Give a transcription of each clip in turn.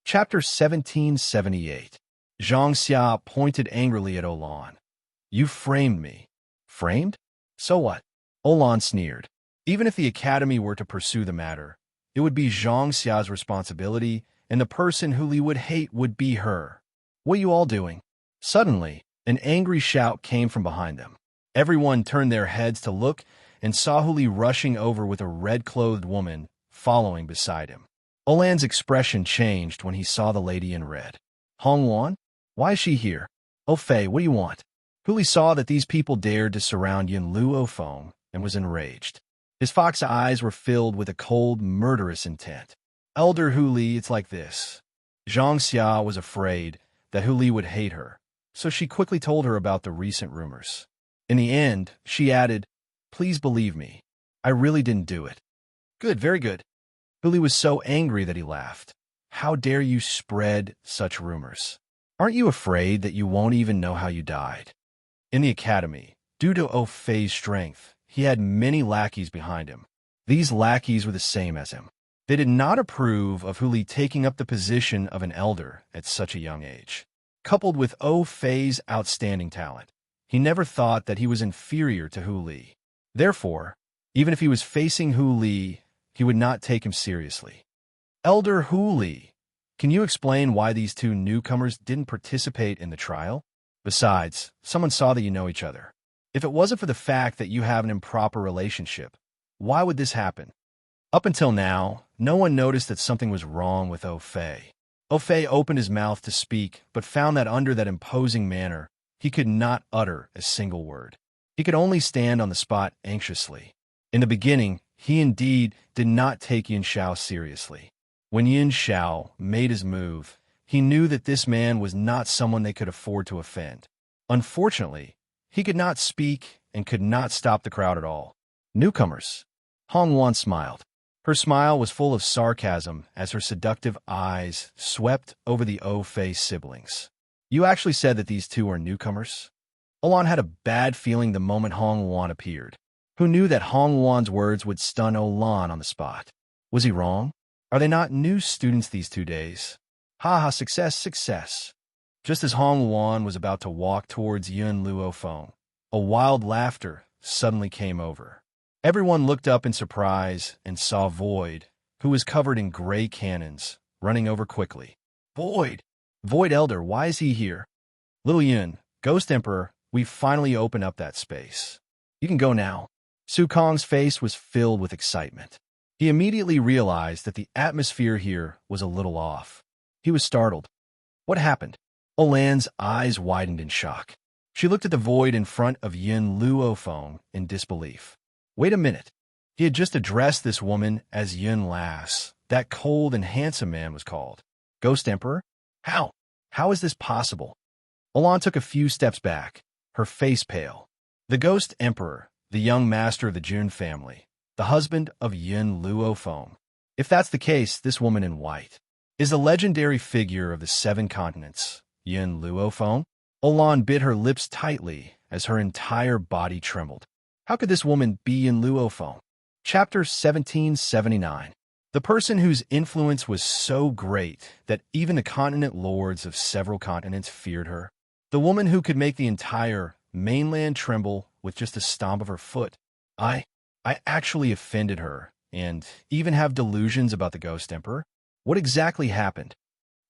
Chapter 1778. Zhang Xia pointed angrily at Olan. You framed me. Framed? So what? Olan sneered. Even if the academy were to pursue the matter, it would be Zhang Xia's responsibility, and the person who Li would hate would be her. What are you all doing? Suddenly, an angry shout came from behind them. Everyone turned their heads to look and saw Hu Li rushing over with a red-clothed woman following beside him. Olan's expression changed when he saw the lady in red. Hong Wan? Why is she here? Oh Fei, what do you want? Hu Li saw that these people dared to surround Yin Luo Feng and was enraged. His fox eyes were filled with a cold, murderous intent. Elder Hu Li, it's like this. Zhang Xia was afraid that Hu Li would hate her, so she quickly told her about the recent rumors. In the end, she added, Please believe me, I really didn't do it. Good, very good. Hu Li was so angry that he laughed. How dare you spread such rumors? Aren't you afraid that you won't even know how you died? In the academy, due to Oh Fei's strength, he had many lackeys behind him. These lackeys were the same as him. They did not approve of Hu Li taking up the position of an elder at such a young age. Coupled with Oh Fei's outstanding talent, he never thought that he was inferior to Hu Li. Therefore, even if he was facing Hu Li, he would not take him seriously. Elder Hu Li, can you explain why these two newcomers didn't participate in the trial? Besides, someone saw that you know each other. If it wasn't for the fact that you have an improper relationship, why would this happen? Up until now, no one noticed that something was wrong with Oh Fei. Oh Fei opened his mouth to speak, but found that under that imposing manner, he could not utter a single word. He could only stand on the spot anxiously. In the beginning, he indeed did not take Yin Xiao seriously. When Yin Xiao made his move, he knew that this man was not someone they could afford to offend. Unfortunately, he could not speak and could not stop the crowd at all. Newcomers. Hong Wan smiled. Her smile was full of sarcasm as her seductive eyes swept over the Oh Fei siblings. You actually said that these two are newcomers? Olan had a bad feeling the moment Hong Wan appeared. Who knew that Hong Wan's words would stun Olan on the spot? Was he wrong? Are they not new students these 2 days? Ha ha, success, success. Just as Hong Wan was about to walk towards Yin Luo Feng, a wild laughter suddenly came over. Everyone looked up in surprise and saw Void, who was covered in gray cannons, running over quickly. Void! Void Elder, why is he here? Little Yin, Ghost Emperor, we finally opened up that space. You can go now. Su Kong's face was filled with excitement. He immediately realized that the atmosphere here was a little off. He was startled. What happened? Olan's eyes widened in shock. She looked at the void in front of Yin Luo Feng in disbelief. Wait a minute. He had just addressed this woman as Yin Lass. That cold and handsome man was called. Ghost Emperor? How? How is this possible? Olan took a few steps back, her face pale. The Ghost Emperor, the young master of the Jun family, the husband of Yin Luo Feng. If that's the case, this woman in white is the legendary figure of the 7 continents, Yin Luo Feng. Olan bit her lips tightly as her entire body trembled. How could this woman be Yin Luo Feng? Chapter 1779. The person whose influence was so great that even the continent lords of several continents feared her. The woman who could make the entire mainland tremble with just a stomp of her foot. I actually offended her, and even have delusions about the Ghost Emperor. What exactly happened?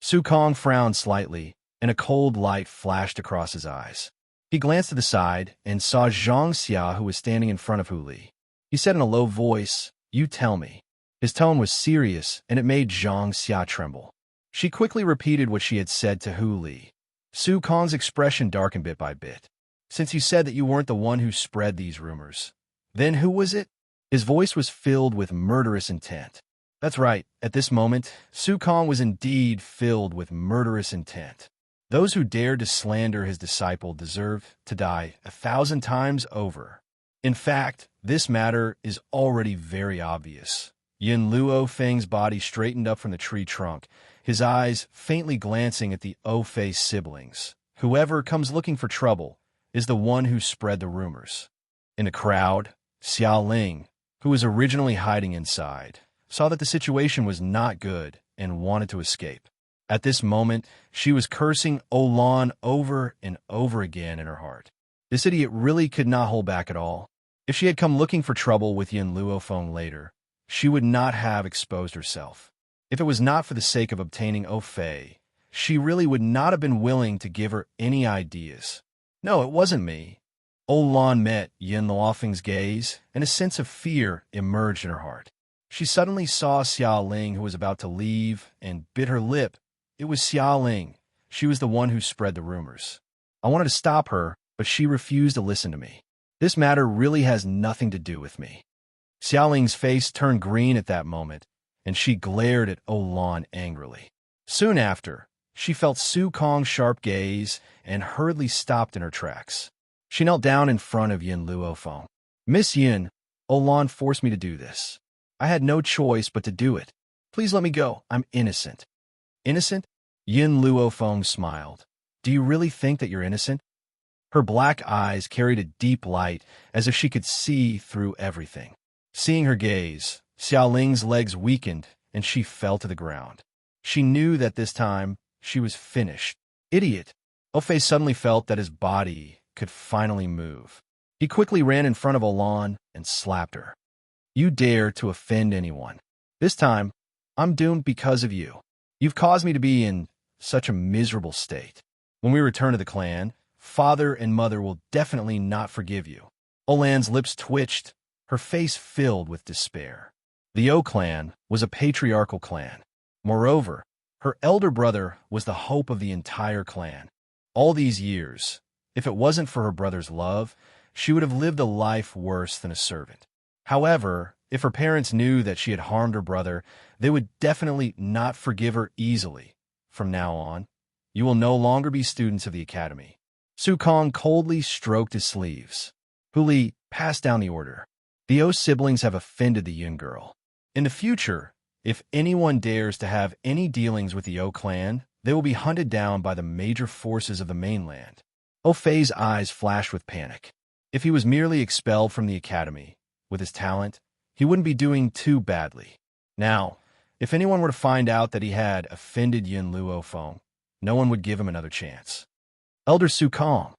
Su Kong frowned slightly, and a cold light flashed across his eyes. He glanced to the side and saw Zhang Xia, who was standing in front of Hu Li. He said in a low voice, You tell me. His tone was serious, and it made Zhang Xia tremble. She quickly repeated what she had said to Hu Li. Su Kong's expression darkened bit by bit. Since you said that you weren't the one who spread these rumors, then who was it? His voice was filled with murderous intent. That's right, at this moment, Su Kong was indeed filled with murderous intent. Those who dared to slander his disciple deserve to die 1,000 times over. In fact, this matter is already very obvious. Yin Luo Feng's body straightened up from the tree trunk, his eyes faintly glancing at the Oh Fei siblings. Whoever comes looking for trouble is the one who spread the rumors. In the crowd, Xia Ling, who was originally hiding inside, saw that the situation was not good and wanted to escape. At this moment, she was cursing Olan over and over again in her heart. This idiot really could not hold back at all. If she had come looking for trouble with Yin Luofeng later, she would not have exposed herself. If it was not for the sake of obtaining Fei, she really would not have been willing to give her any ideas. No, it wasn't me. Olan met Yin Luofeng's gaze, and a sense of fear emerged in her heart. She suddenly saw Xia Ling, who was about to leave, and bit her lip. It was Xia Ling. She was the one who spread the rumors. I wanted to stop her, but she refused to listen to me. This matter really has nothing to do with me. Xia Ling's face turned green at that moment, and she glared at Olan angrily. Soon after, she felt Su Kong's sharp gaze and hurriedly stopped in her tracks. She knelt down in front of Yin Luofeng. "Miss Yin, Olan forced me to do this. I had no choice but to do it. Please let me go. I'm innocent." "Innocent?" Yin Luofeng smiled. "Do you really think that you're innocent?" Her black eyes carried a deep light, as if she could see through everything. Seeing her gaze, Xia Ling's legs weakened, and she fell to the ground. She knew that this time she was finished. Idiot! Fei suddenly felt that his body could finally move. He quickly ran in front of Olan and slapped her. "You dare to offend anyone. This time, I'm doomed because of you. You've caused me to be in such a miserable state. When we return to the clan, father and mother will definitely not forgive you." Olan's lips twitched, her face filled with despair. The O clan was a patriarchal clan. Moreover, her elder brother was the hope of the entire clan. All these years, if it wasn't for her brother's love, she would have lived a life worse than a servant. However, if her parents knew that she had harmed her brother, they would definitely not forgive her easily. From now on, you will no longer be students of the academy. Su Kong coldly stroked his sleeves. Huli passed down the order. The O siblings have offended the Yin girl. In the future, if anyone dares to have any dealings with the O clan, they will be hunted down by the major forces of the mainland. Fei's eyes flashed with panic. If he was merely expelled from the academy, with his talent, he wouldn't be doing too badly. Now, if anyone were to find out that he had offended Yin Luofeng, no one would give him another chance. Elder Su Kong.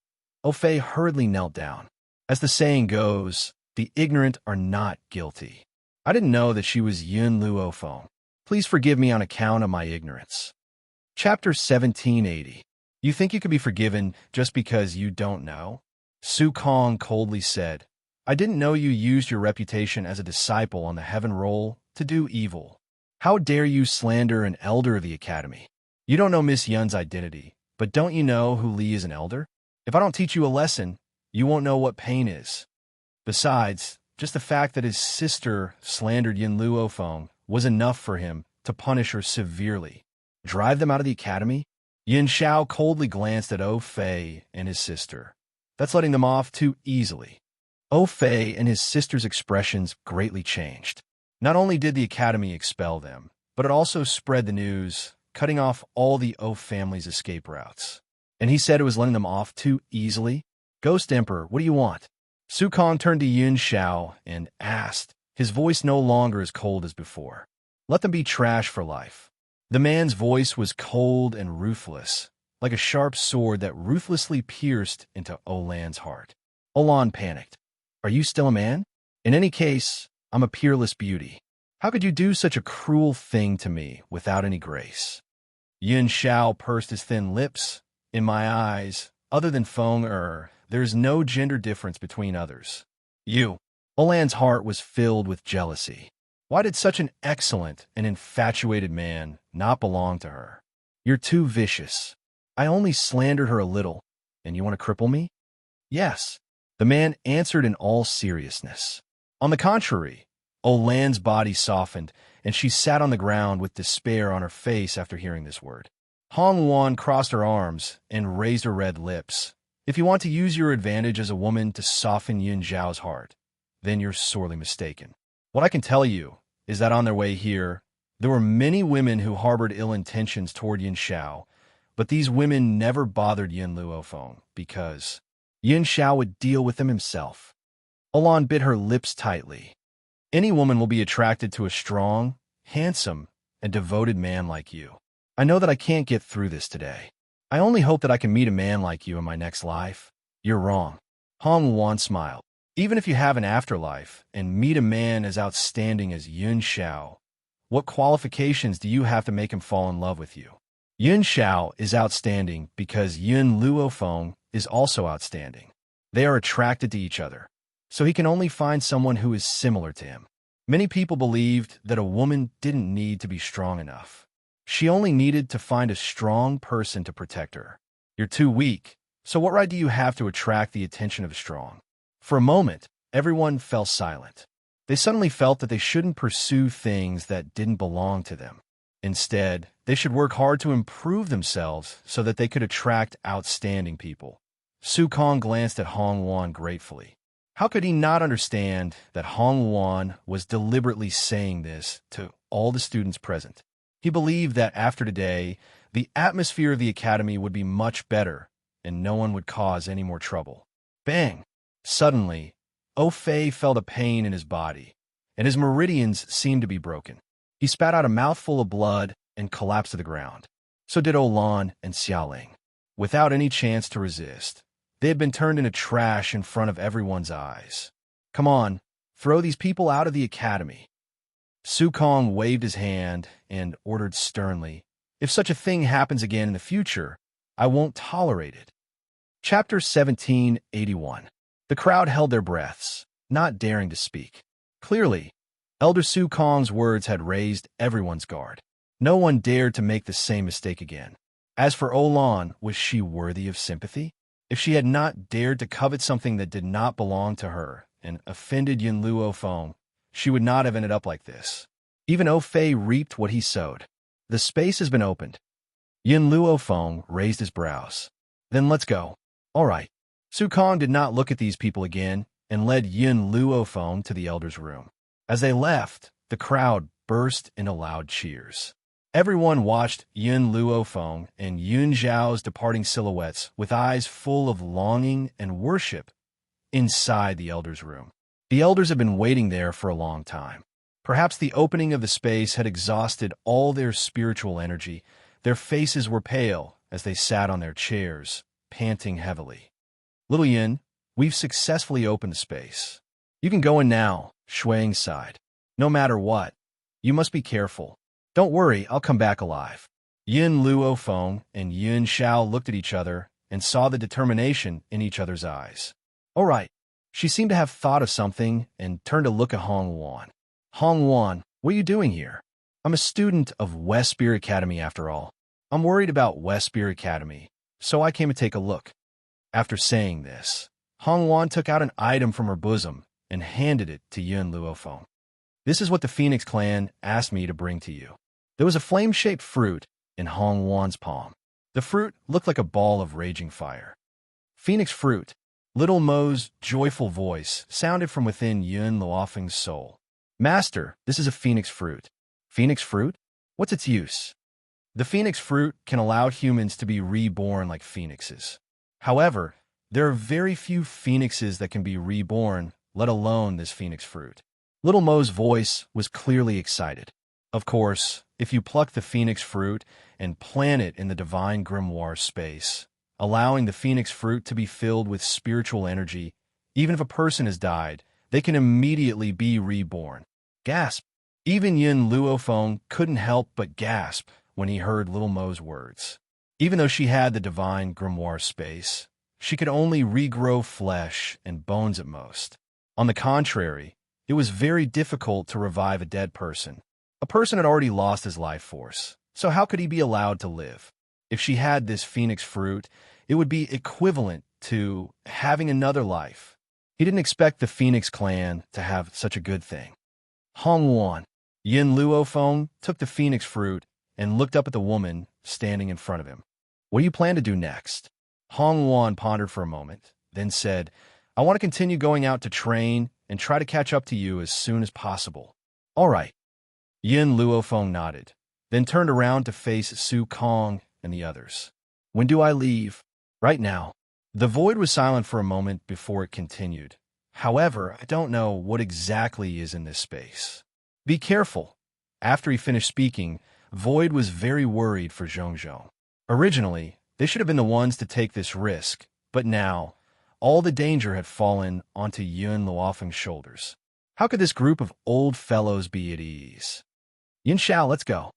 Fei hurriedly knelt down. As the saying goes, the ignorant are not guilty. I didn't know that she was Yin Luofeng. Please forgive me on account of my ignorance. Chapter 1780. You think you could be forgiven just because you don't know? Su Kong coldly said, "I didn't know you used your reputation as a disciple on the heaven roll to do evil. How dare you slander an elder of the academy? You don't know Miss Yun's identity, but don't you know who Li is an elder? If I don't teach you a lesson, you won't know what pain is." Besides, just the fact that his sister slandered Yin Luofeng was enough for him to punish her severely. Drive them out of the academy? Yin Xiao coldly glanced at Fei and his sister. That's letting them off too easily. Fei and his sister's expressions greatly changed. Not only did the academy expel them, but it also spread the news, cutting off all the O family's escape routes. And he said it was letting them off too easily? Ghost Emperor, what do you want? Su Kong turned to Yin Xiao and asked, his voice no longer as cold as before. Let them be trash for life. The man's voice was cold and ruthless, like a sharp sword that ruthlessly pierced into Olan's heart. Olan panicked. Are you still a man? In any case, I'm a peerless beauty. How could you do such a cruel thing to me without any grace? Yin Xiao pursed his thin lips. In my eyes, other than Feng there is no gender difference between others. You. Olan's heart was filled with jealousy. Why did such an excellent and infatuated man not belong to her? You're too vicious. I only slandered her a little, and you want to cripple me? Yes, the man answered in all seriousness. On the contrary, Olan's body softened, and she sat on the ground with despair on her face after hearing this word. Hong Wan crossed her arms and raised her red lips. If you want to use your advantage as a woman to soften Yin Zhao's heart, then you're sorely mistaken. What I can tell you is that on their way here, there were many women who harbored ill intentions toward Yin Xiao, but these women never bothered Yin Luofeng because Yin Xiao would deal with them himself. Olan bit her lips tightly. Any woman will be attracted to a strong, handsome, and devoted man like you. I know that I can't get through this today. I only hope that I can meet a man like you in my next life. You're wrong. Hong Wan smiled. Even if you have an afterlife and meet a man as outstanding as Yun Xiao, what qualifications do you have to make him fall in love with you? Yun Xiao is outstanding because Yun Luofeng is also outstanding. They are attracted to each other, so he can only find someone who is similar to him. Many people believed that a woman didn't need to be strong enough. She only needed to find a strong person to protect her. You're too weak, so what right do you have to attract the attention of a strong? For a moment, everyone fell silent. They suddenly felt that they shouldn't pursue things that didn't belong to them. Instead, they should work hard to improve themselves so that they could attract outstanding people. Su Kong glanced at Hong Wan gratefully. How could he not understand that Hong Wan was deliberately saying this to all the students present? He believed that after today, the atmosphere of the academy would be much better and no one would cause any more trouble. Bang! Suddenly, Fei felt a pain in his body, and his meridians seemed to be broken. He spat out a mouthful of blood and collapsed to the ground. So did Olan and Xiaoling. Without any chance to resist, they had been turned into trash in front of everyone's eyes. Come on, throw these people out of the academy. Su Kong waved his hand and ordered sternly, if such a thing happens again in the future, I won't tolerate it. Chapter 1781. The crowd held their breaths, not daring to speak. Clearly, Elder Su Kong's words had raised everyone's guard. No one dared to make the same mistake again. As for Olan, was she worthy of sympathy? If she had not dared to covet something that did not belong to her and offended Yun Luofeng, she would not have ended up like this. Even Fei reaped what he sowed. The space has been opened. Yun Luofeng raised his brows. Then let's go. All right. Su Kong did not look at these people again and led Yun Luofeng to the elder's room. As they left, the crowd burst into loud cheers. Everyone watched Yun Luofeng and Yun Zhao's departing silhouettes with eyes full of longing and worship inside the elder's room. The elders had been waiting there for a long time. Perhaps the opening of the space had exhausted all their spiritual energy. Their faces were pale as they sat on their chairs, panting heavily. Little Yin, we've successfully opened the space. You can go in now, Shuang sighed. No matter what, you must be careful. Don't worry, I'll come back alive. Yin Luofeng and Yun Xiao looked at each other and saw the determination in each other's eyes. All right. She seemed to have thought of something and turned to look at Hong Wan. Hong Wan, what are you doing here? I'm a student of West Spear Academy after all. I'm worried about West Spear Academy, so I came to take a look. After saying this, Hong Wan took out an item from her bosom and handed it to Yun Luofeng. This is what the Phoenix clan asked me to bring to you. There was a flame-shaped fruit in Hong Wan's palm. The fruit looked like a ball of raging fire. Phoenix fruit. Little Mo's joyful voice sounded from within Yun Luofeng's soul. Master, this is a phoenix fruit. Phoenix fruit? What's its use? The phoenix fruit can allow humans to be reborn like phoenixes. However, there are very few phoenixes that can be reborn, let alone this phoenix fruit. Little Mo's voice was clearly excited. Of course, if you pluck the phoenix fruit and plant it in the divine grimoire space, allowing the phoenix fruit to be filled with spiritual energy, even if a person has died, they can immediately be reborn. Gasp! Even Yun Luofeng couldn't help but gasp when he heard Little Mo's words. Even though she had the divine grimoire space, she could only regrow flesh and bones at most. On the contrary, it was very difficult to revive a dead person. A person had already lost his life force, so how could he be allowed to live? If she had this phoenix fruit, it would be equivalent to having another life. He didn't expect the Phoenix clan to have such a good thing. Hong Wan, Yin Luofeng took the phoenix fruit and looked up at the woman standing in front of him. What do you plan to do next? Hong Wan pondered for a moment, then said, I want to continue going out to train and try to catch up to you as soon as possible. All right. Yin Luofeng nodded, then turned around to face Su Kong and the others. When do I leave? Right now. The void was silent for a moment before it continued. However, I don't know what exactly is in this space. Be careful. After he finished speaking, Void was very worried for Zhongzhong. Originally, they should have been the ones to take this risk, but now, all the danger had fallen onto Yun Luofeng's shoulders. How could this group of old fellows be at ease? Yin Xiao, let's go.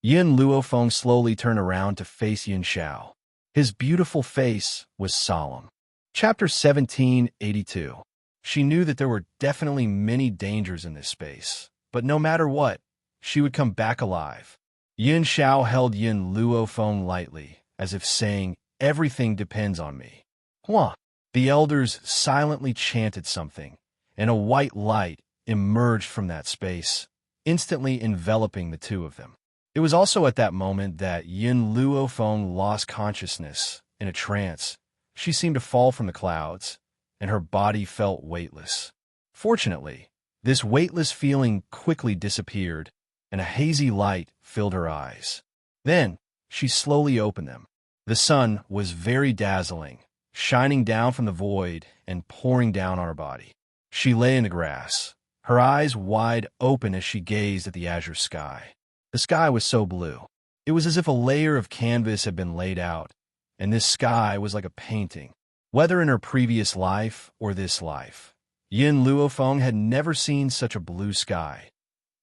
Yin Luofeng slowly turned around to face Yin Xiao. His beautiful face was solemn. Chapter 1782. She knew that there were definitely many dangers in this space, but no matter what, she would come back alive. Yin Xiao held Yin Luofeng lightly, as if saying, "Everything depends on me." Hua! The elders silently chanted something, and a white light emerged from that space, instantly enveloping the two of them. It was also at that moment that Yin Luofeng lost consciousness. In a trance, she seemed to fall from the clouds, and her body felt weightless. Fortunately, this weightless feeling quickly disappeared, and a hazy light filled her eyes. Then, she slowly opened them. The sun was very dazzling, shining down from the void and pouring down on her body. She lay in the grass, her eyes wide open as she gazed at the azure sky. The sky was so blue. It was as if a layer of canvas had been laid out, and this sky was like a painting. Whether in her previous life or this life, Yin Luofeng had never seen such a blue sky,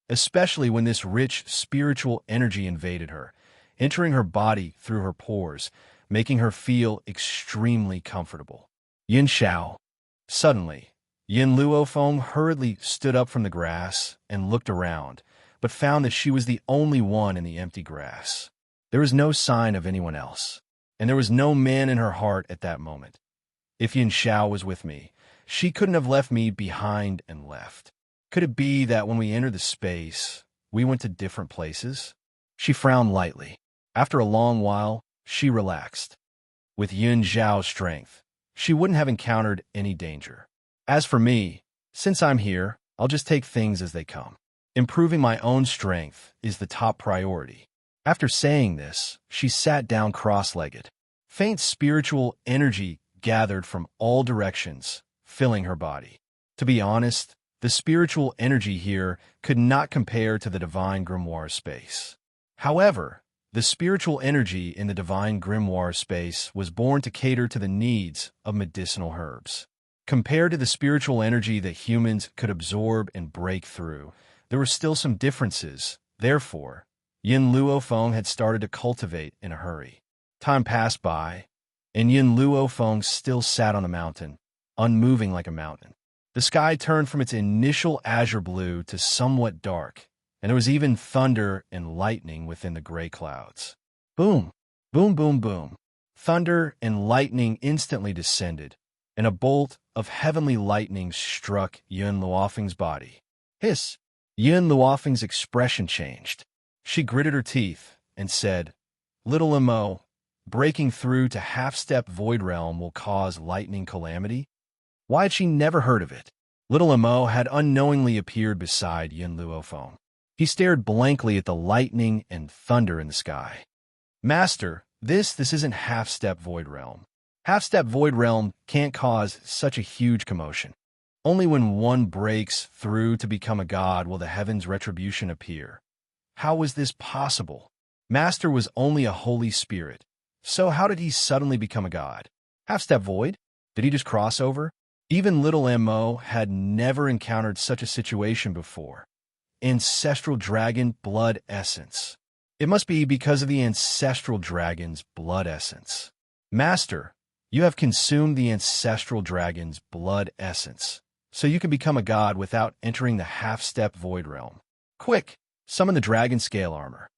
especially when this rich spiritual energy invaded her, entering her body through her pores, making her feel extremely comfortable. Yin Xiao. Suddenly, Yin Luofeng hurriedly stood up from the grass and looked around, but found that she was the only one in the empty grass. There was no sign of anyone else, and there was no man in her heart at that moment. If Yin Xiao was with me, she couldn't have left me behind and left. Could it be that when we entered the space, we went to different places? She frowned lightly. After a long while, she relaxed. With Yin Xiao's strength, she wouldn't have encountered any danger. As for me, since I'm here, I'll just take things as they come. Improving my own strength is the top priority. After saying this, she sat down cross-legged. Faint spiritual energy gathered from all directions, filling her body. To be honest, the spiritual energy here could not compare to the divine grimoire space. However, the spiritual energy in the divine grimoire space was born to cater to the needs of medicinal herbs. Compared to the spiritual energy that humans could absorb and break through, there were still some differences. Therefore, Yin Luofeng had started to cultivate in a hurry. Time passed by, and Yin Luofeng still sat on the mountain, unmoving like a mountain. The sky turned from its initial azure blue to somewhat dark, and there was even thunder and lightning within the gray clouds. Boom! Boom, boom, boom. Thunder and lightning instantly descended, and a bolt of heavenly lightning struck Yin Luofeng's body. Hiss! Yin Luofeng's expression changed. She gritted her teeth and said, "Little Mo, breaking through to half-step void realm will cause lightning calamity?" Why had she never heard of it? Little Mo had unknowingly appeared beside Yin Luofeng. He stared blankly at the lightning and thunder in the sky. "Master, this isn't half-step void realm. Half-step void realm can't cause such a huge commotion. Only when one breaks through to become a god will the heaven's retribution appear. How was this possible? Master was only a holy spirit. So how did he suddenly become a god? Half-step void? Did he just cross over?" Even little Mo had never encountered such a situation before. Ancestral dragon blood essence. It must be because of the ancestral dragon's blood essence. "Master, you have consumed the ancestral dragon's blood essence, so you can become a god without entering the half-step void realm. Quick, summon the dragon scale armor."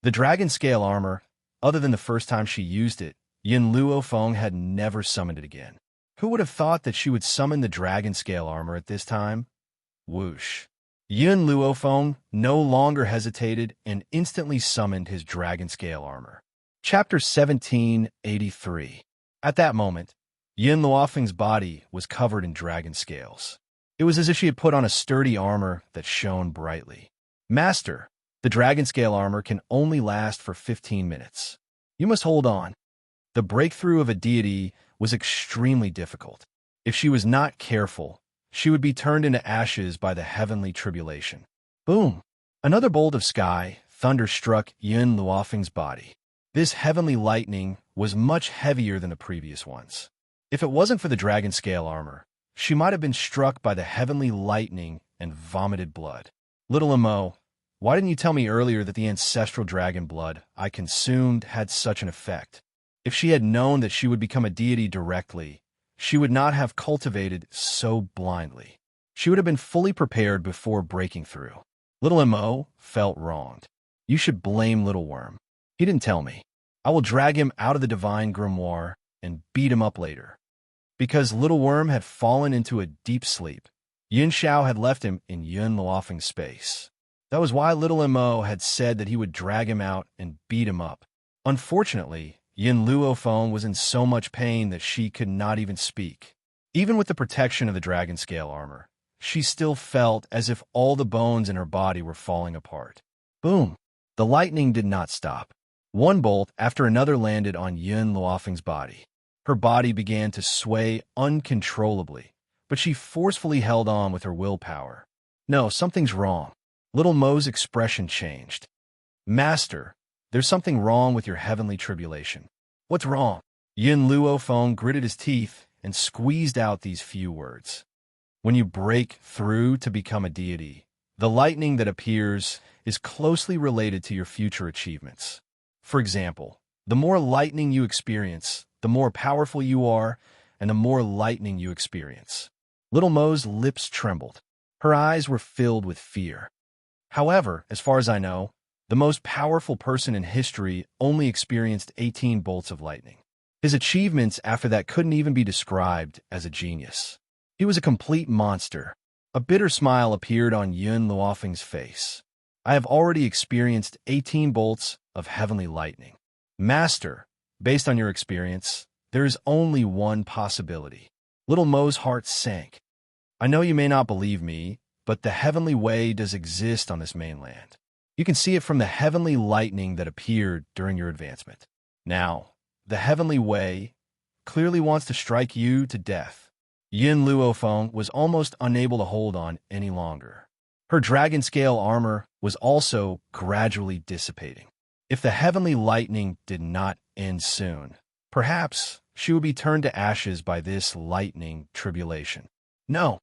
The dragon scale armor, other than the first time she used it, Yin Luofeng had never summoned it again. Who would have thought that she would summon the dragon scale armor at this time? Whoosh. Yin Luofeng no longer hesitated and instantly summoned his dragon scale armor. Chapter 1783. At that moment, Yin Luofeng's body was covered in dragon scales. It was as if she had put on a sturdy armor that shone brightly. "Master, the dragon scale armor can only last for 15 minutes. You must hold on." The breakthrough of a deity was extremely difficult. If she was not careful, she would be turned into ashes by the heavenly tribulation. Boom! Another bolt of sky thunder struck Yun Luofeng's body. This heavenly lightning was much heavier than the previous ones. If it wasn't for the dragon scale armor, she might have been struck by the heavenly lightning and vomited blood. Little Emo, why didn't you tell me earlier that the ancestral dragon blood I consumed had such an effect? If she had known that she would become a deity directly, she would not have cultivated so blindly. She would have been fully prepared before breaking through. Little Emo felt wronged. You should blame Little Worm. He didn't tell me. I will drag him out of the divine grimoire and beat him up later. Because Little Worm had fallen into a deep sleep, Yin Xiao had left him in Yun Luofeng's space. That was why Little Mo had said that he would drag him out and beat him up. Unfortunately, Yin Luofeng was in so much pain that she could not even speak. Even with the protection of the dragon scale armor, she still felt as if all the bones in her body were falling apart. Boom! The lightning did not stop. One bolt after another landed on Yun Luofeng's body. Her body began to sway uncontrollably, but she forcefully held on with her willpower. No, something's wrong. Little Mo's expression changed. Master, there's something wrong with your heavenly tribulation. What's wrong? Yin Luofeng gritted his teeth and squeezed out these few words. When you break through to become a deity, the lightning that appears is closely related to your future achievements. For example, the more lightning you experience, the more powerful you are, and the more lightning you experience. Little Mo's lips trembled. Her eyes were filled with fear. However, as far as I know, the most powerful person in history only experienced 18 bolts of lightning. His achievements after that couldn't even be described as a genius. He was a complete monster. A bitter smile appeared on Yun Luofeng's face. I have already experienced 18 bolts of heavenly lightning. Master, based on your experience, there is only one possibility. Little Mo's heart sank. I know you may not believe me, but the heavenly way does exist on this mainland. You can see it from the heavenly lightning that appeared during your advancement. Now, the heavenly way clearly wants to strike you to death. Yin Luofeng was almost unable to hold on any longer. Her dragon scale armor was also gradually dissipating. If the heavenly lightning did not end soon, perhaps she would be turned to ashes by this lightning tribulation. No,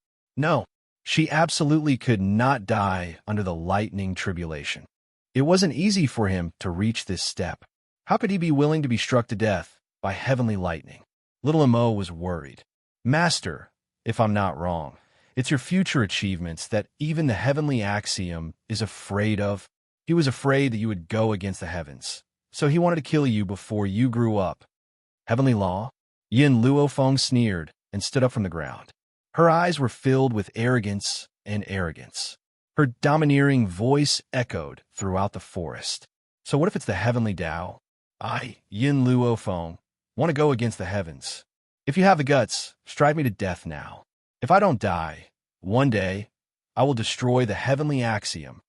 she absolutely could not die under the lightning tribulation. It wasn't easy for him to reach this step. How could he be willing to be struck to death by heavenly lightning? Little Mo was worried. Master, if I'm not wrong, it's your future achievements that even the heavenly axiom is afraid of. He was afraid that you would go against the heavens, so he wanted to kill you before you grew up. Heavenly law? Yin Luofeng sneered and stood up from the ground. Her eyes were filled with arrogance and arrogance. Her domineering voice echoed throughout the forest. So what if it's the heavenly Tao? I, Yin Luofeng, want to go against the heavens. If you have the guts, strike me to death now. If I don't die, one day, I will destroy the heavenly axiom.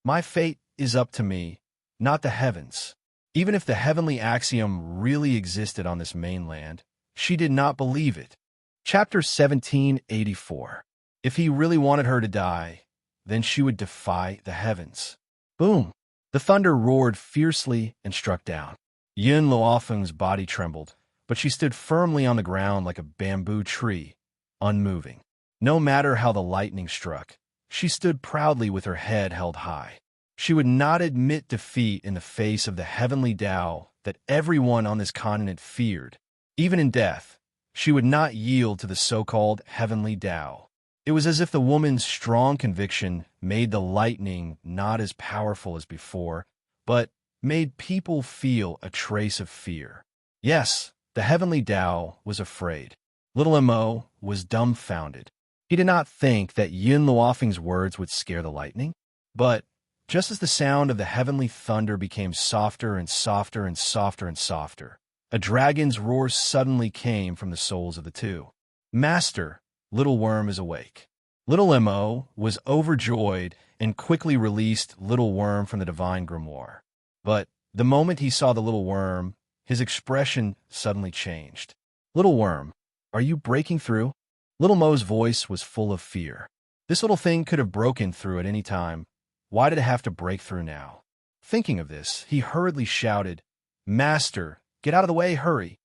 My fate is up to me, not the heavens. Even if the heavenly axiom really existed on this mainland, she did not believe it. Chapter 1784. If he really wanted her to die, then she would defy the heavens. Boom! The thunder roared fiercely and struck down. Yun Luofeng's body trembled, but she stood firmly on the ground like a bamboo tree, unmoving. No matter how the lightning struck, she stood proudly with her head held high. She would not admit defeat in the face of the heavenly Tao that everyone on this continent feared. Even in death, she would not yield to the so-called heavenly Tao. It was as if the woman's strong conviction made the lightning not as powerful as before, but made people feel a trace of fear. Yes, the heavenly Tao was afraid. Little Mo was dumbfounded. He did not think that Yin Luofeng's words would scare the lightning, but just as the sound of the heavenly thunder became softer and softer and softer and softer, a dragon's roar suddenly came from the souls of the two. Master, Little Worm is awake. Little Mo was overjoyed and quickly released Little Worm from the divine grimoire. But the moment he saw the little worm, his expression suddenly changed. Little Worm, are you breaking through? Little Mo's voice was full of fear. This little thing could have broken through at any time. Why did it have to break through now? Thinking of this, he hurriedly shouted, "Master, get out of the way, hurry!"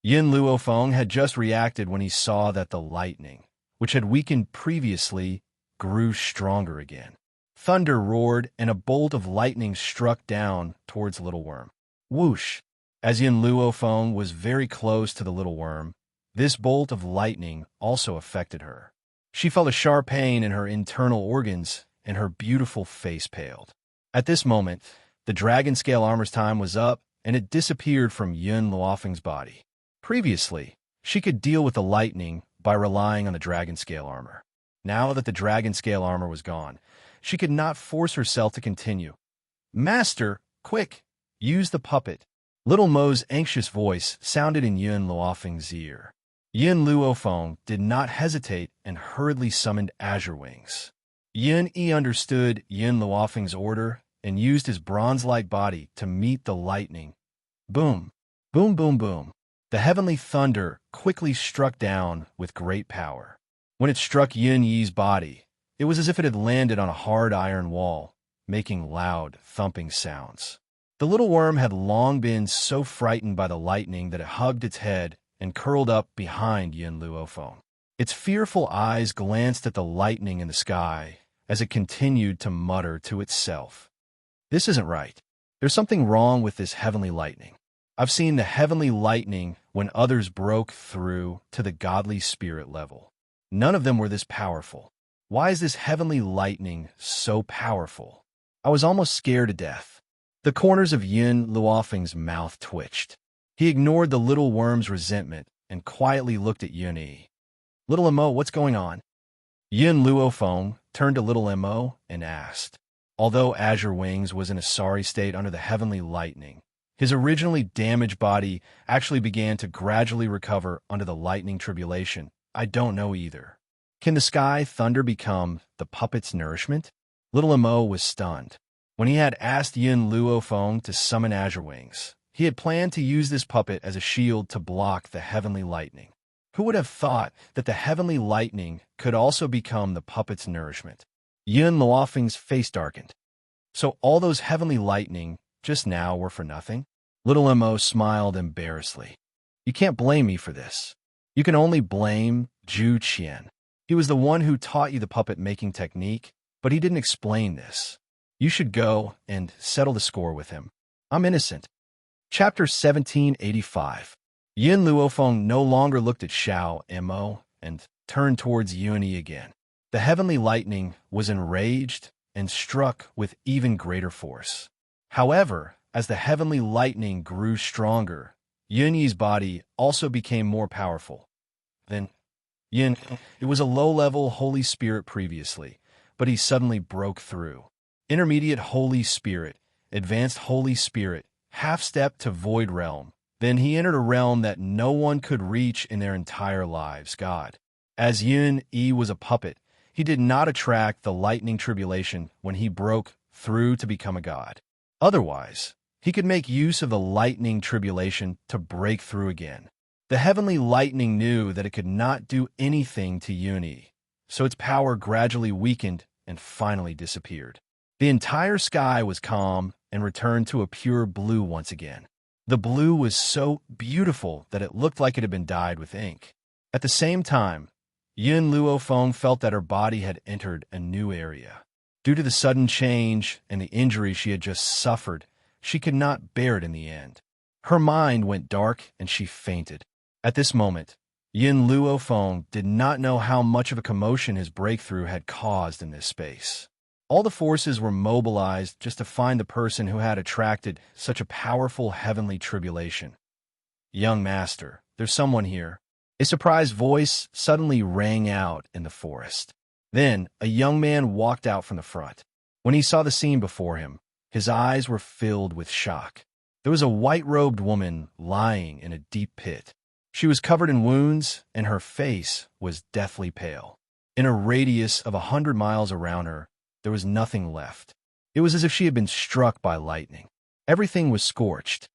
Yin Luofeng had just reacted when he saw that the lightning, which had weakened previously, grew stronger again. Thunder roared, and a bolt of lightning struck down towards Little Worm. Whoosh! As Yin Luofeng was very close to the little worm, this bolt of lightning also affected her. She felt a sharp pain in her internal organs, and her beautiful face paled. At this moment, the dragon scale armor's time was up, and it disappeared from Yin Luofeng's body. Previously, she could deal with the lightning by relying on the dragon scale armor. Now that the dragon scale armor was gone, she could not force herself to continue. "Master, quick, use the puppet." Little Mo's anxious voice sounded in Yin Luofeng's ear. Yin Luofeng did not hesitate and hurriedly summoned Azure Wings. Yin Yi understood Yin Luofeng's order and used his bronze-like body to meet the lightning. Boom, boom, boom, boom. The heavenly thunder quickly struck down with great power. When it struck Yin Yi's body, it was as if it had landed on a hard iron wall, making loud, thumping sounds. The little worm had long been so frightened by the lightning that it hugged its head and curled up behind Yin Luofeng. Its fearful eyes glanced at the lightning in the sky as it continued to mutter to itself. "This isn't right. There's something wrong with this heavenly lightning. I've seen the heavenly lightning when others broke through to the godly spirit level. None of them were this powerful. Why is this heavenly lightning so powerful?" I was almost scared to death. The corners of Yin Luofeng's mouth twitched. He ignored the little worm's resentment and quietly looked at Yin Yi. "Little Mo, what's going on?" Yin Luofeng turned to Little Mo and asked. Although Azure Wings was in a sorry state under the heavenly lightning, his originally damaged body actually began to gradually recover under the lightning tribulation. "I don't know either." "Can the sky thunder become the puppet's nourishment?" Little Mo was stunned. When he had asked Yin Luofeng to summon Azure Wings, he had planned to use this puppet as a shield to block the heavenly lightning. Who would have thought that the heavenly lightning could also become the puppet's nourishment? Yin Luofeng's face darkened. So all those heavenly lightning just now were for nothing? Little Mo smiled embarrassedly. "You can't blame me for this. You can only blame Zhu Qian. He was the one who taught you the puppet-making technique, but he didn't explain this. You should go and settle the score with him. I'm innocent." Chapter 1785. Yin Luofeng no longer looked at Xiao Mo and turned towards Yin Yi again. The heavenly lightning was enraged and struck with even greater force. However, as the heavenly lightning grew stronger, Yin Yi's body also became more powerful. Then, it was a low-level Holy Spirit previously, but he suddenly broke through. Intermediate Holy Spirit, Advanced Holy Spirit, half-step to Void Realm. Then he entered a realm that no one could reach in their entire lives, God. As Yin Yi was a puppet, he did not attract the lightning tribulation when he broke through to become a god. Otherwise, he could make use of the lightning tribulation to break through again. The heavenly lightning knew that it could not do anything to Yin Yi, so its power gradually weakened and finally disappeared. The entire sky was calm and returned to a pure blue once again. The blue was so beautiful that it looked like it had been dyed with ink. At the same time, Yin Luofeng felt that her body had entered a new area. Due to the sudden change and the injury she had just suffered, she could not bear it in the end. Her mind went dark and she fainted. At this moment, Yin Luofeng did not know how much of a commotion his breakthrough had caused in this space. All the forces were mobilized just to find the person who had attracted such a powerful heavenly tribulation. "Young master, there's someone here." A surprised voice suddenly rang out in the forest. Then a young man walked out from the front. When he saw the scene before him, his eyes were filled with shock. There was a white-robed woman lying in a deep pit. She was covered in wounds, and her face was deathly pale. In a radius of 100 miles around her, there was nothing left. It was as if she had been struck by lightning. Everything was scorched.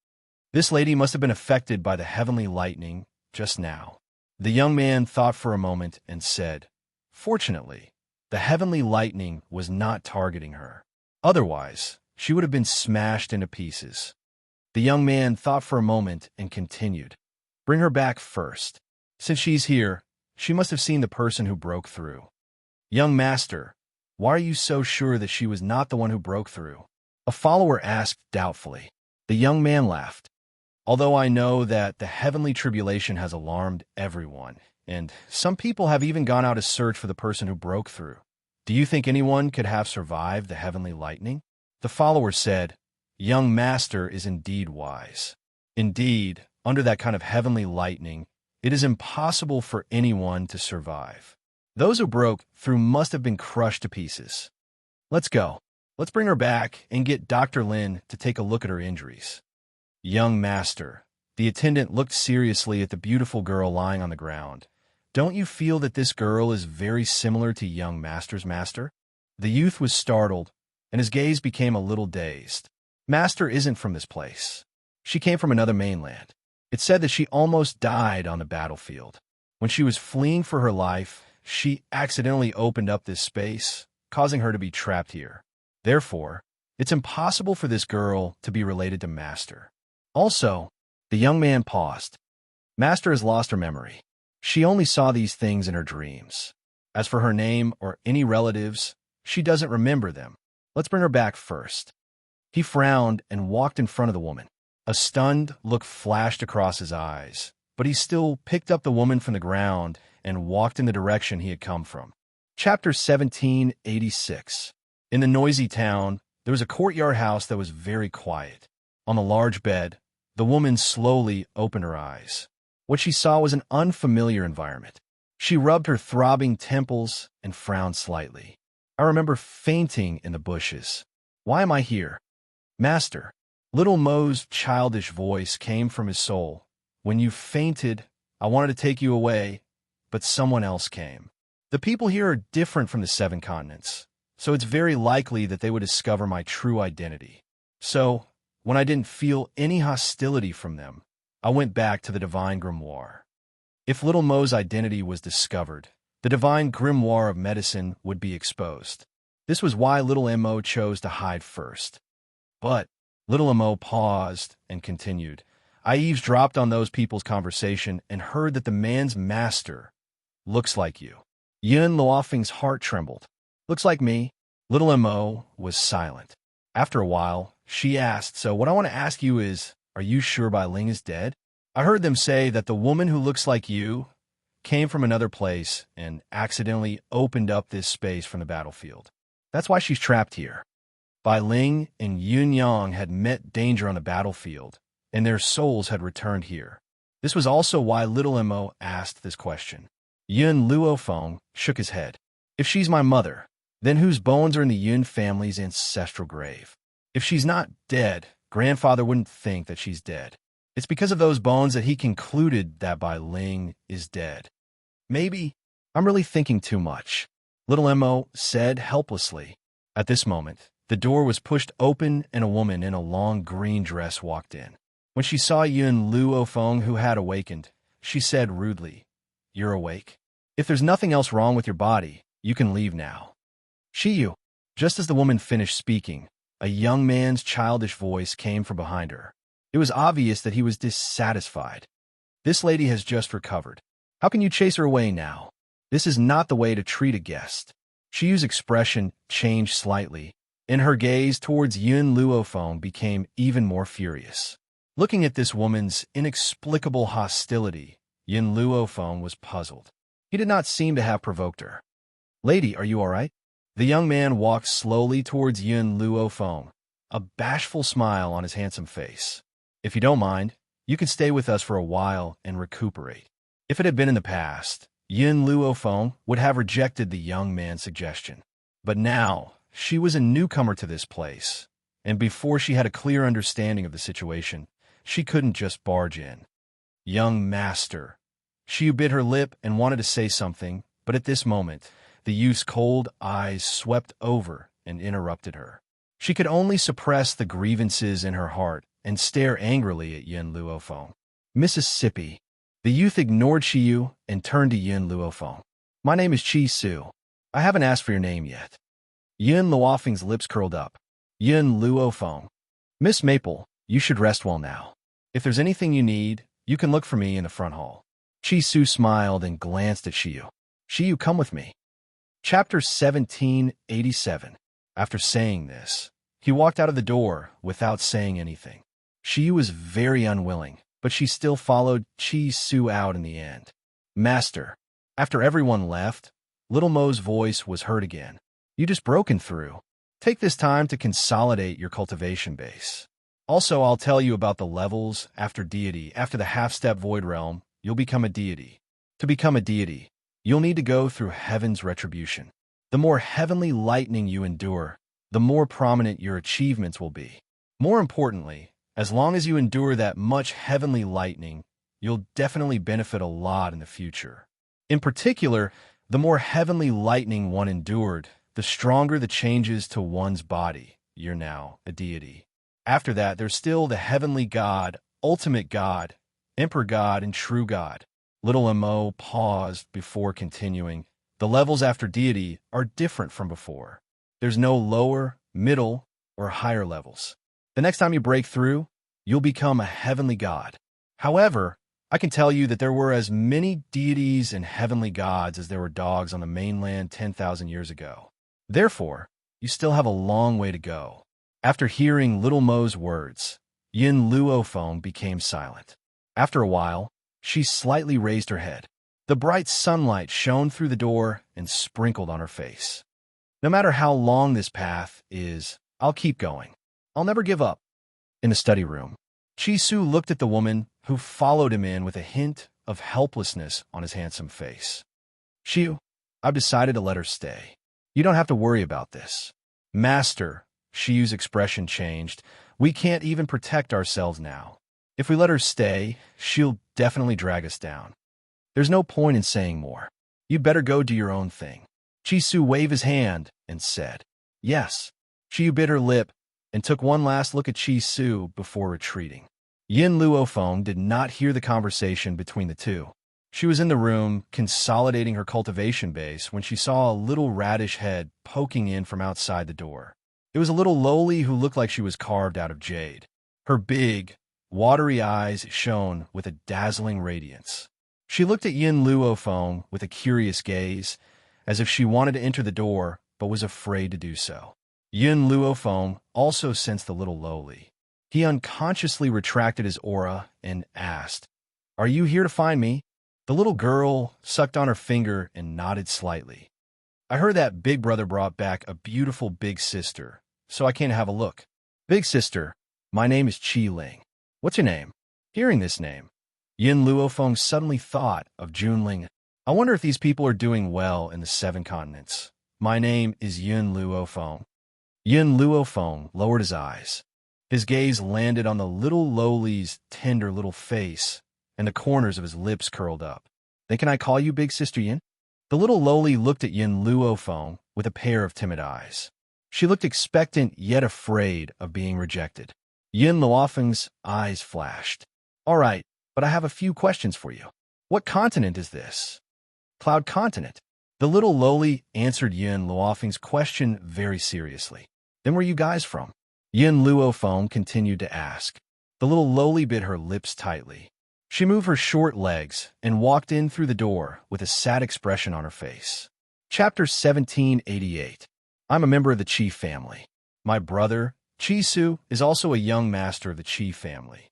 This lady must have been affected by the heavenly lightning just now. The young man thought for a moment and said, "Fortunately, the heavenly lightning was not targeting her. Otherwise, she would have been smashed into pieces. The young man thought for a moment and continued. Bring her back first. Since she's here, she must have seen the person who broke through. Young master, why are you so sure that she was not the one who broke through? A follower asked doubtfully. The young man laughed. Although I know that the heavenly tribulation has alarmed everyone, and some people have even gone out to search for the person who broke through, do you think anyone could have survived the heavenly lightning? The follower said, Young master is indeed wise. Indeed, under that kind of heavenly lightning, it is impossible for anyone to survive. Those who broke through must have been crushed to pieces. Let's go. Let's bring her back and get Dr. Lin to take a look at her injuries. Young master. The attendant looked seriously at the beautiful girl lying on the ground. Don't you feel that this girl is very similar to young master's master? The youth was startled, and his gaze became a little dazed. Master isn't from this place. She came from another mainland. It said that she almost died on the battlefield. When she was fleeing for her life, she accidentally opened up this space, causing her to be trapped here. Therefore, it's impossible for this girl to be related to Master. Also, the young man paused. Master has lost her memory. She only saw these things in her dreams. As for her name or any relatives, she doesn't remember them. Let's bring her back first. He frowned and walked in front of the woman. A stunned look flashed across his eyes, but he still picked up the woman from the ground and walked in the direction he had come from. Chapter 1786. In the noisy town, there was a courtyard house that was very quiet. On a large bed, the woman slowly opened her eyes. What she saw was an unfamiliar environment. She rubbed her throbbing temples and frowned slightly. I remember fainting in the bushes. Why am I here? Master. Little Mo's childish voice came from his soul. When you fainted, I wanted to take you away, but someone else came. The people here are different from the 7 continents, so it's very likely that they would discover my true identity. So, when I didn't feel any hostility from them, I went back to the divine grimoire. If Little Mo's identity was discovered, the divine grimoire of medicine would be exposed. This was why Little Mo chose to hide first. But Little Mo paused and continued. I eavesdropped on those people's conversation and heard that the man's master looks like you. Yun Luofeng's heart trembled. Looks like me. Little Mo was silent. After a while, she asked, so what I want to ask you is, are you sure Bai Ling is dead? I heard them say that the woman who looks like you came from another place and accidentally opened up this space from the battlefield. That's why she's trapped here. Bai Ling and Yun Yang had met danger on the battlefield, and their souls had returned here. This was also why Little Mo asked this question. Yun Luofeng shook his head. If she's my mother, then whose bones are in the Yun family's ancestral grave? If she's not dead, grandfather wouldn't think that she's dead. It's because of those bones that he concluded that Bai Ling is dead. Maybe I'm really thinking too much, Little Mo said helplessly. At this moment, the door was pushed open and a woman in a long green dress walked in. When she saw Yun Luofeng, who had awakened, she said rudely, You're awake? If there's nothing else wrong with your body, you can leave now. Shiyu. Just as the woman finished speaking, a young man's childish voice came from behind her. It was obvious that he was dissatisfied. This lady has just recovered. How can you chase her away now? This is not the way to treat a guest. Shiyu's expression changed slightly, and her gaze towards Yun Luofeng became even more furious. Looking at this woman's inexplicable hostility, Yun Luofeng was puzzled. He did not seem to have provoked her. Lady, are you all right? The young man walked slowly towards Yun Luofeng, a bashful smile on his handsome face. If you don't mind, you can stay with us for a while and recuperate. If it had been in the past, Yun Luofeng would have rejected the young man's suggestion. But now, she was a newcomer to this place, and before she had a clear understanding of the situation, she couldn't just barge in. Young master. She bit her lip and wanted to say something, but at this moment, the youth's cold eyes swept over and interrupted her. She could only suppress the grievances in her heart and stare angrily at Yun Luofeng. Mississippi. The youth ignored Shiyu and turned to Yun Luofeng. My name is Chi Su. I haven't asked for your name yet. Yun Luofeng's lips curled up. Yin Luo Feng. Miss Maple, you should rest well now. If there's anything you need, you can look for me in the front hall. Chi Su smiled and glanced at Shiyu. Shiyu, come with me. Chapter 1787. After saying this, he walked out of the door without saying anything. Shiyu was very unwilling, but she still followed Chi Su out in the end. Master. After everyone left, Little Mo's voice was heard again. You just broken through. Take this time to consolidate your cultivation base. Also, I'll tell you about the levels after deity. After the half-step void realm, you'll become a deity. To become a deity, you'll need to go through heaven's retribution. The more heavenly lightning you endure, the more prominent your achievements will be. More importantly, as long as you endure that much heavenly lightning, you'll definitely benefit a lot in the future. In particular, the more heavenly lightning one endured, the stronger the changes to one's body. You're now a deity. After that, there's still the heavenly God, ultimate God, emperor God, and true God. Little Mo paused before continuing. The levels after deity are different from before. There's no lower, middle, or higher levels. The next time you break through, you'll become a heavenly God. However, I can tell you that there were as many deities and heavenly gods as there were dogs on the mainland 10,000 years ago. Therefore, you still have a long way to go. After hearing Little Mo's words, Yin Luofeng became silent. After a while, she slightly raised her head. The bright sunlight shone through the door and sprinkled on her face. No matter how long this path is, I'll keep going. I'll never give up. In the study room, Chi Su looked at the woman who followed him in with a hint of helplessness on his handsome face. Shiyu, I've decided to let her stay. You don't have to worry about this. Master, Shiyu's expression changed. We can't even protect ourselves now. If we let her stay, she'll definitely drag us down. There's no point in saying more. You'd better go do your own thing. Chi Su waved his hand and said, Yes. Shiyu bit her lip and took one last look at Chi Su before retreating. Yin Luofeng did not hear the conversation between the two. She was in the room, consolidating her cultivation base, when she saw a little radish head poking in from outside the door. It was a little lowly who looked like she was carved out of jade. Her big, watery eyes shone with a dazzling radiance. She looked at Yin Luofeng with a curious gaze, as if she wanted to enter the door, but was afraid to do so. Yin Luofeng also sensed the little lowly. He unconsciously retracted his aura and asked, Are you here to find me? The little girl sucked on her finger and nodded slightly. I heard that Big Brother brought back a beautiful big sister, so I came to have a look. Big sister, my name is Chi Ling. What's your name? Hearing this name, Yin Luofeng suddenly thought of Junling. I wonder if these people are doing well in the 7 continents. My name is Yin Luofeng. Yin Luofeng lowered his eyes. His gaze landed on the little lowly's tender little face, and the corners of his lips curled up. Then can I call you Big Sister Yin? The little lowly looked at Yin Luofeng with a pair of timid eyes. She looked expectant yet afraid of being rejected. Yin Luofeng's eyes flashed. All right, but I have a few questions for you. What continent is this? Cloud Continent. The little lowly answered Yin Luofeng's question very seriously. Then where are you guys from? Yin Luofeng continued to ask. The little lowly bit her lips tightly. She moved her short legs and walked in through the door with a sad expression on her face. Chapter 1788. I'm a member of the Chi family. My brother, Chi Su, is also a young master of the Chi family.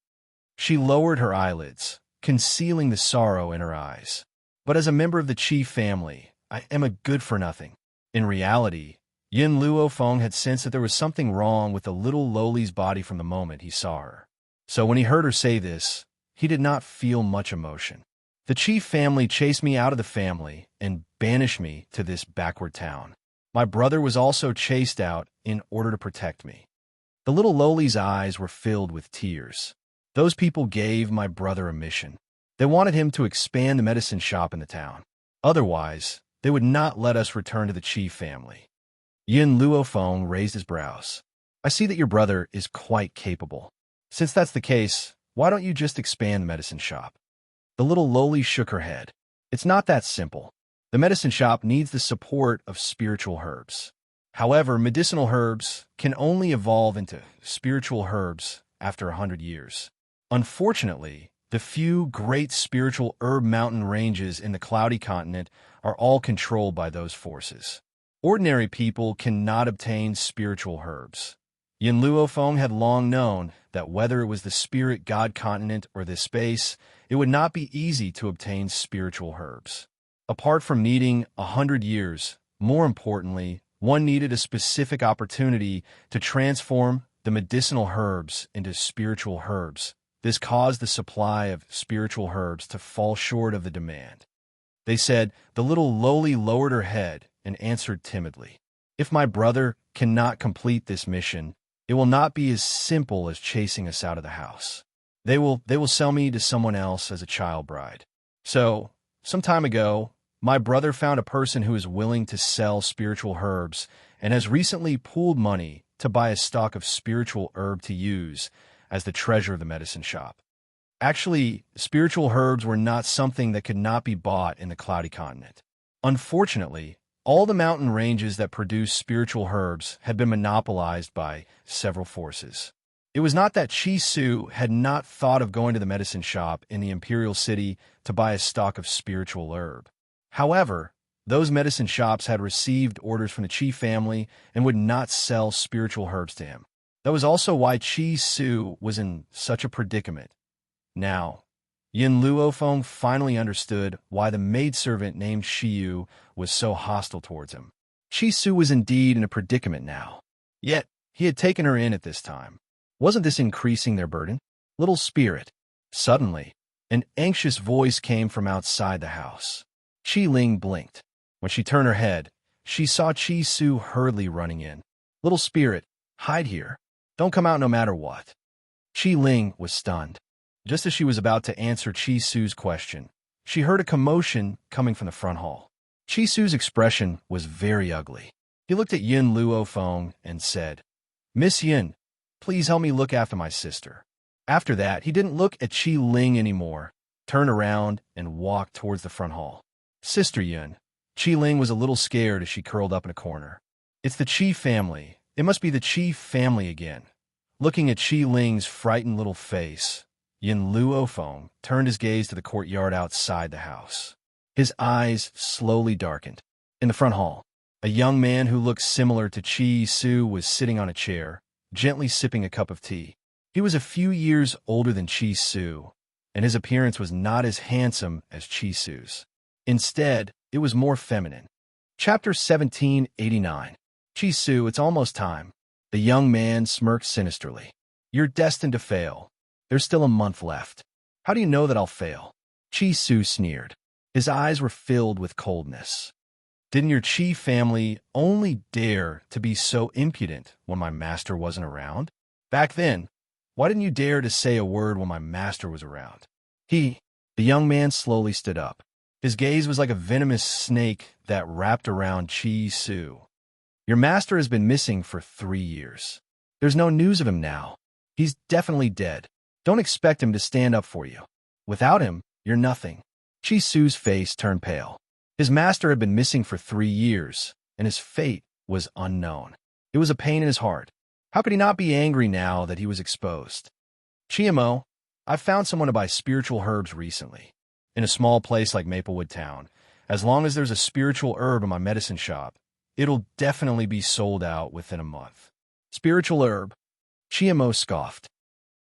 She lowered her eyelids, concealing the sorrow in her eyes. But as a member of the Chi family, I am a good-for-nothing. In reality, Yin Luofeng had sensed that there was something wrong with the little lowly's body from the moment he saw her. So when he heard her say this, he did not feel much emotion. The Chi family chased me out of the family and banished me to this backward town. My brother was also chased out in order to protect me. The little lowly's eyes were filled with tears. Those people gave my brother a mission. They wanted him to expand the medicine shop in the town. Otherwise, they would not let us return to the Chi family. Yin Luofeng raised his brows. I see that your brother is quite capable. Since that's the case, why don't you just expand the medicine shop? The little lowly shook her head. It's not that simple. The medicine shop needs the support of spiritual herbs. However, medicinal herbs can only evolve into spiritual herbs after 100 years. Unfortunately, the few great spiritual herb mountain ranges in the cloudy continent are all controlled by those forces. Ordinary people cannot obtain spiritual herbs. Yin Luofeng had long known that whether it was the spirit god continent or this space, it would not be easy to obtain spiritual herbs. Apart from needing 100 years, more importantly, one needed a specific opportunity to transform the medicinal herbs into spiritual herbs. This caused the supply of spiritual herbs to fall short of the demand. They said, the little lowly lowered her head and answered timidly, "If my brother cannot complete this mission, it will not be as simple as chasing us out of the house. They will sell me to someone else as a child bride." So, some time ago, my brother found a person who is willing to sell spiritual herbs and has recently pooled money to buy a stock of spiritual herb to use as the treasure of the medicine shop. Actually, spiritual herbs were not something that could not be bought in the cloudy continent. Unfortunately, all the mountain ranges that produce spiritual herbs had been monopolized by several forces. It was not that Chi Su had not thought of going to the medicine shop in the imperial city to buy a stock of spiritual herb. However, those medicine shops had received orders from the Chi family and would not sell spiritual herbs to him. That was also why Chi Su was in such a predicament. Now, Yin Luofeng finally understood why the maidservant named Shiyu was so hostile towards him. Chi Su was indeed in a predicament now. Yet, he had taken her in at this time. Wasn't this increasing their burden? Little spirit. Suddenly, an anxious voice came from outside the house. Chi Ling blinked. When she turned her head, she saw Chi Su hurriedly running in. "Little spirit, hide here. Don't come out no matter what." Chi Ling was stunned. Just as she was about to answer Chi Su's question, she heard a commotion coming from the front hall. Chi Su's expression was very ugly. He looked at Yin Luofeng and said, "Miss Yin, please help me look after my sister." After that, he didn't look at Chi Ling anymore, turned around, and walked towards the front hall. "Sister Yin." Chi Ling was a little scared as she curled up in a corner. "It's the Chi family. It must be the Chi family again." Looking at Chi Ling's frightened little face, Yin Luofeng turned his gaze to the courtyard outside the house. His eyes slowly darkened. In the front hall, a young man who looked similar to Chi Su was sitting on a chair, gently sipping a cup of tea. He was a few years older than Chi Su, and his appearance was not as handsome as Chi Su's. Instead, it was more feminine. Chapter 1789. "Chi Su, it's almost time." The young man smirked sinisterly. "You're destined to fail. There's still a month left." "How do you know that I'll fail?" Chi Su sneered. His eyes were filled with coldness. "Didn't your Chi family only dare to be so impudent when my master wasn't around? Back then, why didn't you dare to say a word when my master was around?" The young man slowly stood up. His gaze was like a venomous snake that wrapped around Chi Su. "Your master has been missing for 3 years. There's no news of him now. He's definitely dead. Don't expect him to stand up for you. Without him, you're nothing." Chi Su's face turned pale. His master had been missing for 3 years, and his fate was unknown. It was a pain in his heart. How could he not be angry now that he was exposed? "Chiemo, I've found someone to buy spiritual herbs recently. In a small place like Maplewood Town, as long as there's a spiritual herb in my medicine shop, it'll definitely be sold out within a month." "Spiritual herb?" Chiemo scoffed.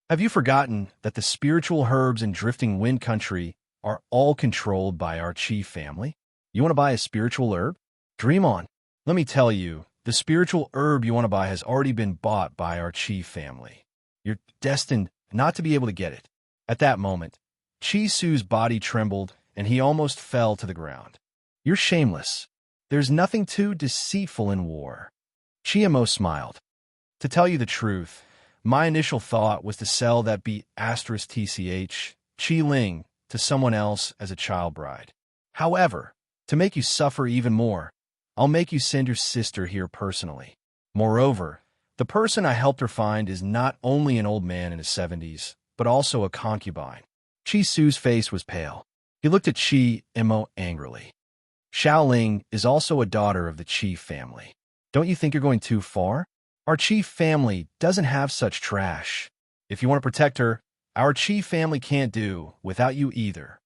"Have you forgotten that the spiritual herbs in Drifting Wind Country are all controlled by our Chi family? You want to buy a spiritual herb? Dream on. Let me tell you, the spiritual herb you want to buy has already been bought by our Chi family. You're destined not to be able to get it." At that moment, Chi Su's body trembled, and he almost fell to the ground. "You're shameless. There's nothing too deceitful in war." Chiemo smiled. "To tell you the truth, my initial thought was to sell that *TCH, Chi Ling, to someone else as a child bride. However, to make you suffer even more, I'll make you send your sister here personally. Moreover, the person I helped her find is not only an old man in his 70s, but also a concubine." Chi Su's face was pale. He looked at Chi Imo angrily. "Xiao Ling is also a daughter of the Chi family. Don't you think you're going too far? Our chief family doesn't have such trash. If you want to protect her, our chief family can't do without you either.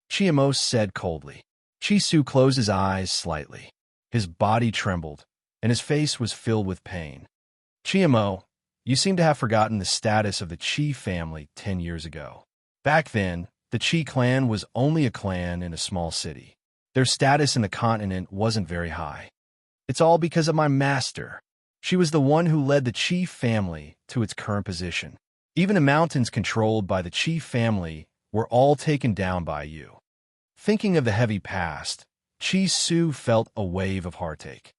Chiemo said coldly. Chisu closed his eyes slightly. His body trembled, and his face was filled with pain. Chiemo, you seem to have forgotten the status of the Chi family 10 years ago. Back then, the Chi clan was only a clan in a small city. Their status in the continent wasn't very high. It's all because of my master. She was the one who led the Chi family to its current position. Even the mountains controlled by the Chi family were all taken down by you. Thinking of the heavy past, Chi Su felt a wave of heartache.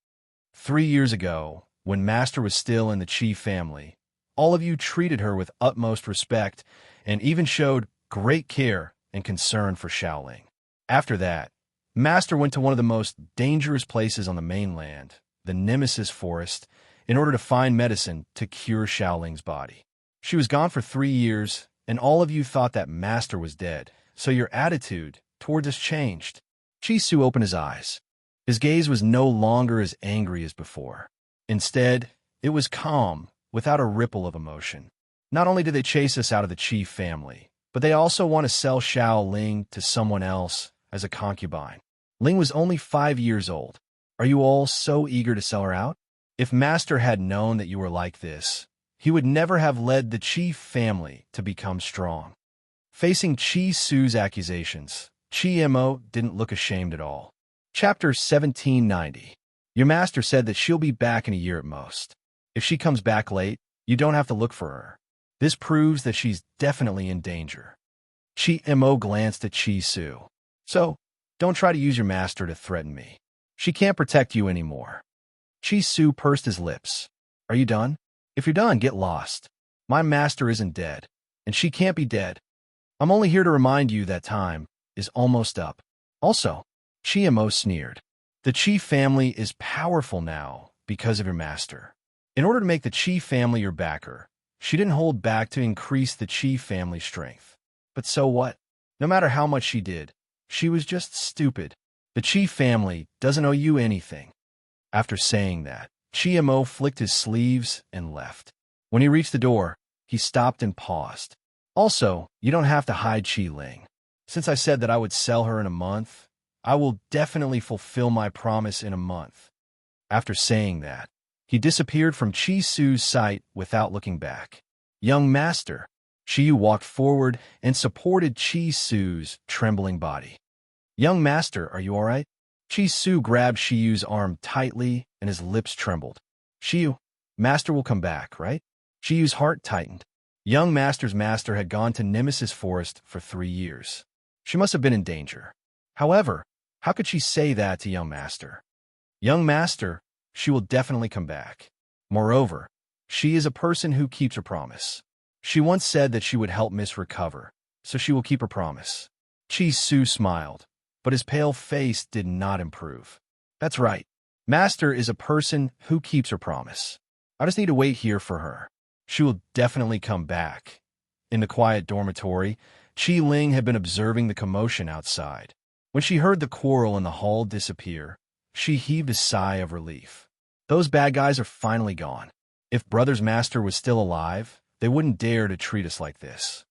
3 years ago, when Master was still in the Chi family, all of you treated her with utmost respect and even showed great care and concern for Xiaoling. After that, Master went to one of the most dangerous places on the mainland, the Nemesis Forest, in order to find medicine to cure Xiaoling's body. She was gone for 3 years, and all of you thought that Master was dead, so your attitude towards us changed. Chi Su opened his eyes. His gaze was no longer as angry as before. Instead, it was calm, without a ripple of emotion. Not only did they chase us out of the Chi family, but they also want to sell Xiao Ling to someone else as a concubine. Ling was only 5 years old. Are you all so eager to sell her out? If Master had known that you were like this, he would never have led the Chi family to become strong. Facing Chi Su's accusations, Chi Mo didn't look ashamed at all. Chapter 1790. Your master said that she'll be back in a year at most. If she comes back late, you don't have to look for her. This proves that she's definitely in danger. Chi Mo glanced at Chi Su. So, don't try to use your master to threaten me. She can't protect you anymore. Chi Su pursed his lips. Are you done? If you're done, get lost. My master isn't dead, and she can't be dead. I'm only here to remind you that time is almost up. Also, Chi Mo sneered. The Chi family is powerful now because of your master. In order to make the Chi family your backer, she didn't hold back to increase the Chi family strength. But so what? No matter how much she did, she was just stupid. The Chi family doesn't owe you anything. After saying that, Chi Mo flicked his sleeves and left. When he reached the door, he stopped and paused. Also, you don't have to hide Chi Ling. Since I said that I would sell her in a month, I will definitely fulfill my promise in a month. After saying that, he disappeared from Chi Su's sight without looking back. Young master, Chi walked forward and supported Chi Su's trembling body. Young master, are you all right? Chi Su grabbed Shiyu's arm tightly and his lips trembled. Shiyu, master will come back, right? Shiyu's heart tightened. Young master's master had gone to Nemesis Forest for 3 years. She must have been in danger. However, how could she say that to young master? Young master, she will definitely come back. Moreover, she is a person who keeps her promise. She once said that she would help Miss recover, so she will keep her promise. Chi Su smiled, but his pale face did not improve. That's right. Master is a person who keeps her promise. I just need to wait here for her. She will definitely come back. In the quiet dormitory, Chi Ling had been observing the commotion outside. When she heard the quarrel in the hall disappear, she heaved a sigh of relief. Those bad guys are finally gone. If Brother's master was still alive, they wouldn't dare to treat us like this.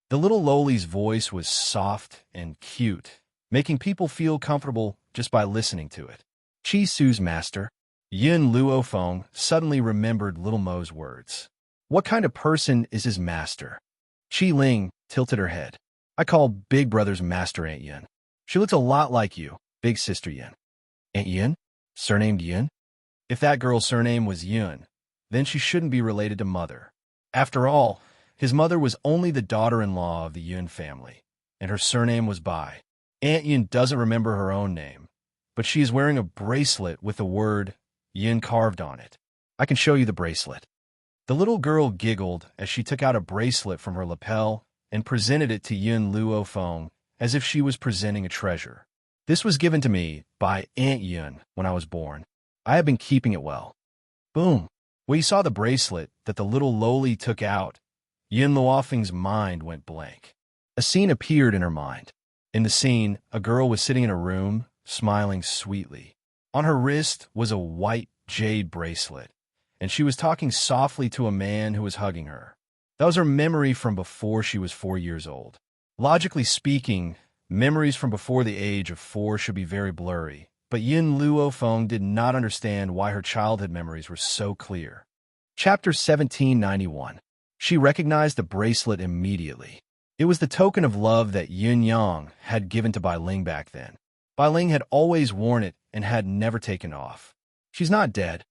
The little Loli's voice was soft and cute, making people feel comfortable just by listening to it. Chi Su's master, Yin Luofeng, suddenly remembered Little Mo's words. What kind of person is his master? Chi Ling tilted her head. I call Big Brother's master Aunt Yin. She looks a lot like you, Big Sister Yin. Aunt Yin? Surnamed Yin? If that girl's surname was Yin, then she shouldn't be related to Mother. After all, his mother was only the daughter-in-law of the Yin family, and her surname was Bai. Aunt Yin doesn't remember her own name, but she is wearing a bracelet with the word Yin carved on it. I can show you the bracelet. The little girl giggled as she took out a bracelet from her lapel and presented it to Yin Luofeng as if she was presenting a treasure. This was given to me by Aunt Yin when I was born. I have been keeping it well. Boom. When you saw the bracelet that the little Loli took out, Yin Luofeng's mind went blank. A scene appeared in her mind. In the scene, a girl was sitting in a room, smiling sweetly. On her wrist was a white jade bracelet, and she was talking softly to a man who was hugging her. That was her memory from before she was 4 years old. Logically speaking, memories from before the age of 4 should be very blurry, but Yin Luofeng did not understand why her childhood memories were so clear. Chapter 1791. She recognized the bracelet immediately. It was the token of love that Yin Yang had given to Bai Ling back then. Bai Ling had always worn it and had never taken off. She's not dead.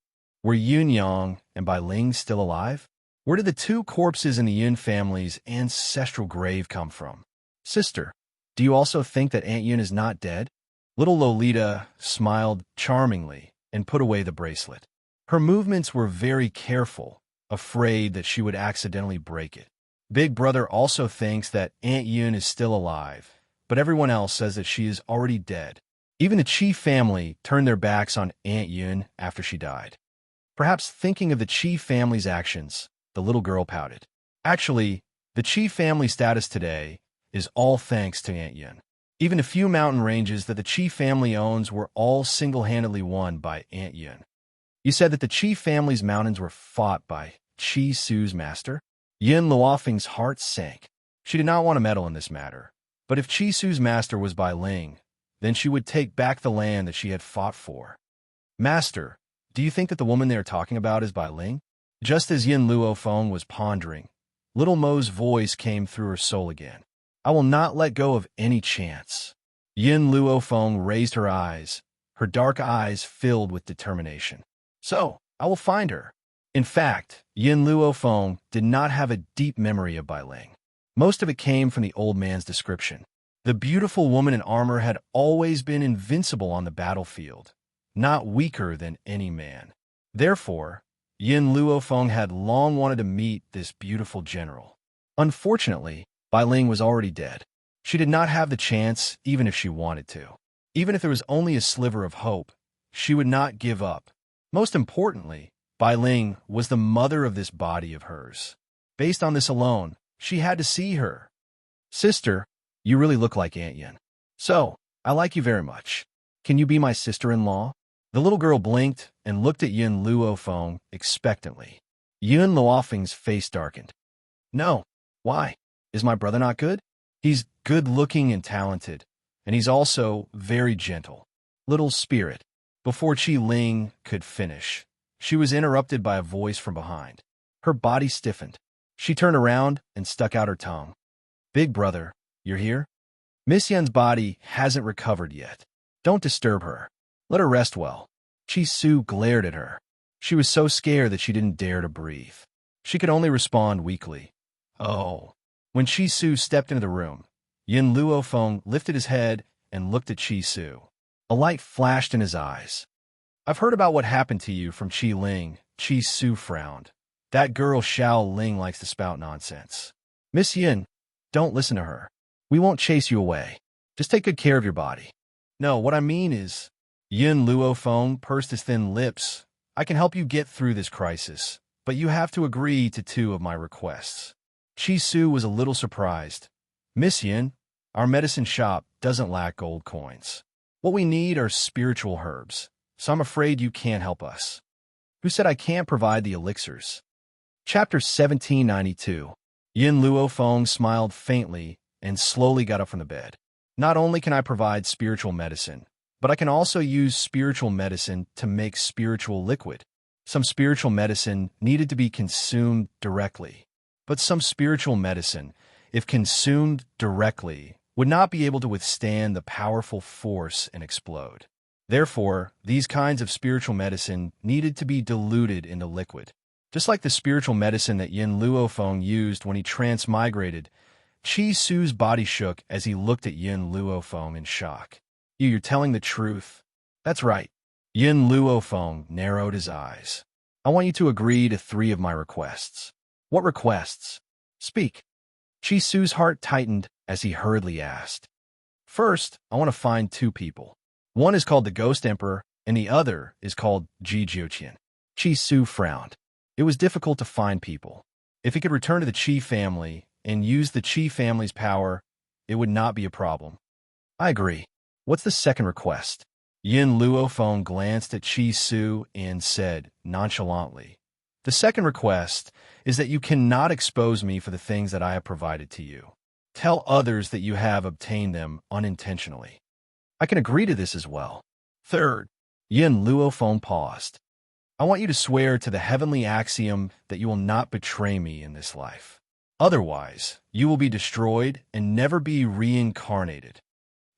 Were Yin Yang and Bai Ling still alive? Where did the two corpses in the Yin family's ancestral grave come from? Sister, do you also think that Aunt Yin is not dead? Little Lolita smiled charmingly and put away the bracelet. Her movements were very careful, afraid that she would accidentally break it. Big Brother also thinks that Aunt Yin is still alive, but everyone else says that she is already dead. Even the Chi family turned their backs on Aunt Yin after she died. Perhaps thinking of the Chi family's actions, the little girl pouted. Actually, the Chi family status today is all thanks to Aunt Yin. Even a few mountain ranges that the Chi family owns were all single-handedly won by Aunt Yin. You said that the Chi family's mountains were fought by Chi Su's master? Yin Luofeng's heart sank. She did not want to meddle in this matter. But if Chi Su's master was Bai Ling, then she would take back the land that she had fought for. Master, do you think that the woman they are talking about is Bai Ling? Just as Yin Luofeng was pondering, little Mo's voice came through her soul again. I will not let go of any chance. Yin Luofeng raised her eyes, her dark eyes filled with determination. So, I will find her. In fact, Yin Luofeng did not have a deep memory of Bai Ling. Most of it came from the old man's description. The beautiful woman in armor had always been invincible on the battlefield, not weaker than any man. Therefore, Yin Luofeng had long wanted to meet this beautiful general. Unfortunately, Bai Ling was already dead. She did not have the chance, even if she wanted to. Even if there was only a sliver of hope, she would not give up. Most importantly, Bai Ling was the mother of this body of hers. Based on this alone, she had to see her. Sister, you really look like Aunt Yin. So, I like you very much. Can you be my sister-in-law? The little girl blinked and looked at Yin Luofeng expectantly. Yin Luofeng's face darkened. No. Why? Is my brother not good? He's good-looking and talented, and he's also very gentle. Little spirit. Before Chi Ling could finish, she was interrupted by a voice from behind. Her body stiffened. She turned around and stuck out her tongue. Big Brother, you're here? Miss Yen's body hasn't recovered yet. Don't disturb her. Let her rest well. Chi Su glared at her. She was so scared that she didn't dare to breathe. She could only respond weakly. Oh. When Chi Su stepped into the room, Yin Luofeng lifted his head and looked at Chi Su. A light flashed in his eyes. I've heard about what happened to you from Chi Ling. Chi Su frowned. That girl Xiao Ling likes to spout nonsense. Miss Yin, don't listen to her. We won't chase you away. Just take good care of your body. No, what I mean is, Yin Luofeng pursed his thin lips. I can help you get through this crisis, but you have to agree to 2 of my requests. Chi Su was a little surprised. Miss Yin, our medicine shop doesn't lack gold coins. What we need are spiritual herbs, so I'm afraid you can't help us. Who said I can't provide the elixirs? Chapter 1792. Yin Luofeng smiled faintly and slowly got up from the bed. Not only can I provide spiritual medicine, but I can also use spiritual medicine to make spiritual liquid. Some spiritual medicine needed to be consumed directly, but some spiritual medicine, if consumed directly, would not be able to withstand the powerful force and explode. Therefore, these kinds of spiritual medicine needed to be diluted into liquid. Just like the spiritual medicine that Yin Luofeng used when he transmigrated, Chi Su's body shook as he looked at Yin Luofeng in shock. You're telling the truth? That's right. Yin Luofeng narrowed his eyes. I want you to agree to 3 of my requests. What requests? Speak. Chi Su's heart tightened as he hurriedly asked. First, I want to find 2 people. One is called the Ghost Emperor, and the other is called Ji Jiuqian. Chi Su frowned. It was difficult to find people. If he could return to the Qi family and use the Qi family's power, it would not be a problem. I agree. What's the second request? Yin Luophone glanced at Chi Su and said nonchalantly, "The second request is that you cannot expose me for the things that I have provided to you. Tell others that you have obtained them unintentionally. I can agree to this as well." Third, Yin Luophone paused. "I want you to swear to the heavenly axiom that you will not betray me in this life. Otherwise, you will be destroyed and never be reincarnated."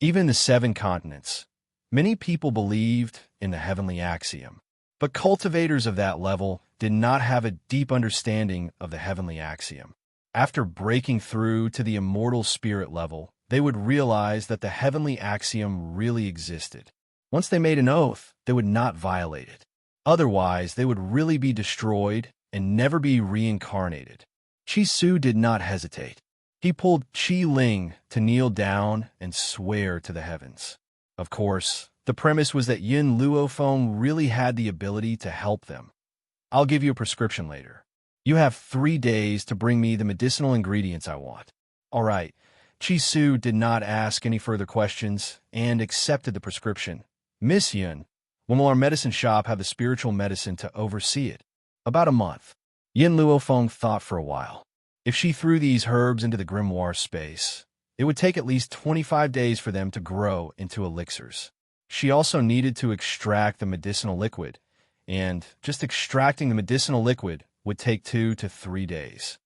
Even in the seven continents, many people believed in the heavenly axiom, but cultivators of that level did not have a deep understanding of the heavenly axiom. After breaking through to the immortal spirit level, they would realize that the heavenly axiom really existed. Once they made an oath, they would not violate it. Otherwise, they would really be destroyed and never be reincarnated. Chi Su did not hesitate. He pulled Chi Ling to kneel down and swear to the heavens. Of course, the premise was that Yin Luophone really had the ability to help them. "I'll give you a prescription later. You have 3 days to bring me the medicinal ingredients I want." All right. Chi Su did not ask any further questions and accepted the prescription. "Miss Yin, when will our medicine shop have the spiritual medicine to oversee it?" "About a month." Yin Luophone thought for a while. If she threw these herbs into the grimoire space, it would take at least 25 days for them to grow into elixirs. She also needed to extract the medicinal liquid, and just extracting the medicinal liquid would take 2 to 3 days.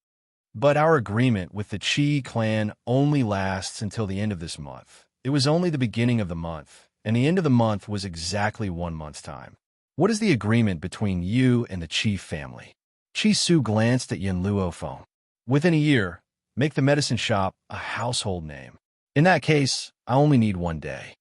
"But our agreement with the Qi clan only lasts until the end of this month. It was only the beginning of the month, and the end of the month was exactly 1 month's time. What is the agreement between you and the Qi family?" Chi Su glanced at Yin Luophone. "Within a year, make the medicine shop a household name. In that case, I only need 1 day."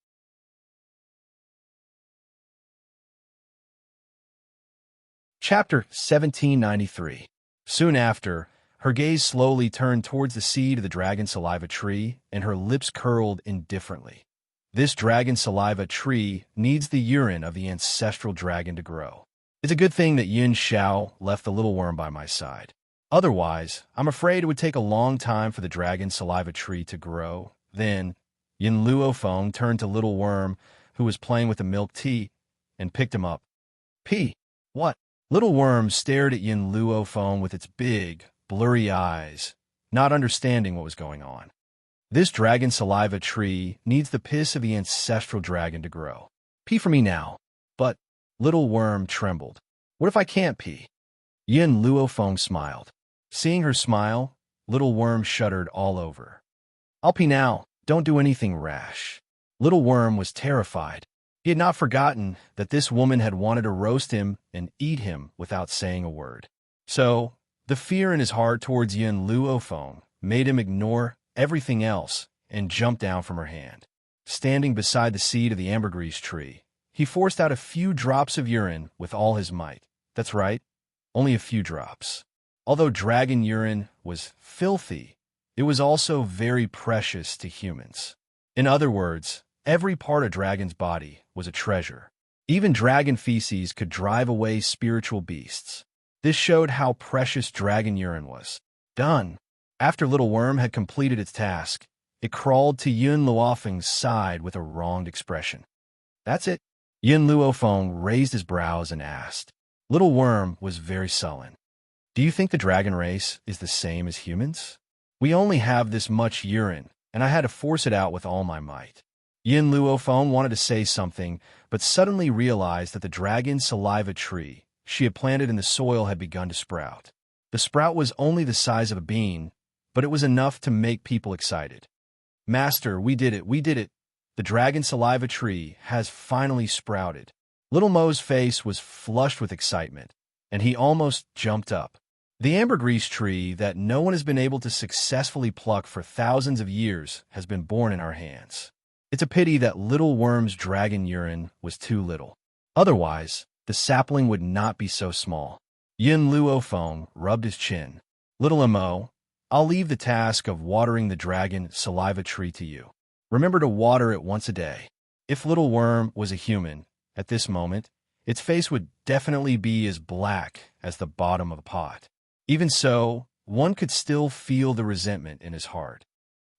Chapter 1793. Soon after, her gaze slowly turned towards the seed of the dragon saliva tree, and her lips curled indifferently. This dragon saliva tree needs the urine of the ancestral dragon to grow. It's a good thing that Yin Xiao left the little worm by my side. Otherwise, I'm afraid it would take a long time for the dragon saliva tree to grow. Then, Yin Luophone turned to Little Worm, who was playing with the milk tea, and picked him up. "P. What?" Little Worm stared at Yin Luophone with its big, blurry eyes, not understanding what was going on. "This dragon saliva tree needs the piss of the ancestral dragon to grow. Pee for me now." "But," Little Worm trembled. "What if I can't pee?" Yin Luophone smiled. Seeing her smile, Little Worm shuddered all over. "I'll pee now. Don't do anything rash." Little Worm was terrified. He had not forgotten that this woman had wanted to roast him and eat him without saying a word. So, the fear in his heart towards Yin Luophone made him ignore everything else and jump down from her hand. Standing beside the seed of the ambergris tree, he forced out a few drops of urine with all his might. That's right, only a few drops. Although dragon urine was filthy, it was also very precious to humans. In other words, every part of dragon's body was a treasure. Even dragon feces could drive away spiritual beasts. This showed how precious dragon urine was. Done. After Little Worm had completed its task, it crawled to Yin Luophone's side with a wronged expression. "That's it?" Yin Luophone raised his brows and asked. Little Worm was very sullen. "Do you think the dragon race is the same as humans? We only have this much urine, and I had to force it out with all my might." Yin Luophone wanted to say something, but suddenly realized that the dragon saliva tree she had planted in the soil had begun to sprout. The sprout was only the size of a bean, but it was enough to make people excited. "Master, we did it, we did it. The dragon saliva tree has finally sprouted." Little Mo's face was flushed with excitement, and he almost jumped up. The ambergris tree that no one has been able to successfully pluck for thousands of years has been born in our hands. It's a pity that Little Worm's dragon urine was too little. Otherwise, the sapling would not be so small. Yin Luophone rubbed his chin. "Little Mo, I'll leave the task of watering the dragon saliva tree to you. Remember to water it once a day." If Little Worm was a human, at this moment, its face would definitely be as black as the bottom of a pot. Even so, one could still feel the resentment in his heart.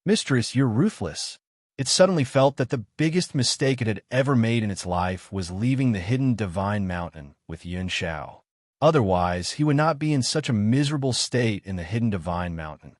"Mistress, you're ruthless." It suddenly felt that the biggest mistake it had ever made in its life was leaving the hidden divine mountain with Yun Xiao. Otherwise, he would not be in such a miserable state in the hidden divine mountain.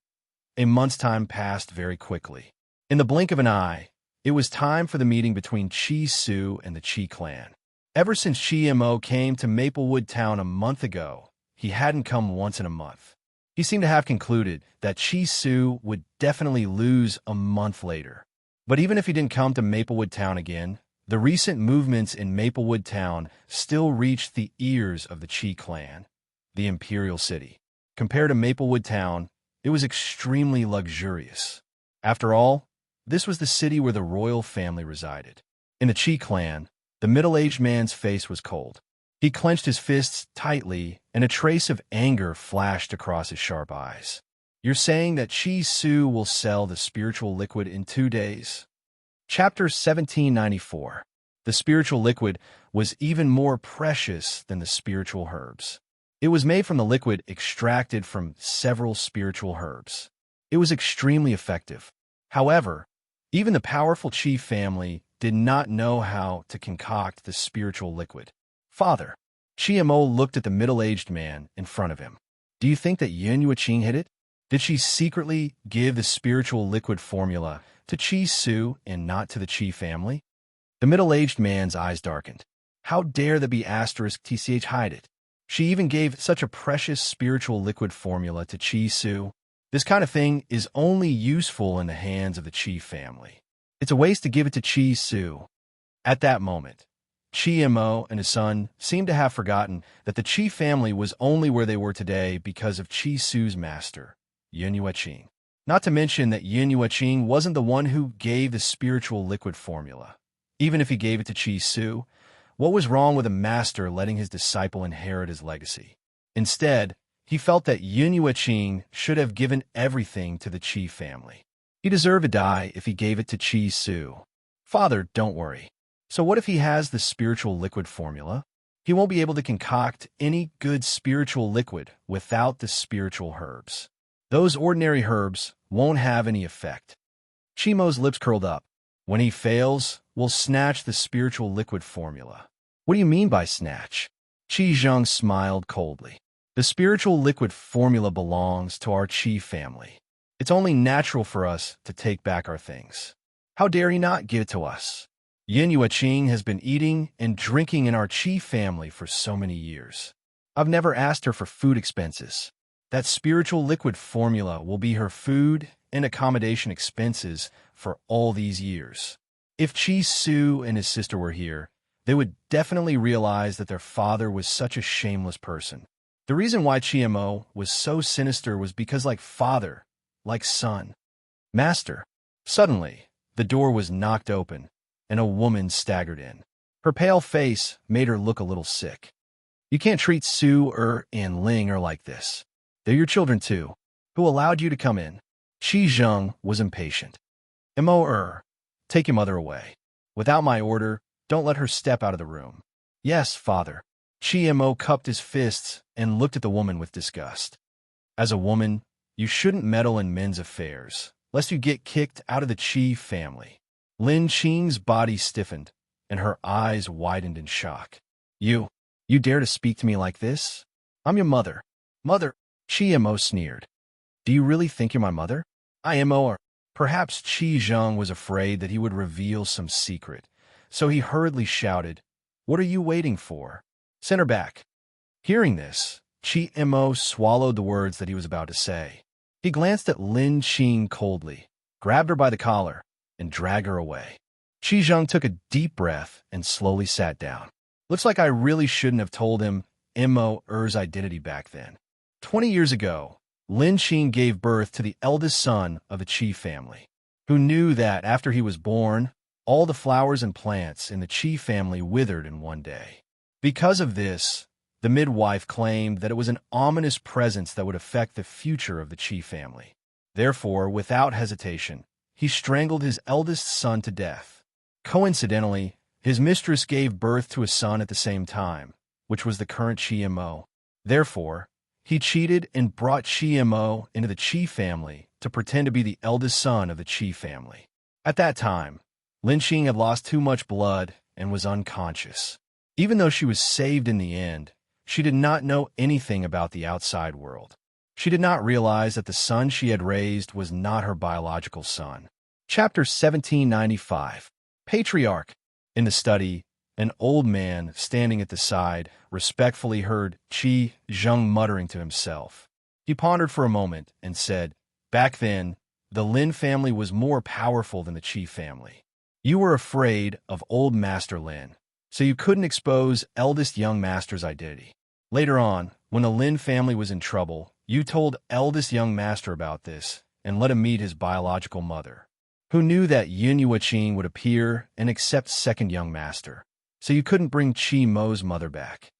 A month's time passed very quickly. In the blink of an eye, it was time for the meeting between Chi Su and the Chi clan. Ever since Chi Mo came to Maplewood Town a month ago, he hadn't come once in a month. He seemed to have concluded that Chi Su would definitely lose a month later. But even if he didn't come to Maplewood Town again, the recent movements in Maplewood Town still reached the ears of the Chi clan, the Imperial City. Compared to Maplewood Town, it was extremely luxurious. After all, this was the city where the royal family resided. In the Chi clan, the middle-aged man's face was cold. He clenched his fists tightly, and a trace of anger flashed across his sharp eyes. You're saying that Chi Su will sell the spiritual liquid in 2 days? Chapter 1794. The spiritual liquid was even more precious than the spiritual herbs. It was made from the liquid extracted from several spiritual herbs. It was extremely effective. However, even the powerful Chi family did not know how to concoct the spiritual liquid. Father, Chi Mo looked at the middle-aged man in front of him. Do you think that Yun Yuqing hid it? Did she secretly give the spiritual liquid formula to Chi Su and not to the Chi family? The middle-aged man's eyes darkened. How dare the *TCH hide it? She even gave such a precious spiritual liquid formula to Chi Su. This kind of thing is only useful in the hands of the Chi family. It's a waste to give it to Chi Su. At that moment, Chi Mo and his son seemed to have forgotten that the Chi family was only where they were today because of Chi Su's master, Yun Yuqing. Not to mention that Yun Yuqing wasn't the one who gave the spiritual liquid formula. Even if he gave it to Chi Su, what was wrong with a master letting his disciple inherit his legacy? Instead, he felt that Yun Yuqing should have given everything to the Chi family. He deserved to die if he gave it to Chi Su. Father, don't worry. So what if he has the spiritual liquid formula? He won't be able to concoct any good spiritual liquid without the spiritual herbs. Those ordinary herbs won't have any effect. Chi Mo's lips curled up. When he fails, we'll snatch the spiritual liquid formula. What do you mean by snatch? Chi Zheng smiled coldly. The spiritual liquid formula belongs to our Chi family. It's only natural for us to take back our things. How dare he not give it to us? Yun Yuqing has been eating and drinking in our Chi family for so many years. I've never asked her for food expenses. That spiritual liquid formula will be her food and accommodation expenses for all these years. If Chi Su and his sister were here, they would definitely realize that their father was such a shameless person. The reason why Chi Mo was so sinister was because like father, like son. Master. Suddenly, the door was knocked open, and a woman staggered in. Her pale face made her look a little sick. You can't treat Su and Ling like this. They're your children too. Who allowed you to come in? Chi Zheng was impatient. Mo take your mother away. Without my order, don't let her step out of the room. Yes, father. Chi Mo cupped his fists and looked at the woman with disgust. As a woman, you shouldn't meddle in men's affairs, lest you get kicked out of the Chi family. Lin Qing's body stiffened, and her eyes widened in shock. You dare to speak to me like this? I'm your mother. Mother, Chi Mo sneered. Do you really think you're my mother? I am or perhaps Chi Zheng was afraid that he would reveal some secret, so he hurriedly shouted, What are you waiting for? Send her back. Hearing this, Chi Mo swallowed the words that he was about to say. He glanced at Lin Qing coldly, grabbed her by the collar, and dragged her away. Chi Zheng took a deep breath and slowly sat down. Looks like I really shouldn't have told him Mo's identity back then. 20 years ago, Lin Qing gave birth to the eldest son of the Qi family, who knew that after he was born, all the flowers and plants in the Qi family withered in one day. Because of this, the midwife claimed that it was an ominous presence that would affect the future of the Qi family. Therefore, without hesitation, he strangled his eldest son to death. Coincidentally, his mistress gave birth to a son at the same time, which was the current Qi Mo. Therefore, he cheated and brought Qi Mo into the Qi family to pretend to be the eldest son of the Qi family. At that time, Lin Qing had lost too much blood and was unconscious. Even though she was saved in the end, she did not know anything about the outside world. She did not realize that the son she had raised was not her biological son. Chapter 1795. Patriarch. In the study, an old man standing at the side respectfully heard Qi Zheng muttering to himself. He pondered for a moment and said, "Back then, the Lin family was more powerful than the Qi family. You were afraid of old Master Lin, so you couldn't expose eldest young master's identity. Later on, when the Lin family was in trouble, you told eldest young master about this and let him meet his biological mother, who knew that Yun Yueqing would appear and accept second young master, so you couldn't bring Qi Mo's mother back.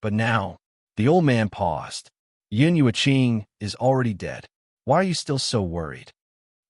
But now," the old man paused, "Yun Yueqing is already dead. Why are you still so worried?"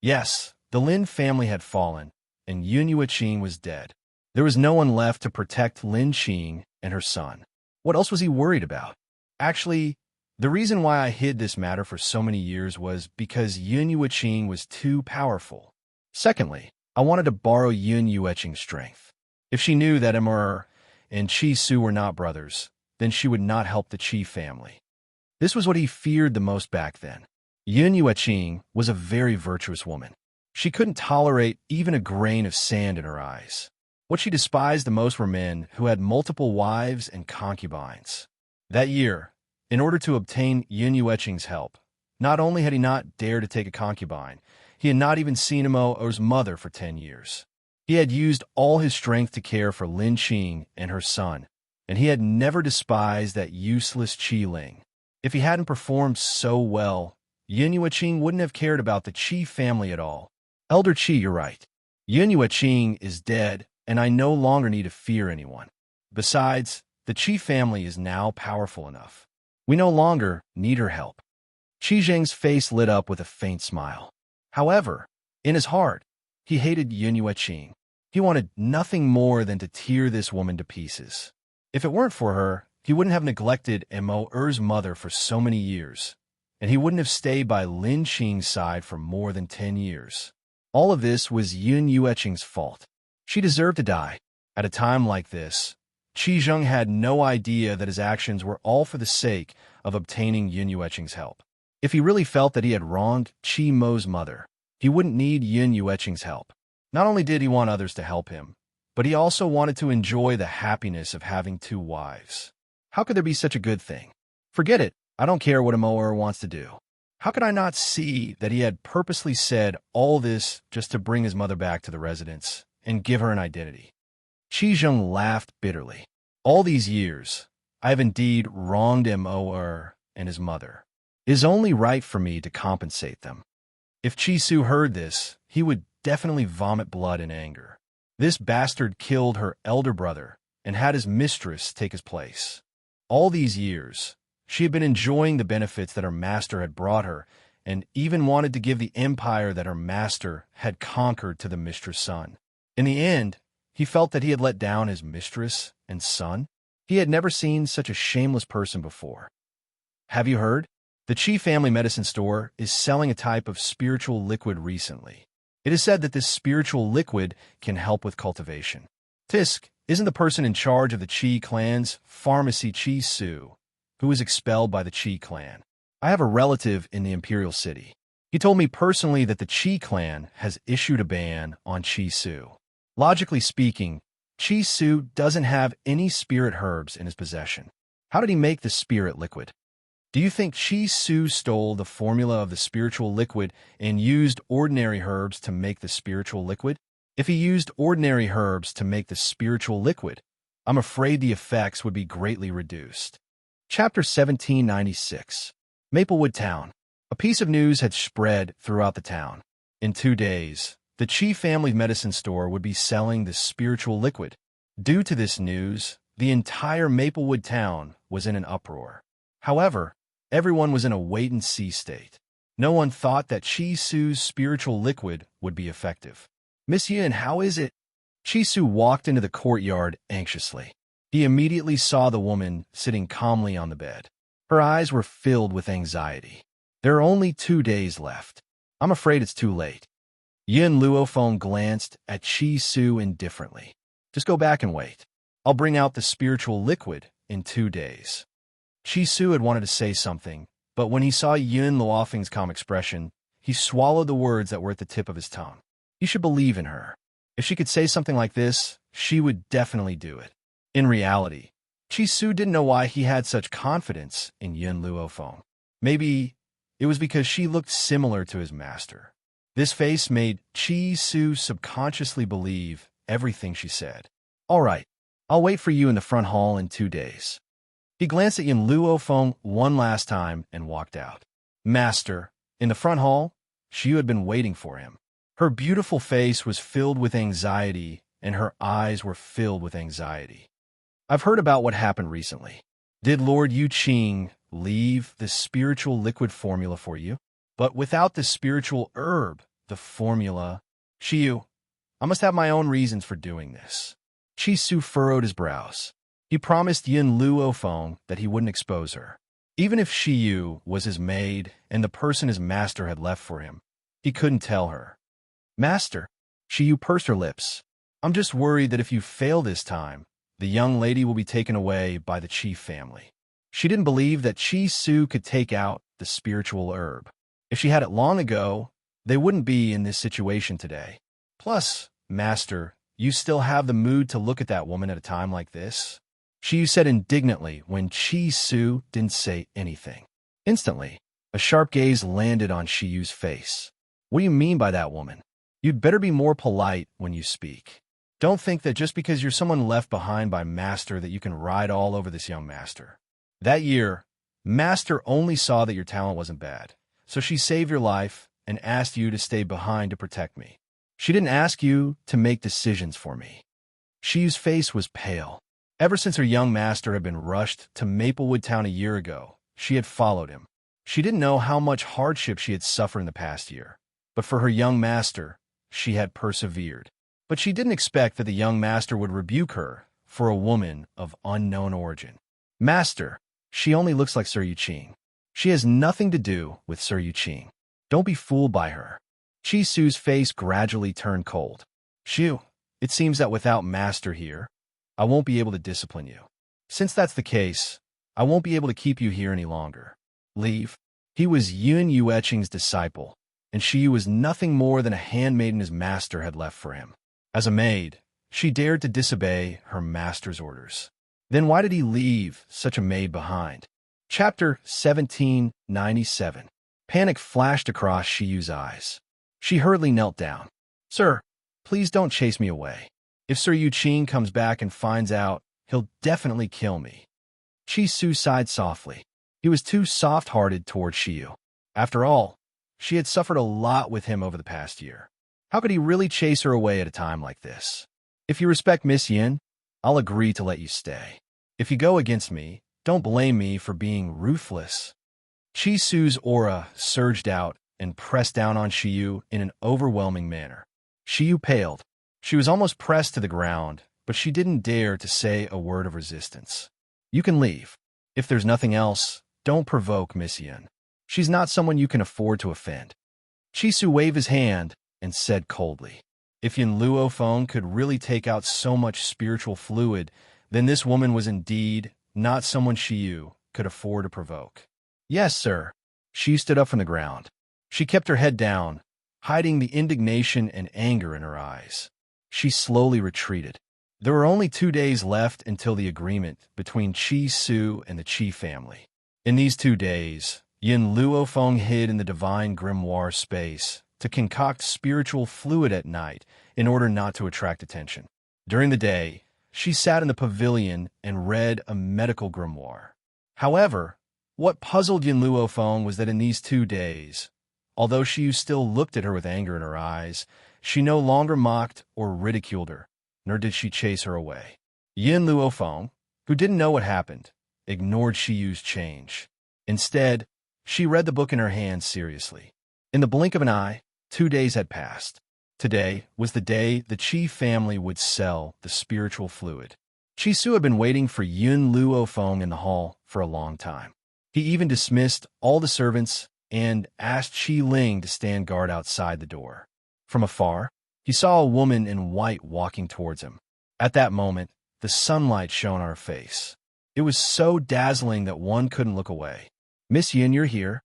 Yes, the Lin family had fallen, and Yun Yueqing was dead. There was no one left to protect Lin Qing and her son. What else was he worried about? Actually, the reason why I hid this matter for so many years was because Yun Yueqing was too powerful. Secondly, I wanted to borrow Yun Yueqing's strength. If she knew that Embark and Qi Su were not brothers, then she would not help the Qi family. This was what he feared the most back then. Yun Yueqing was a very virtuous woman. She couldn't tolerate even a grain of sand in her eyes. What she despised the most were men who had multiple wives and concubines. That year, in order to obtain Yun Yueqing's help, not only had he not dared to take a concubine, he had not even seen Emo's mother for 10 years. He had used all his strength to care for Lin Qing and her son, and he had never despised that useless Qi Ling. If he hadn't performed so well, Yun Yueqing wouldn't have cared about the Qi family at all. "Elder Qi, you're right. Yun Yueqing is dead, and I no longer need to fear anyone. Besides, the Qi family is now powerful enough. We no longer need her help." Qi Zheng's face lit up with a faint smile. However, in his heart, he hated Yun Yueqing. He wanted nothing more than to tear this woman to pieces. If it weren't for her, he wouldn't have neglected Emo's mother for so many years, and he wouldn't have stayed by Lin Qing's side for more than 10 years. All of this was Yun Yueqing's fault. She deserved to die. At a time like this, Qi Zheng had no idea that his actions were all for the sake of obtaining Yun Yueqing's help. If he really felt that he had wronged Qi Mo's mother, he wouldn't need Yun Yueqing's help. Not only did he want others to help him, but he also wanted to enjoy the happiness of having 2 wives. How could there be such a good thing? Forget it. I don't care what Embark wants to do. How could I not see that he had purposely said all this just to bring his mother back to the residence and give her an identity? Qi Zheng laughed bitterly. All these years, I have indeed wronged Embark and his mother. It is only right for me to compensate them. If Qi Su heard this, he would definitely vomit blood in anger. This bastard killed her elder brother and had his mistress take his place. All these years, she had been enjoying the benefits that her master had brought her and even wanted to give the empire that her master had conquered to the mistress' son. In the end, he felt that he had let down his mistress and son. He had never seen such a shameless person before. Have you heard? The Qi family medicine store is selling a type of spiritual liquid recently. It is said that this spiritual liquid can help with cultivation. Tisk isn't the person in charge of the Qi clan's pharmacy Qi Su, who was expelled by the Qi clan. I have a relative in the Imperial City. He told me personally that the Qi clan has issued a ban on Qi Su. Logically speaking, Qi Su doesn't have any spirit herbs in his possession. How did he make the spirit liquid? Do you think Qi Su stole the formula of the spiritual liquid and used ordinary herbs to make the spiritual liquid? If he used ordinary herbs to make the spiritual liquid, I'm afraid the effects would be greatly reduced. Chapter 1796. Maplewood Town. A piece of news had spread throughout the town. In 2 days, the Qi family medicine store would be selling the spiritual liquid. Due to this news, the entire Maplewood town was in an uproar. However, everyone was in a wait-and-see state. No one thought that Qi Su's spiritual liquid would be effective. "Miss Yin, how is it?" Qi Su walked into the courtyard anxiously. He immediately saw the woman sitting calmly on the bed. Her eyes were filled with anxiety. "There are only 2 days left. I'm afraid it's too late." Yin Luofeng glanced at Chi Su indifferently. Just go back and wait. I'll bring out the spiritual liquid in 2 days. Chi Su had wanted to say something, but when he saw Yin Luofeng's calm expression, he swallowed the words that were at the tip of his tongue. You should believe in her. If she could say something like this, she would definitely do it. In reality, Chi Su didn't know why he had such confidence in Yin Luofeng. Maybe it was because she looked similar to his master. This face made Chi Su subconsciously believe everything she said. All right, I'll wait for you in the front hall in 2 days. He glanced at Yin Luofeng one last time and walked out. Master, in the front hall, Xiu had been waiting for him. Her beautiful face was filled with anxiety, and her eyes were filled with anxiety. I've heard about what happened recently. Did Lord Yu Qing leave the spiritual liquid formula for you? But without the spiritual herb, the formula... Xiu, I must have my own reasons for doing this. Chi Su furrowed his brows. He promised Yin Luofeng that he wouldn't expose her. Even if Xiu was his maid and the person his master had left for him, he couldn't tell her. Master, Xiu pursed her lips. I'm just worried that if you fail this time, the young lady will be taken away by the chief family. She didn't believe that Chi Su could take out the spiritual herb. If she had it long ago, they wouldn't be in this situation today. Plus, Master, you still have the mood to look at that woman at a time like this? Xiu said indignantly when Chi Su didn't say anything. Instantly, a sharp gaze landed on Xiu's face. What do you mean by that, woman? You'd better be more polite when you speak. Don't think that just because you're someone left behind by Master that you can ride all over this young Master. That year, Master only saw that your talent wasn't bad, so she saved your life and asked you to stay behind to protect me. She didn't ask you to make decisions for me. Xiu's face was pale. Ever since her young master had been rushed to Maplewood Town a year ago, she had followed him. She didn't know how much hardship she had suffered in the past year, but for her young master, she had persevered. But she didn't expect that the young master would rebuke her for a woman of unknown origin. Master, she only looks like Sir Yu Qing. She has nothing to do with Sir Yu Qing. Don't be fooled by her. Chi Su's face gradually turned cold. Xiu, it seems that without Master here, I won't be able to discipline you. Since that's the case, I won't be able to keep you here any longer. Leave. He was Yun Yueqing's disciple, and she was nothing more than a handmaiden his master had left for him. As a maid, she dared to disobey her master's orders. Then why did he leave such a maid behind? Chapter 1797. Panic flashed across Shiyu's eyes. She hurriedly knelt down. Sir, please don't chase me away. If Sir Yu Qing comes back and finds out, he'll definitely kill me. Chi Su sighed softly. He was too soft-hearted toward Xiu. After all, she had suffered a lot with him over the past year. How could he really chase her away at a time like this? If you respect Miss Yin, I'll agree to let you stay. If you go against me, don't blame me for being ruthless. Chi Su's aura surged out and pressed down on Xiu in an overwhelming manner. Xiu paled. She was almost pressed to the ground, but she didn't dare to say a word of resistance. You can leave. If there's nothing else, don't provoke Miss Yin. She's not someone you can afford to offend. Chi Su waved his hand and said coldly, if Yin Luofeng could really take out so much spiritual fluid, then this woman was indeed not someone Xiu could afford to provoke. Yes, sir. She stood up from the ground. She kept her head down, hiding the indignation and anger in her eyes. She slowly retreated. There were only 2 days left until the agreement between Chi Su and the Qi family. In these 2 days, Yin Luofeng hid in the divine grimoire space to concoct spiritual fluid at night in order not to attract attention. During the day, she sat in the pavilion and read a medical grimoire. However, what puzzled Yin Luofeng was that in these 2 days, although Xiu still looked at her with anger in her eyes, she no longer mocked or ridiculed her, nor did she chase her away. Yin Luofeng, who didn't know what happened, ignored Xiu's change. Instead, she read the book in her hand seriously. In the blink of an eye, 2 days had passed. Today was the day the Qi family would sell the spiritual fluid. Chi Su had been waiting for Yin Luofeng in the hall for a long time. He even dismissed all the servants and asked Qi Ling to stand guard outside the door. From afar, he saw a woman in white walking towards him. At that moment, the sunlight shone on her face. It was so dazzling that one couldn't look away. "Miss Yin, you're here?"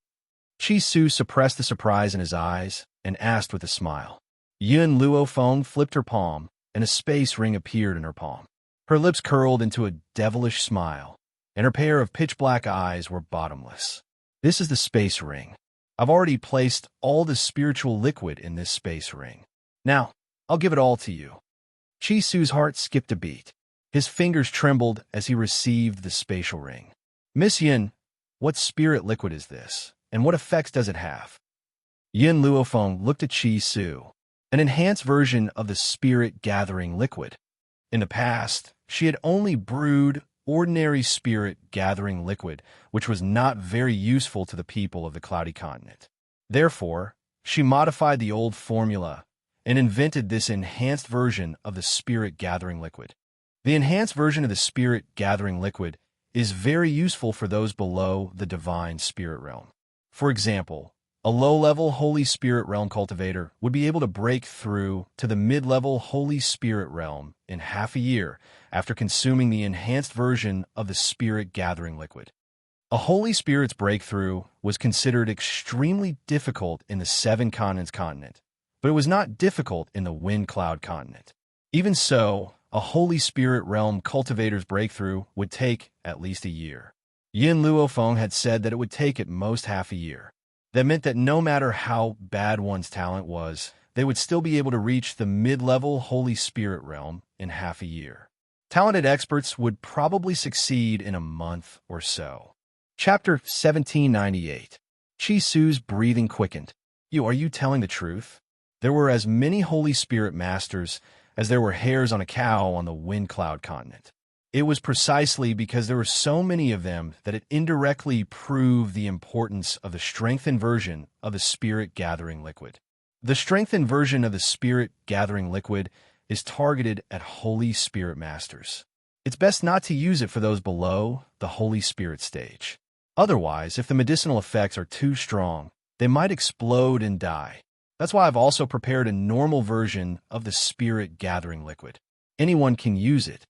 Chi Su suppressed the surprise in his eyes and asked with a smile. Yun Luofeng flipped her palm, and a space ring appeared in her palm. Her lips curled into a devilish smile, and her pair of pitch-black eyes were bottomless. "This is the space ring. I've already placed all the spiritual liquid in this space ring. Now, I'll give it all to you." Chi Su's heart skipped a beat. His fingers trembled as he received the spatial ring. "Miss Yin, what spirit liquid is this, and what effects does it have?" Yin Luofeng looked at Chi Su. An enhanced version of the spirit-gathering liquid. In the past, she had only brewed ordinary spirit-gathering liquid, which was not very useful to the people of the Cloudy Continent. Therefore, she modified the old formula and invented this enhanced version of the spirit-gathering liquid. The enhanced version of the spirit-gathering liquid is very useful for those below the divine spirit realm. For example, a low-level Holy Spirit realm cultivator would be able to break through to the mid-level Holy Spirit realm in half a year after consuming the enhanced version of the spirit-gathering liquid. A Holy Spirit's breakthrough was considered extremely difficult in the Seven Continents continent, but it was not difficult in the Wind Cloud continent. Even so, a Holy Spirit realm cultivator's breakthrough would take at least a year. Yin Luofeng had said that it would take at most half a year. That meant that no matter how bad one's talent was, they would still be able to reach the mid-level Holy Spirit realm in half a year. Talented experts would probably succeed in a month or so. Chapter 1798. Chi Su's breathing quickened. Are you telling the truth? There were as many Holy Spirit masters as there were hairs on a cow on the Wind Cloud continent. It was precisely because there were so many of them that it indirectly proved the importance of the strengthened version of the spirit-gathering liquid. The strengthened version of the spirit-gathering liquid is targeted at Holy Spirit masters. It's best not to use it for those below the Holy Spirit stage. Otherwise, if the medicinal effects are too strong, they might explode and die. That's why I've also prepared a normal version of the spirit-gathering liquid. Anyone can use it.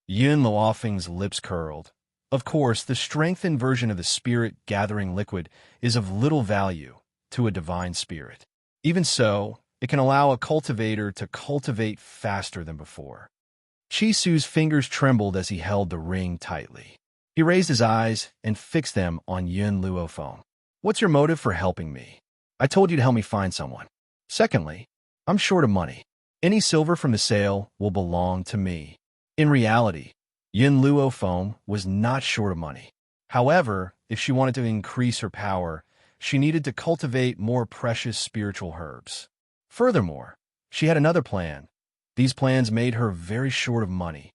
Yun Luofeng's lips curled. Of course, the strengthened version of the spirit-gathering liquid is of little value to a divine spirit. Even so, it can allow a cultivator to cultivate faster than before. Chi Su's fingers trembled as he held the ring tightly. He raised his eyes and fixed them on Yun Luofeng. "What's your motive for helping me? I told you to help me find someone. Secondly, I'm short of money. Any silver from the sale will belong to me." In reality, Yun Luofeng was not short of money. However, if she wanted to increase her power, she needed to cultivate more precious spiritual herbs. Furthermore, she had another plan. These plans made her very short of money.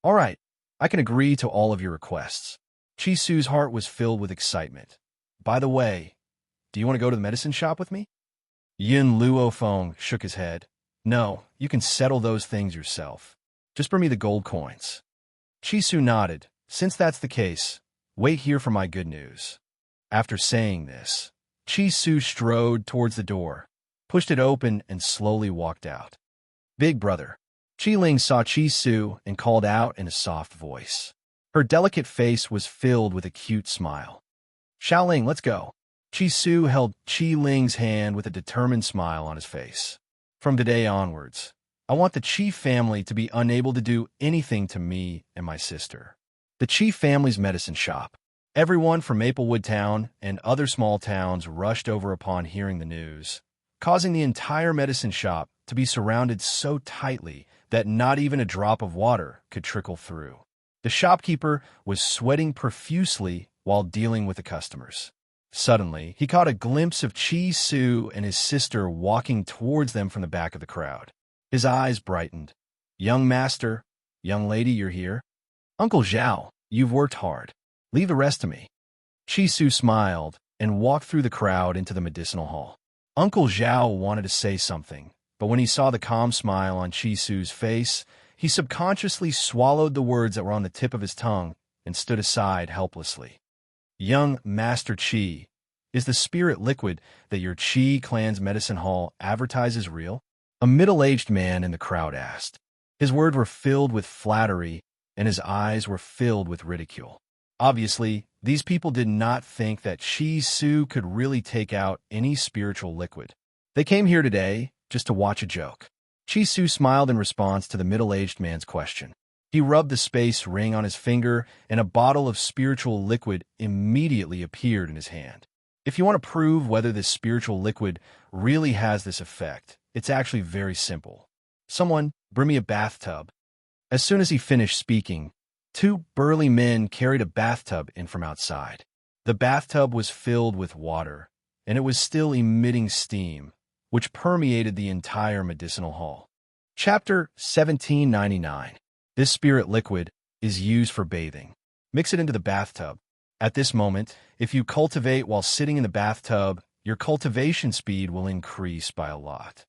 "All right, I can agree to all of your requests." Chi Su's heart was filled with excitement. "By the way, do you want to go to the medicine shop with me?" Yun Luofeng shook his head. "No, you can settle those things yourself. Just bring me the gold coins." Chi Su nodded. "Since that's the case, wait here for my good news." After saying this, Chi Su strode towards the door, pushed it open, and slowly walked out. "Big brother." Chi Ling saw Chi Su and called out in a soft voice. Her delicate face was filled with a cute smile. "Xiaoling, let's go." Chi Su held Chi Ling's hand with a determined smile on his face. "From today onwards, I want the Chi family to be unable to do anything to me and my sister." The Chi family's medicine shop. Everyone from Maplewood Town and other small towns rushed over upon hearing the news, causing the entire medicine shop to be surrounded so tightly that not even a drop of water could trickle through. The shopkeeper was sweating profusely while dealing with the customers. Suddenly, he caught a glimpse of Chi Su and his sister walking towards them from the back of the crowd. His eyes brightened. "Young master, young lady, you're here? Uncle Zhao, you've worked hard. Leave the rest to me." Chi Su smiled and walked through the crowd into the medicinal hall. Uncle Zhao wanted to say something, but when he saw the calm smile on Chi Su's face, he subconsciously swallowed the words that were on the tip of his tongue and stood aside helplessly. "Young Master Chi, is the spirit liquid that your Chi clan's medicine hall advertises real?" A middle-aged man in the crowd asked. His words were filled with flattery, and his eyes were filled with ridicule. Obviously, these people did not think that Chi Su could really take out any spiritual liquid. They came here today just to watch a joke. Chi Su smiled in response to the middle-aged man's question. He rubbed the space ring on his finger, and a bottle of spiritual liquid immediately appeared in his hand. If you want to prove whether this spiritual liquid really has this effect, it's actually very simple. Someone, bring me a bathtub. As soon as he finished speaking, two burly men carried a bathtub in from outside. The bathtub was filled with water, and it was still emitting steam, which permeated the entire medicinal hall. Chapter 1799. This spirit liquid is used for bathing. Mix it into the bathtub. At this moment, if you cultivate while sitting in the bathtub, your cultivation speed will increase by a lot.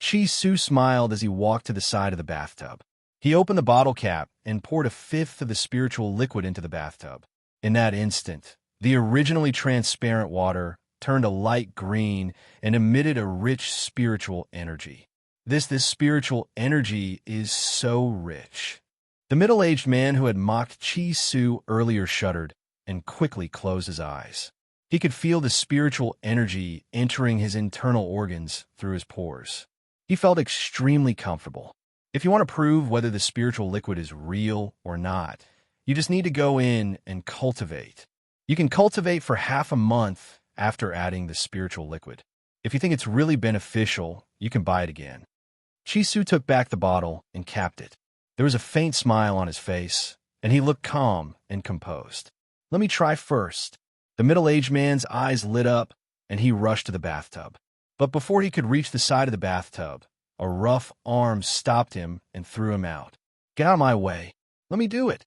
Chi Su smiled as he walked to the side of the bathtub. He opened the bottle cap and poured a fifth of the spiritual liquid into the bathtub. In that instant, the originally transparent water turned a light green and emitted a rich spiritual energy. This spiritual energy is so rich. The middle-aged man who had mocked Chi Su earlier shuddered and quickly closed his eyes. He could feel the spiritual energy entering his internal organs through his pores. He felt extremely comfortable. If you want to prove whether the spiritual liquid is real or not, you just need to go in and cultivate. You can cultivate for half a month after adding the spiritual liquid. If you think it's really beneficial, you can buy it again. Chi Su took back the bottle and capped it. There was a faint smile on his face, and he looked calm and composed. Let me try first. The middle-aged man's eyes lit up, and he rushed to the bathtub. But before he could reach the side of the bathtub, a rough arm stopped him and threw him out. Get out of my way. Let me do it.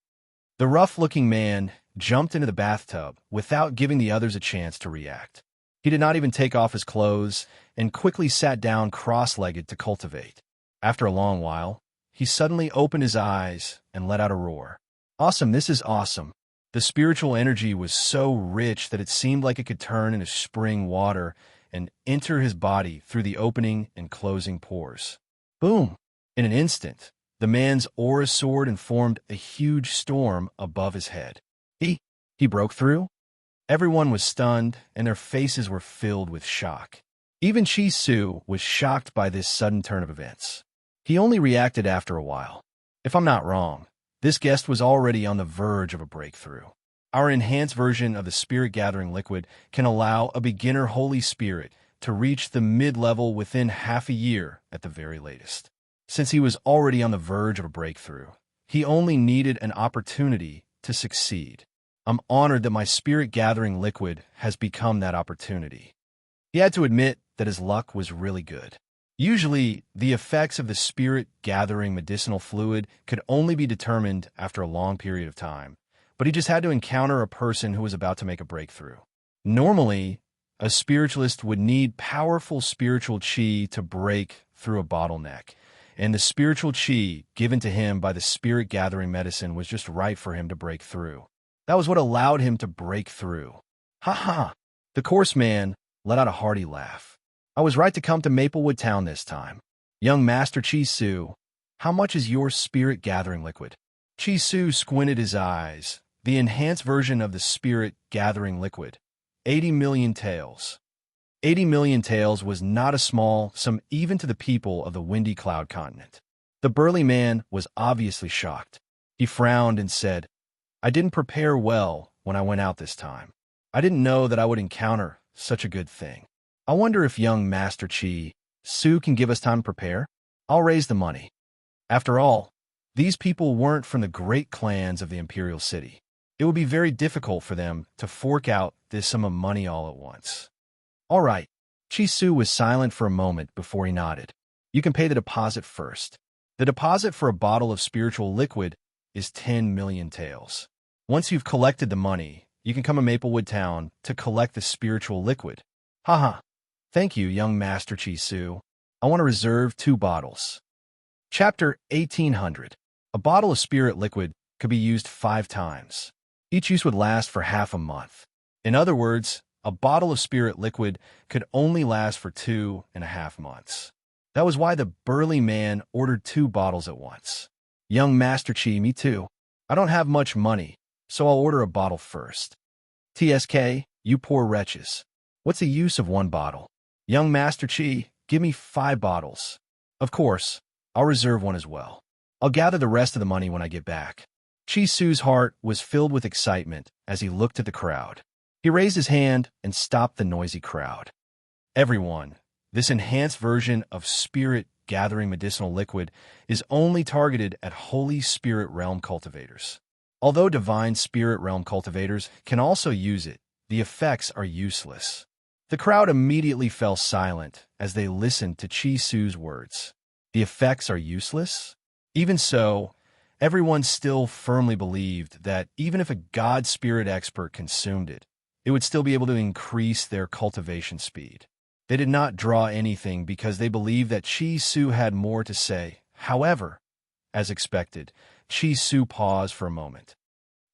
The rough-looking man jumped into the bathtub without giving the others a chance to react. He did not even take off his clothes and quickly sat down cross-legged to cultivate. After a long while, he suddenly opened his eyes and let out a roar. Awesome, this is awesome. The spiritual energy was so rich that it seemed like it could turn into spring water and enter his body through the opening and closing pores. Boom! In an instant, the man's aura soared and formed a huge storm above his head. He broke through? Everyone was stunned, and their faces were filled with shock. Even Chi Su was shocked by this sudden turn of events. He only reacted after a while. If I'm not wrong, this guest was already on the verge of a breakthrough. Our enhanced version of the spirit-gathering liquid can allow a beginner Holy Spirit to reach the mid-level within half a year at the very latest. Since he was already on the verge of a breakthrough, he only needed an opportunity to succeed. I'm honored that my spirit-gathering liquid has become that opportunity. He had to admit that his luck was really good. Usually, the effects of the spirit-gathering medicinal fluid could only be determined after a long period of time, but he just had to encounter a person who was about to make a breakthrough. Normally, a spiritualist would need powerful spiritual chi to break through a bottleneck, and the spiritual chi given to him by the spirit-gathering medicine was just right for him to break through. That was what allowed him to break through. Ha ha! The coarse man let out a hearty laugh. I was right to come to Maplewood Town this time. Young Master Chi Su, how much is your spirit-gathering liquid? Chi Su squinted his eyes. The enhanced version of the spirit-gathering liquid. 80 million taels. 80 million taels was not a small sum even to the people of the Windy Cloud continent. The burly man was obviously shocked. He frowned and said, I didn't prepare well when I went out this time. I didn't know that I would encounter such a good thing. I wonder if young Master Chi Su can give us time to prepare? I'll raise the money. After all, these people weren't from the great clans of the Imperial City. It would be very difficult for them to fork out this sum of money all at once. All right. Chi Su was silent for a moment before he nodded. You can pay the deposit first. The deposit for a bottle of spiritual liquid is 10 million taels. Once you've collected the money, you can come to Maplewood Town to collect the spiritual liquid. Haha. Thank you, young Master Chi Su. I want to reserve 2 bottles. Chapter 1800. A bottle of spirit liquid could be used 5 times. Each use would last for half a month. In other words, a bottle of spirit liquid could only last for 2.5 months. That was why the burly man ordered 2 bottles at once. Young Master Chi, me too. I don't have much money, so I'll order a bottle first. TSK, you poor wretches. What's the use of 1 bottle? Young Master Chi, give me 5 bottles. Of course, I'll reserve 1 as well. I'll gather the rest of the money when I get back. Chi Su's heart was filled with excitement as he looked at the crowd. He raised his hand and stopped the noisy crowd. Everyone, this enhanced version of Spirit Gathering Medicinal Liquid is only targeted at Holy Spirit Realm cultivators. Although Divine Spirit Realm cultivators can also use it, the effects are useless. The crowd immediately fell silent as they listened to Chi Su's words. The effects are useless? Even so, everyone still firmly believed that even if a God Spirit expert consumed it, it would still be able to increase their cultivation speed. They did not draw anything because they believed that Chi Su had more to say. However, as expected, Chi Su paused for a moment.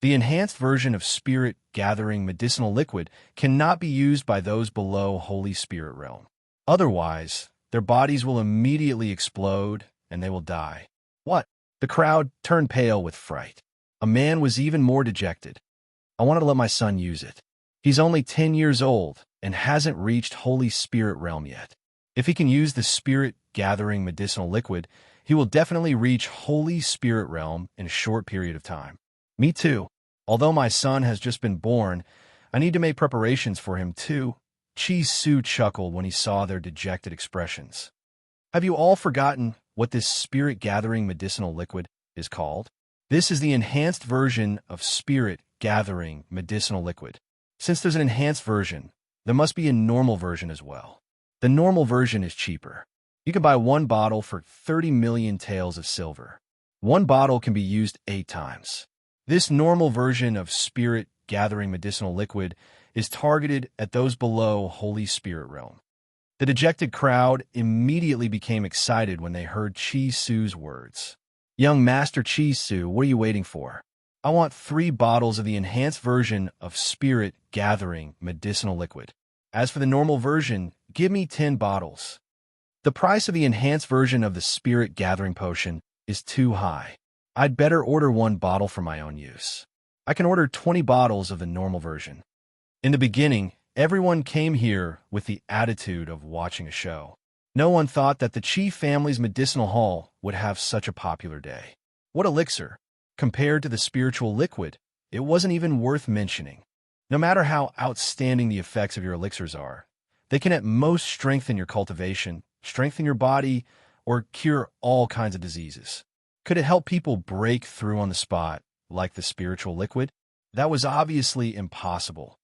The enhanced version of Spirit Gathering Medicinal Liquid cannot be used by those below Holy Spirit Realm. Otherwise, their bodies will immediately explode and they will die. What? The crowd turned pale with fright. A man was even more dejected. I wanted to let my son use it. He's only 10 years old and hasn't reached Holy Spirit Realm yet. If he can use the Spirit Gathering Medicinal Liquid, he will definitely reach Holy Spirit Realm in a short period of time. Me too. Although my son has just been born, I need to make preparations for him too. Chi Su chuckled when he saw their dejected expressions. Have you all forgotten what this Spirit Gathering Medicinal Liquid is called? This is the enhanced version of Spirit Gathering Medicinal Liquid. Since there's an enhanced version, there must be a normal version as well. The normal version is cheaper. You can buy 1 bottle for 30 million taels of silver. 1 bottle can be used 8 times. This normal version of Spirit Gathering Medicinal Liquid is targeted at those below Holy Spirit Realm. The dejected crowd immediately became excited when they heard Chi Su's words. Young Master Chi Su, what are you waiting for? I want 3 bottles of the enhanced version of Spirit Gathering Medicinal Liquid. As for the normal version, give me 10 bottles. The price of the enhanced version of the Spirit Gathering Potion is too high. I'd better order 1 bottle for my own use. I can order 20 bottles of the normal version. In the beginning, everyone came here with the attitude of watching a show. No one thought that the Chi family's medicinal hall would have such a popular day. What elixir! Compared to the spiritual liquid, it wasn't even worth mentioning. No matter how outstanding the effects of your elixirs are, they can at most strengthen your cultivation, strengthen your body, or cure all kinds of diseases. Could it help people break through on the spot, like the spiritual liquid? That was obviously impossible.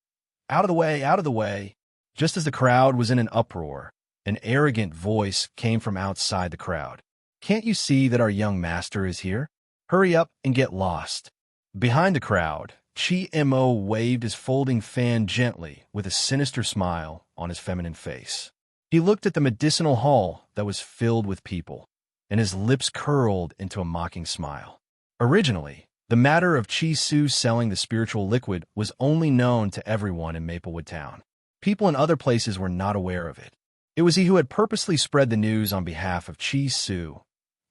Out of the way, out of the way! Just as the crowd was in an uproar, an arrogant voice came from outside the crowd. Can't you see that our young master is here? Hurry up and get lost. Behind the crowd, Chi Mo waved his folding fan gently with a sinister smile on his feminine face. He looked at the medicinal hall that was filled with people, and his lips curled into a mocking smile. Originally, the matter of Chi Su selling the spiritual liquid was only known to everyone in Maplewood Town. People in other places were not aware of it. It was he who had purposely spread the news on behalf of Chi Su,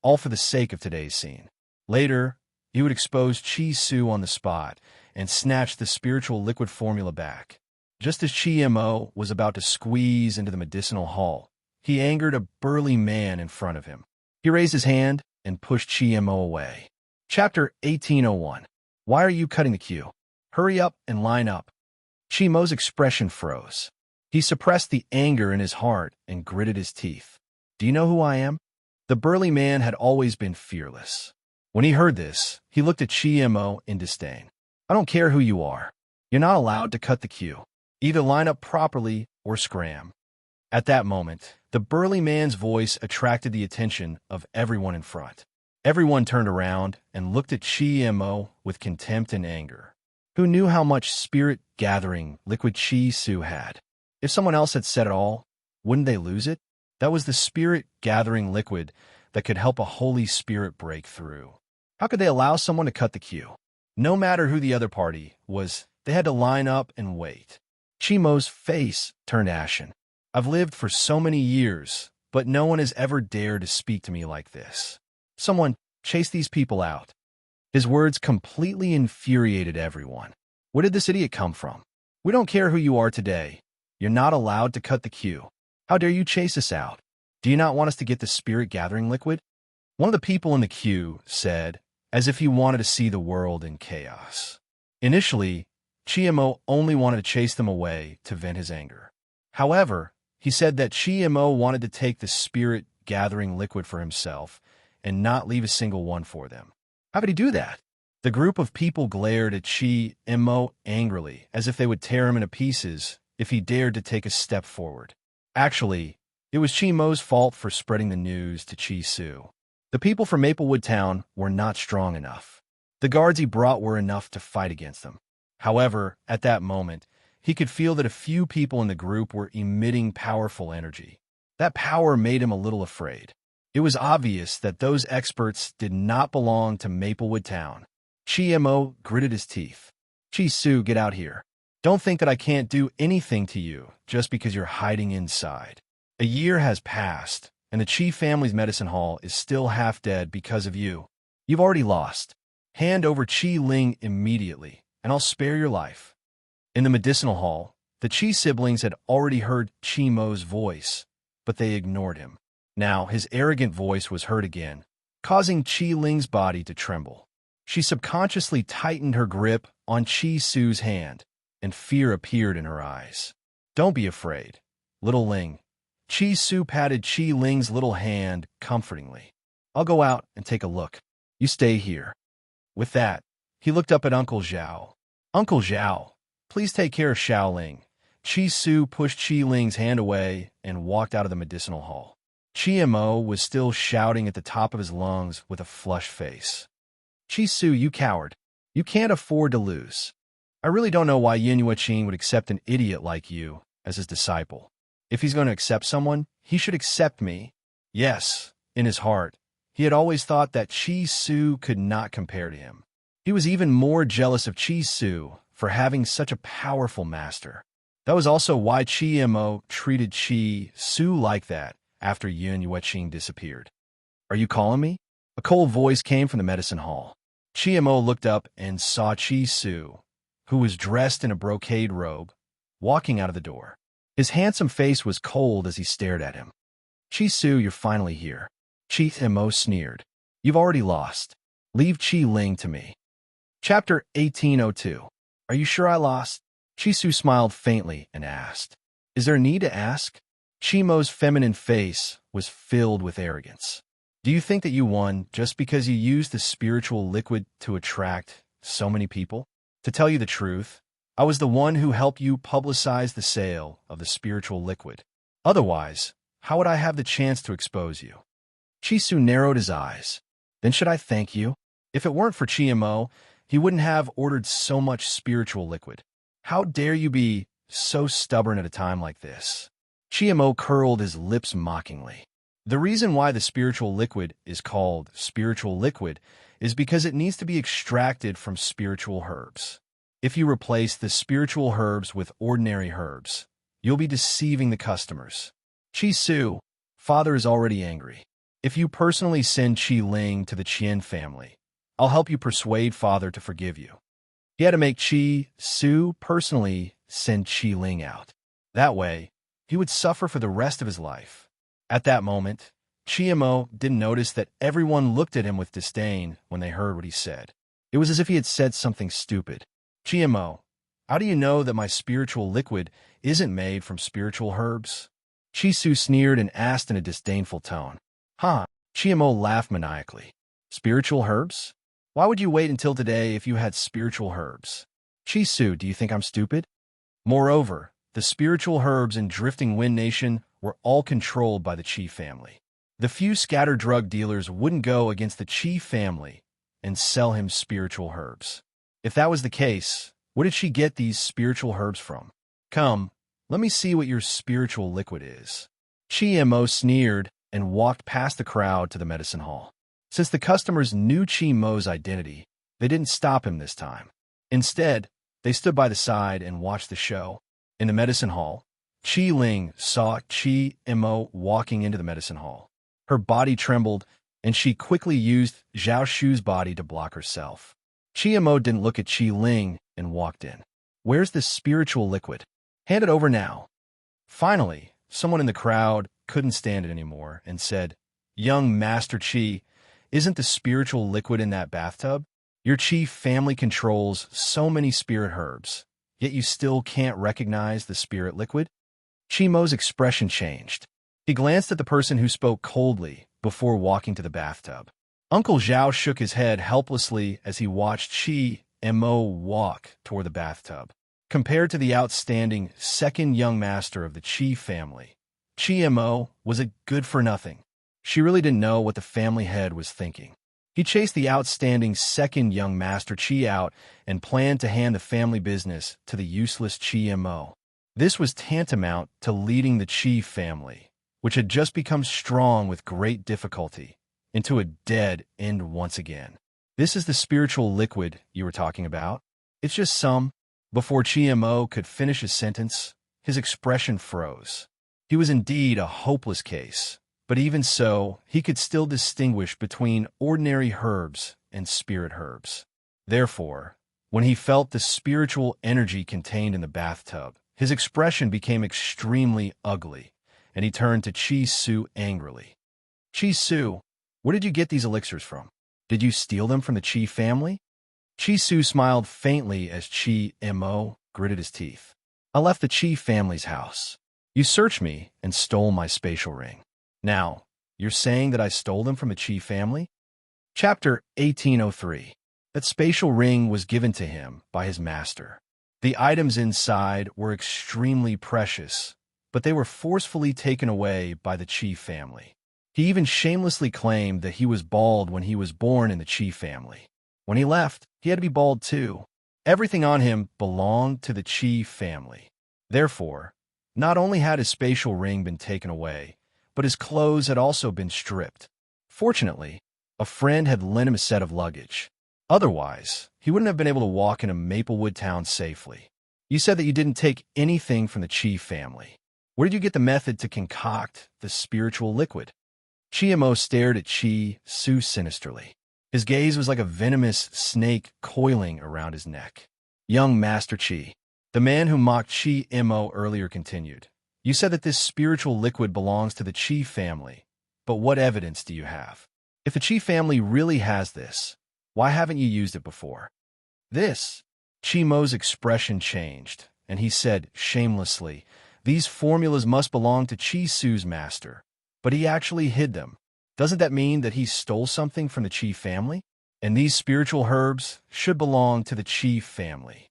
all for the sake of today's scene. Later, he would expose Chi Su on the spot and snatch the spiritual liquid formula back. Just as Chi Mo was about to squeeze into the medicinal hall, he angered a burly man in front of him. He raised his hand and pushed Chi Mo away. Chapter 1801. Why are you cutting the queue? Hurry up and line up. Chi Mo's expression froze. He suppressed the anger in his heart and gritted his teeth. Do you know who I am? The burly man had always been fearless. When he heard this, he looked at Chi Mo in disdain. I don't care who you are. You're not allowed to cut the queue. Either line up properly or scram. At that moment, the burly man's voice attracted the attention of everyone in front. Everyone turned around and looked at Chi Mo with contempt and anger. Who knew how much spirit-gathering liquid Chi Su had? If someone else had said it all, wouldn't they lose it? That was the spirit-gathering liquid that could help a Holy Spirit break through. How could they allow someone to cut the queue? No matter who the other party was, they had to line up and wait. Chi Mo's face turned ashen. I've lived for so many years, but no one has ever dared to speak to me like this. Someone, chase these people out. His words completely infuriated everyone. Where did this idiot come from? We don't care who you are today. You're not allowed to cut the queue. How dare you chase us out? Do you not want us to get the spirit gathering liquid? One of the people in the queue said, as if he wanted to see the world in chaos. Initially, Chiemo only wanted to chase them away to vent his anger. However, he said that Chiemo wanted to take the spirit gathering liquid for himself and not leave a single one for them. How could he do that? The group of people glared at Chiemo angrily, as if they would tear him into pieces if he dared to take a step forward. Actually, it was Chiemo's fault for spreading the news to Chi-Su. The people from Maplewood Town were not strong enough. The guards he brought were enough to fight against them. However, at that moment, he could feel that a few people in the group were emitting powerful energy. That power made him a little afraid. It was obvious that those experts did not belong to Maplewood Town. Chiemo gritted his teeth. Chi-Su, get out here. Don't think that I can't do anything to you just because you're hiding inside. A year has passed, and the Chi family's medicine hall is still half dead because of you. You've already lost. Hand over Chi Ling immediately, and I'll spare your life. In the medicinal hall, the Chi siblings had already heard Chimo's voice, but they ignored him. Now his arrogant voice was heard again, causing Chi Ling's body to tremble. She subconsciously tightened her grip on Chi-Su's hand, and fear appeared in her eyes. Don't be afraid, little Ling. Chi-Su patted Chi Ling's little hand comfortingly. I'll go out and take a look. You stay here. With that, he looked up at Uncle Zhao. Uncle Zhao, please take care of Xiaoling. Chi-Su pushed Chi Ling's hand away and walked out of the medicinal hall. Chiemo was still shouting at the top of his lungs with a flushed face. Chi-Su, you coward. You can't afford to lose. I really don't know why Yin Yueqing would accept an idiot like you as his disciple. If he's going to accept someone, he should accept me. Yes, in his heart, he had always thought that Chi-Su could not compare to him. He was even more jealous of Chi-Su for having such a powerful master. That was also why Chiemo treated Chi-Su like that after Yin Yueqing disappeared. Are you calling me? A cold voice came from the medicine hall. Chiemo looked up and saw Chi-Su, who was dressed in a brocade robe, walking out of the door. His handsome face was cold as he stared at him. Chi-Su, you're finally here. Chiemo sneered. You've already lost. Leave Chi Ling to me. Chapter 1802. Are you sure I lost? Chi-Su smiled faintly and asked. Is there a need to ask? Chimo's feminine face was filled with arrogance. Do you think that you won just because you used the spiritual liquid to attract so many people? To tell you the truth, I was the one who helped you publicize the sale of the spiritual liquid. Otherwise, how would I have the chance to expose you? Chi-Su narrowed his eyes. Then should I thank you? If it weren't for Chiemo, he wouldn't have ordered so much spiritual liquid. How dare you be so stubborn at a time like this? Chiemo curled his lips mockingly. The reason why the spiritual liquid is called spiritual liquid is because it needs to be extracted from spiritual herbs. If you replace the spiritual herbs with ordinary herbs, you'll be deceiving the customers. Chi-Su, father is already angry. If you personally send Chi Ling to the Qian family, I'll help you persuade father to forgive you. He had to make Chi-Su personally send Chi Ling out. That way, he would suffer for the rest of his life. At that moment, Chiemo didn't notice that everyone looked at him with disdain when they heard what he said. It was as if he had said something stupid. Chiemo, how do you know that my spiritual liquid isn't made from spiritual herbs? Chi-Su sneered and asked in a disdainful tone. Huh? Chiemo laughed maniacally. Spiritual herbs? Why would you wait until today if you had spiritual herbs? Chi-Su, do you think I'm stupid? Moreover, the spiritual herbs in Drifting Wind Nation were all controlled by the Chi family. The few scattered drug dealers wouldn't go against the Chi family and sell him spiritual herbs. If that was the case, where did she get these spiritual herbs from? Come, let me see what your spiritual liquid is. Chiemo sneered and walked past the crowd to the medicine hall. Since the customers knew Chimo's identity, they didn't stop him this time. Instead, they stood by the side and watched the show. In the medicine hall, Qi Ling saw Qi Mo walking into the medicine hall. Her body trembled, and she quickly used Zhao Shu's body to block herself. Qi Mo didn't look at Qi Ling and walked in. "Where's this spiritual liquid? Hand it over now." Finally, someone in the crowd couldn't stand it anymore and said, "Young Master Qi, isn't the spiritual liquid in that bathtub? Your Qi family controls so many spirit herbs, yet you still can't recognize the spirit liquid?" Qi Mo's expression changed. He glanced at the person who spoke coldly before walking to the bathtub. Uncle Zhao shook his head helplessly as he watched Qi Mo walk toward the bathtub. Compared to the outstanding second young master of the Qi family, Qi Mo was a good-for-nothing. She really didn't know what the family head was thinking. He chased the outstanding second young master Qi out and planned to hand the family business to the useless Qi Mo. This was tantamount to leading the Qi family, which had just become strong with great difficulty, into a dead end once again. "This is the spiritual liquid you were talking about? It's just some..." Before Qi Mo could finish his sentence, his expression froze. He was indeed a hopeless case, but even so, he could still distinguish between ordinary herbs and spirit herbs. Therefore, when he felt the spiritual energy contained in the bathtub, his expression became extremely ugly, and he turned to Qi Su angrily. "Qi Su, where did you get these elixirs from? Did you steal them from the Qi family?" Qi Su smiled faintly as Qi Mo gritted his teeth. "I left the Qi family's house. You searched me and stole my spatial ring. Now, you're saying that I stole them from the Qi family?" Chapter 1803. That spatial ring was given to him by his master. The items inside were extremely precious, but they were forcefully taken away by the Qi family. He even shamelessly claimed that he was bald when he was born in the Qi family. When he left, he had to be bald too. Everything on him belonged to the Qi family. Therefore, not only had his spatial ring been taken away, but his clothes had also been stripped. Fortunately, a friend had lent him a set of luggage. Otherwise, he wouldn't have been able to walk into Maplewood Town safely. "You said that you didn't take anything from the Qi family. Where did you get the method to concoct the spiritual liquid?" Qi Mo stared at Qi Su sinisterly. His gaze was like a venomous snake coiling around his neck. "Young Master Qi," the man who mocked Qi Mo earlier continued, "you said that this spiritual liquid belongs to the Qi family, but what evidence do you have? If the Qi family really has this, why haven't you used it before?" "This..." Qi Mo's expression changed, and he said shamelessly, "These formulas must belong to Qi Su's master, but he actually hid them. Doesn't that mean that he stole something from the Qi family? And these spiritual herbs should belong to the Qi family.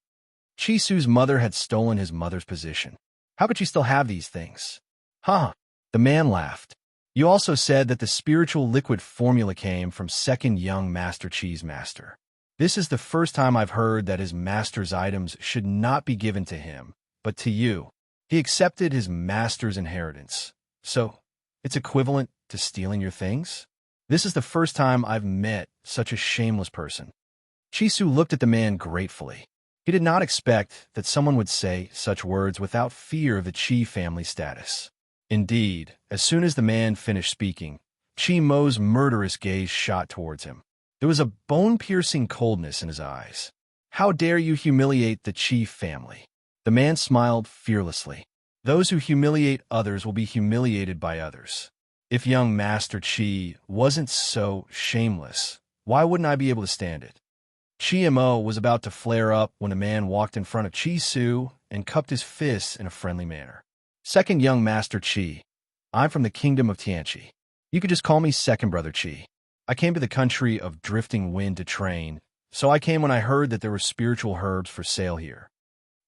Qi Su's mother had stolen his mother's position. How could she still have these things?" "Huh," the man laughed. "You also said that the spiritual liquid formula came from second young Master Qi's master. This is the first time I've heard that his master's items should not be given to him, but to you. He accepted his master's inheritance. So, it's equivalent to stealing your things? This is the first time I've met such a shameless person." Qi Su looked at the man gratefully. He did not expect that someone would say such words without fear of the Qi family status. Indeed, as soon as the man finished speaking, Qi Mo's murderous gaze shot towards him. There was a bone-piercing coldness in his eyes. "How dare you humiliate the Qi family?" The man smiled fearlessly. "Those who humiliate others will be humiliated by others. If young Master Qi wasn't so shameless, why wouldn't I be able to stand it?" Qi Mo was about to flare up when a man walked in front of Qi Su and cupped his fists in a friendly manner. "Second young Master Qi, I'm from the kingdom of Tianqi. You could just call me Second Brother Qi. I came to the country of drifting wind to train, so I came when I heard that there were spiritual herbs for sale here."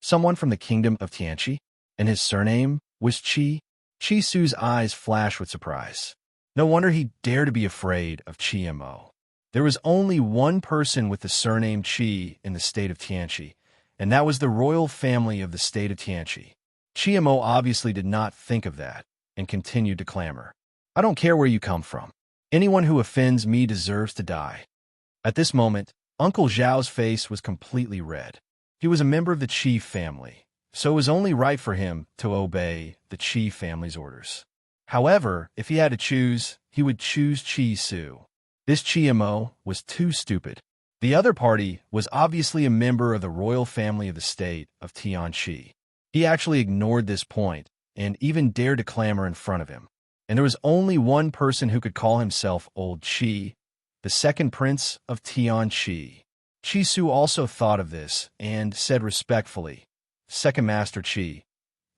"Someone from the kingdom of Tianqi? And his surname was Qi?" Qi Su's eyes flashed with surprise. No wonder he dared to be afraid of Qi Mo. There was only one person with the surname Qi in the state of Tianqi, and that was the royal family of the state of Tianqi. Qi Mo obviously did not think of that, and continued to clamor. "I don't care where you come from. Anyone who offends me deserves to die." At this moment, Uncle Zhao's face was completely red. He was a member of the Qi family, so it was only right for him to obey the Qi family's orders. However, if he had to choose, he would choose Qi Su. This Qi was too stupid. The other party was obviously a member of the royal family of the state of Tianqi. He actually ignored this point and even dared to clamor in front of him. And there was only one person who could call himself Old Qi, the second prince of Tianqi. Qi Su also thought of this and said respectfully, "Second Master Qi,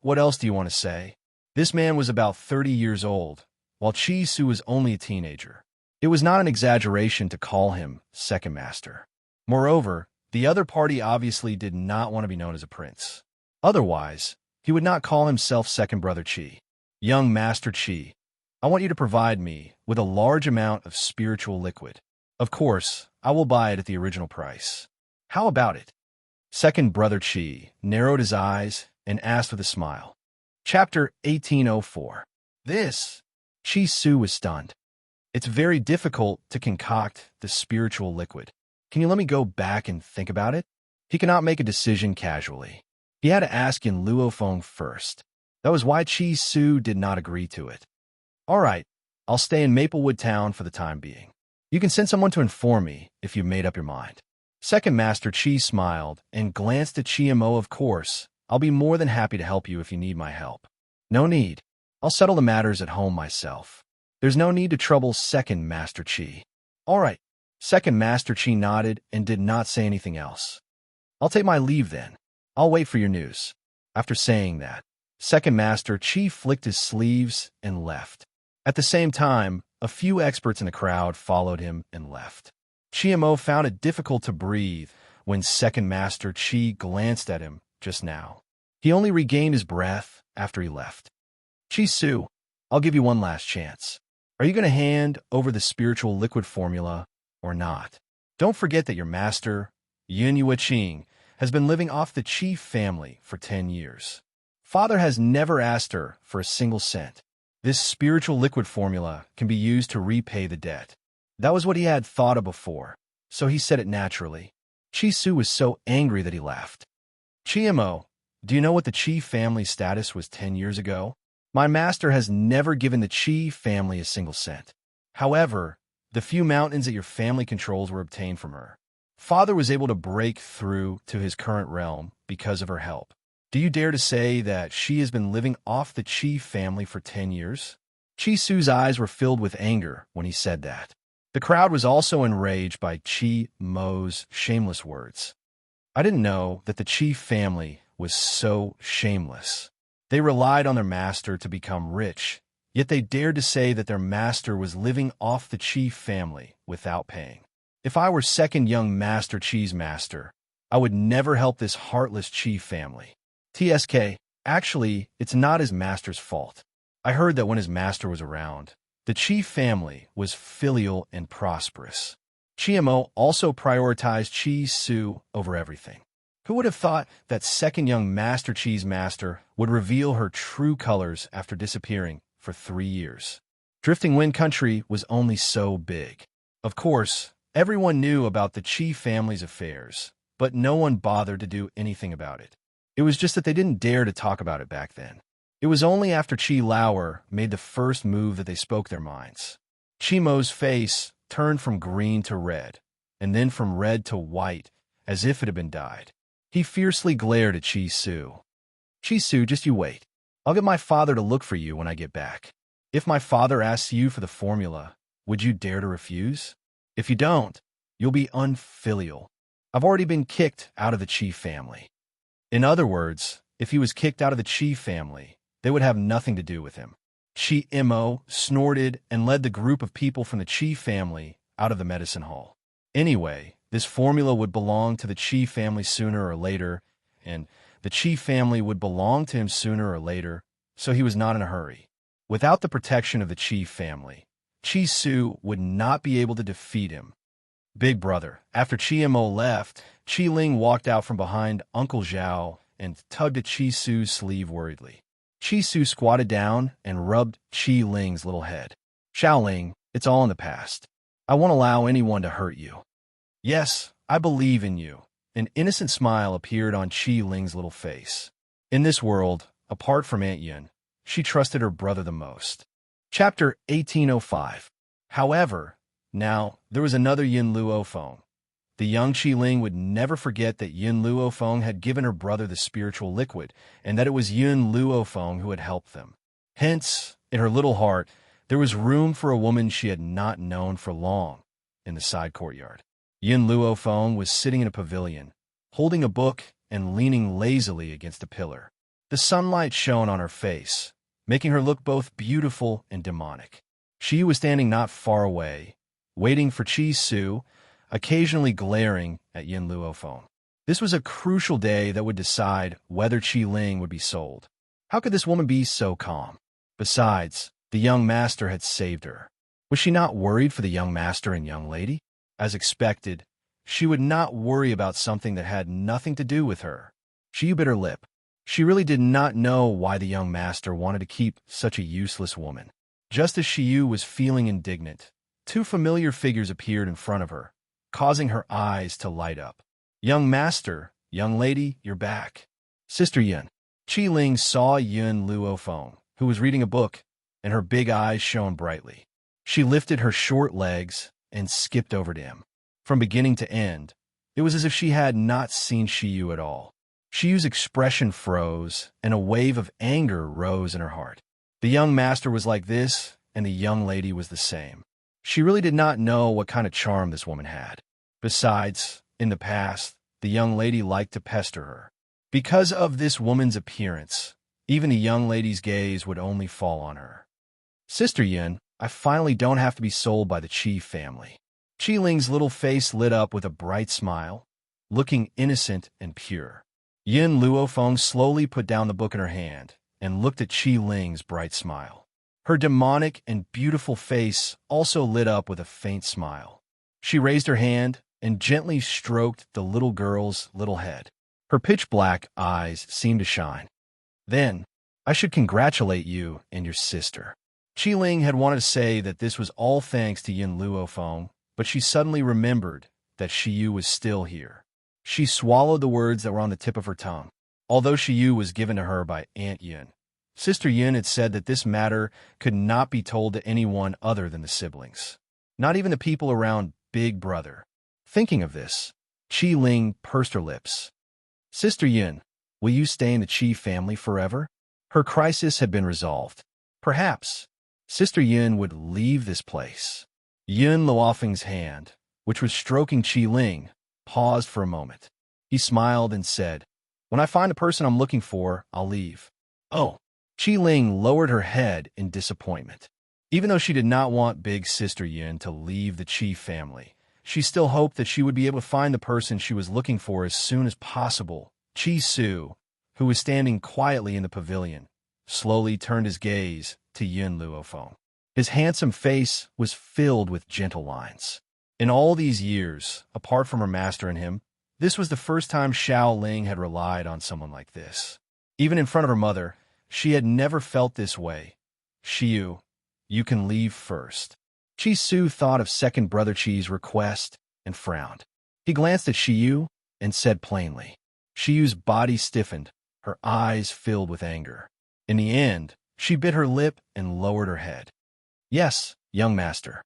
what else do you want to say?" This man was about 30 years old, while Qi Su was only a teenager. It was not an exaggeration to call him Second Master. Moreover, the other party obviously did not want to be known as a prince. Otherwise, he would not call himself Second Brother Qi. "Young Master Qi, I want you to provide me with a large amount of spiritual liquid. Of course, I will buy it at the original price. How about it?" Second Brother Qi narrowed his eyes and asked with a smile. Chapter 1804. This. Qi Su was stunned. "It's very difficult to concoct the spiritual liquid. Can you let me go back and think about it?" He cannot make a decision casually. He had to ask Yin Luofeng first. That was why Qi Su did not agree to it. "All right, I'll stay in Maplewood Town for the time being. You can send someone to inform me if you've made up your mind." Second Master Qi smiled and glanced at Qi. "Of course, I'll be more than happy to help you if you need my help." "No need. I'll settle the matters at home myself. There's no need to trouble Second Master Qi." "All right." Second Master Qi nodded and did not say anything else. "I'll take my leave then. I'll wait for your news." After saying that, Second Master Qi flicked his sleeves and left. At the same time, a few experts in the crowd followed him and left. Qi found it difficult to breathe when Second Master Qi glanced at him just now. He only regained his breath after he left. "Qi Su, I'll give you one last chance. Are you going to hand over the spiritual liquid formula or not? Don't forget that your master, Yin Yueqing, has been living off the Qi family for 10 years. Father has never asked her for a single cent. This spiritual liquid formula can be used to repay the debt." That was what he had thought of before, so he said it naturally. Qi Su was so angry that he laughed. "Qi, do you know what the Qi family's status was 10 years ago? My master has never given the Qi family a single cent. However, the few mountains that your family controls were obtained from her. Father was able to break through to his current realm because of her help. Do you dare to say that she has been living off the Qi family for 10 years? Qi Su's eyes were filled with anger when he said that. The crowd was also enraged by Qi Mo's shameless words. I didn't know that the Qi family was so shameless. They relied on their master to become rich, yet they dared to say that their master was living off the Qi family without paying. If I were second young Master Qi's master, I would never help this heartless Qi family. TSK, actually, it's not his master's fault. I heard that when his master was around, the Qi family was filial and prosperous. Qi also prioritized Qi Su over everything. Who would have thought that second young Master Qi's master would reveal her true colors after disappearing for 3 years? Drifting Wind Country was only so big. Of course, everyone knew about the Qi family's affairs, but no one bothered to do anything about it. It was just that they didn't dare to talk about it back then. It was only after Qi Lauer made the first move that they spoke their minds. Qi Mo's face turned from green to red, and then from red to white, as if it had been dyed. He fiercely glared at Qi Su. "Qi Su, just you wait. I'll get my father to look for you when I get back. If my father asks you for the formula, would you dare to refuse? If you don't, you'll be unfilial. I've already been kicked out of the Qi family." In other words, if he was kicked out of the Qi family, they would have nothing to do with him. Qi Mo snorted and led the group of people from the Qi family out of the medicine hall. Anyway, this formula would belong to the Qi family sooner or later, and the Qi family would belong to him sooner or later, so he was not in a hurry. Without the protection of the Qi family, Qi Su would not be able to defeat him. Big brother. After Qi Mo left, Qi Ling walked out from behind Uncle Zhao and tugged at Qi Su's sleeve worriedly. Qi Su squatted down and rubbed Qi Ling's little head. "Xiao Ling, it's all in the past. I won't allow anyone to hurt you." "Yes, I believe in you." An innocent smile appeared on Qi Ling's little face. In this world, apart from Aunt Yun, she trusted her brother the most. Chapter 1805. However, now, there was another Yin Luofeng. The young Ling would never forget that Yin Luofeng had given her brother the spiritual liquid, and that it was Yin Luofeng who had helped them. Hence, in her little heart, there was room for a woman she had not known for long in the side courtyard. Yin Luofeng was sitting in a pavilion, holding a book and leaning lazily against a pillar. The sunlight shone on her face, making her look both beautiful and demonic. She was standing not far away, waiting for Chi Su, occasionally glaring at Yin Luofeng. This was a crucial day that would decide whether Qi Ling would be sold. How could this woman be so calm? Besides, the young master had saved her. Was she not worried for the young master and young lady? As expected, she would not worry about something that had nothing to do with her. She bit her lip. She really did not know why the young master wanted to keep such a useless woman. Just as Shiyu was feeling indignant, two familiar figures appeared in front of her, causing her eyes to light up. Young master, young lady, you're back. Sister Yun. Qi Ling saw Yun Luofeng, who was reading a book, and her big eyes shone brightly. She lifted her short legs and skipped over to him. From beginning to end, it was as if she had not seen Shiyu at all. Shiyu's expression froze, and a wave of anger rose in her heart. The young master was like this, and the young lady was the same. She really did not know what kind of charm this woman had. Besides, in the past, the young lady liked to pester her. Because of this woman's appearance, even the young lady's gaze would only fall on her. Sister Yun, I finally don't have to be sold by the Qi family. Qi Ling's little face lit up with a bright smile, looking innocent and pure. Yin Luofeng slowly put down the book in her hand and looked at Qi Ling's bright smile. Her demonic and beautiful face also lit up with a faint smile. She raised her hand and gently stroked the little girl's little head. Her pitch-black eyes seemed to shine. Then, I should congratulate you and your sister. Qi Ling had wanted to say that this was all thanks to Yin Luofeng, but she suddenly remembered that Shiyu was still here. She swallowed the words that were on the tip of her tongue. Although Shiyu was given to her by Aunt Yun, Sister Yun had said that this matter could not be told to anyone other than the siblings. Not even the people around Big Brother. Thinking of this, Qi Ling pursed her lips. Sister Yun, will you stay in the Qi family forever? Her crisis had been resolved. Perhaps Sister Yun would leave this place. Yun Luofeng's hand, which was stroking Qi Ling, paused for a moment. He smiled and said, when I find the person I'm looking for, I'll leave. Oh. Qi Ling lowered her head in disappointment. Even though she did not want Big Sister Yun to leave the Qi family, she still hoped that she would be able to find the person she was looking for as soon as possible. Chi Su, who was standing quietly in the pavilion, slowly turned his gaze to Yin Luofeng. His handsome face was filled with gentle lines. In all these years, apart from her master and him, this was the first time Xiao Ling had relied on someone like this. Even in front of her mother, she had never felt this way. Shiyu, you can leave first. Chi Su thought of second brother Chi's request and frowned. He glanced at Shiyu and said plainly. Shiyu's body stiffened, her eyes filled with anger. In the end, she bit her lip and lowered her head. Yes, young master.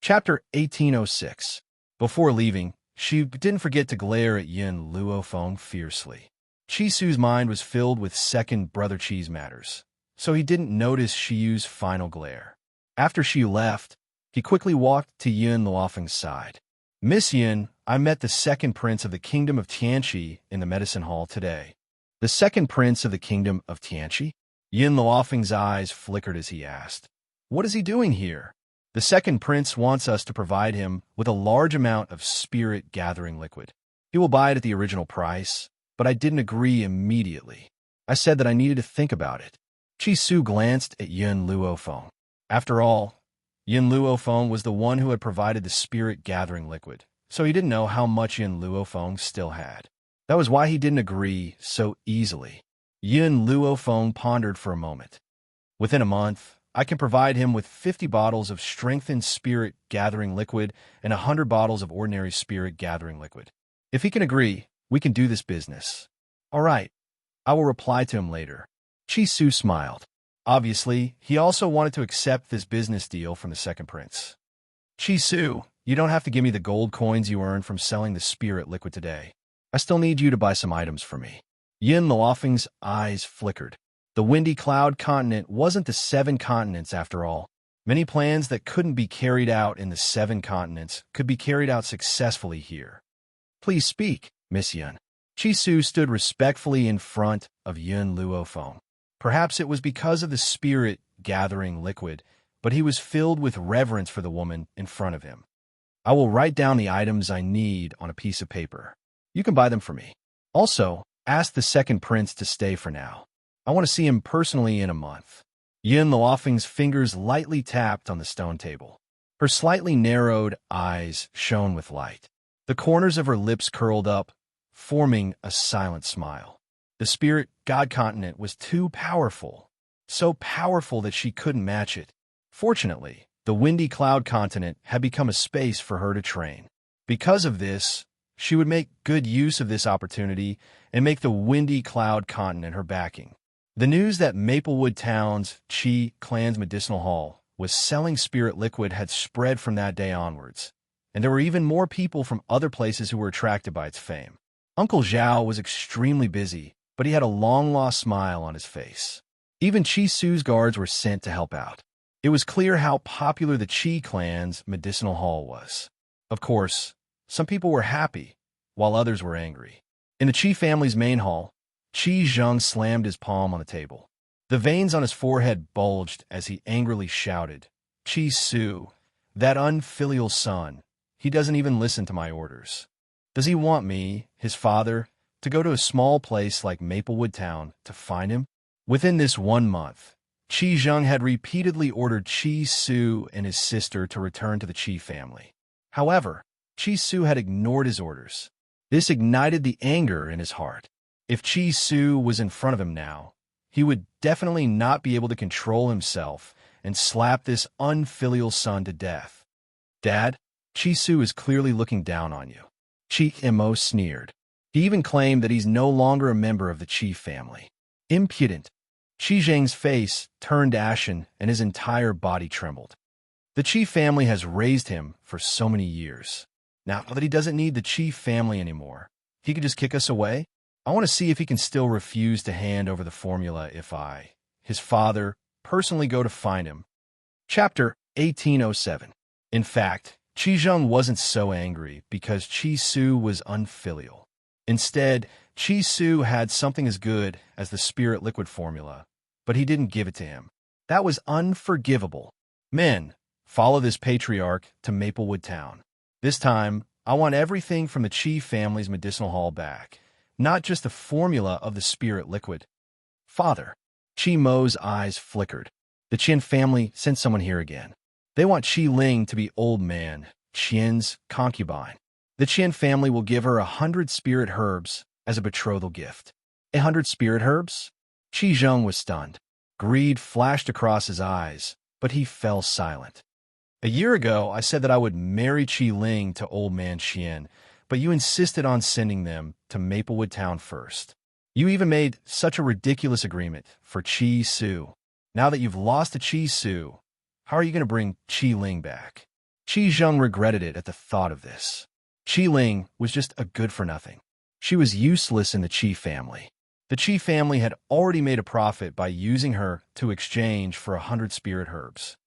Chapter 1806. Before leaving, she didn't forget to glare at Yin Luofeng fiercely. Chi Su's mind was filled with second brother Chi's matters, so he didn't notice Shiyu's final glare. After Shiyu left, he quickly walked to Yin Luofeng's side. Miss Yin, I met the second prince of the kingdom of Tianqi in the medicine hall today. The second prince of the kingdom of Tianqi? Yin Luofeng's eyes flickered as he asked. What is he doing here? The second prince wants us to provide him with a large amount of spirit-gathering liquid. He will buy it at the original price, but I didn't agree immediately. I said that I needed to think about it. Chi Su glanced at Yin Luofeng. After all, Yin Luofeng was the one who had provided the spirit-gathering liquid, so he didn't know how much Yin Luofeng still had. That was why he didn't agree so easily. Yin Luofeng pondered for a moment. Within a month, I can provide him with 50 bottles of strengthened spirit-gathering liquid and 100 bottles of ordinary spirit-gathering liquid. If he can agree, we can do this business. All right, I will reply to him later. Chi Su smiled. Obviously, he also wanted to accept this business deal from the second prince. Chi Su, you don't have to give me the gold coins you earned from selling the spirit liquid today. I still need you to buy some items for me. Yin Luofeng's eyes flickered. The windy cloud continent wasn't the 7 continents after all. Many plans that couldn't be carried out in the 7 continents could be carried out successfully here. Please speak, Miss Yin. Chi Su stood respectfully in front of Yin Luofeng. Perhaps it was because of the spirit-gathering liquid, but he was filled with reverence for the woman in front of him. I will write down the items I need on a piece of paper. You can buy them for me. Also, ask the second prince to stay for now. I want to see him personally in a month. Yin Luofeng's fingers lightly tapped on the stone table. Her slightly narrowed eyes shone with light. The corners of her lips curled up, forming a silent smile. The spirit god continent was too powerful, so powerful that she couldn't match it. Fortunately, the windy cloud continent had become a space for her to train. Because of this, she would make good use of this opportunity and make the windy cloud continent her backing. The news that Maplewood Town's Chi Clan's medicinal hall was selling spirit liquid had spread from that day onwards, and there were even more people from other places who were attracted by its fame. Uncle Zhao was extremely busy, but he had a long-lost smile on his face. Even Chi Su's guards were sent to help out. It was clear how popular the Chi clan's medicinal hall was. Of course, some people were happy, while others were angry. In the Chi family's main hall, Qi Zheng slammed his palm on the table. The veins on his forehead bulged as he angrily shouted, Chi Su, that unfilial son, he doesn't even listen to my orders. Does he want me, his father, to go to a small place like Maplewood Town to find him? Within this 1 month, Qi Zheng had repeatedly ordered Qi Su and his sister to return to the Qi family. However, Qi Su had ignored his orders. This ignited the anger in his heart. If Qi Su was in front of him now, he would definitely not be able to control himself and slap this unfilial son to death. Dad, Qi Su is clearly looking down on you. Qi Mo sneered. He even claimed that he's no longer a member of the Qi family. Impudent. Qi Zheng's face turned ashen and his entire body trembled. The Qi family has raised him for so many years. Now that he doesn't need the Qi family anymore, he could just kick us away? I want to see if he can still refuse to hand over the formula if I, his father, personally go to find him. Chapter 1807. In fact, Qi Zheng wasn't so angry because Qi Su was unfilial. Instead, Qi Su had something as good as the spirit liquid formula, but he didn't give it to him. That was unforgivable. Men, follow this patriarch to Maplewood Town. This time, I want everything from the Qi family's medicinal hall back, not just the formula of the spirit liquid. Father, Qi Mo's eyes flickered. The Qian family sent someone here again. They want Qi Ling to be old man, Qian's concubine. The Qian family will give her 100 spirit herbs as a betrothal gift. 100 spirit herbs? Qi Zheng was stunned. Greed flashed across his eyes, but he fell silent. A year ago, I said that I would marry Qi Ling to old man Qian, but you insisted on sending them to Maplewood Town first. You even made such a ridiculous agreement for Qi Su. Now that you've lost to Qi Su, how are you going to bring Qi Ling back? Qi Zheng regretted it at the thought of this. Qi Ling was just a good-for-nothing. She was useless in the Qi family. The Qi family had already made a profit by using her to exchange for 100 spirit herbs.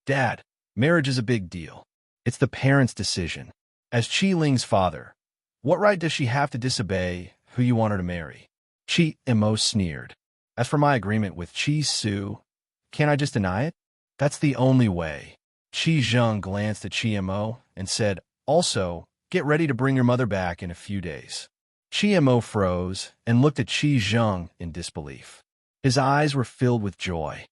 Dad, marriage is a big deal. It's the parents' decision. As Qi Ling's father, what right does she have to disobey who you want her to marry? Qi Mo sneered. As for my agreement with Qi Su, can't I just deny it? That's the only way. Qi Zheng glanced at Qi Mo and said, also, get ready to bring your mother back in a few days. Qi Mo froze and looked at Qi Zheng in disbelief. His eyes were filled with joy.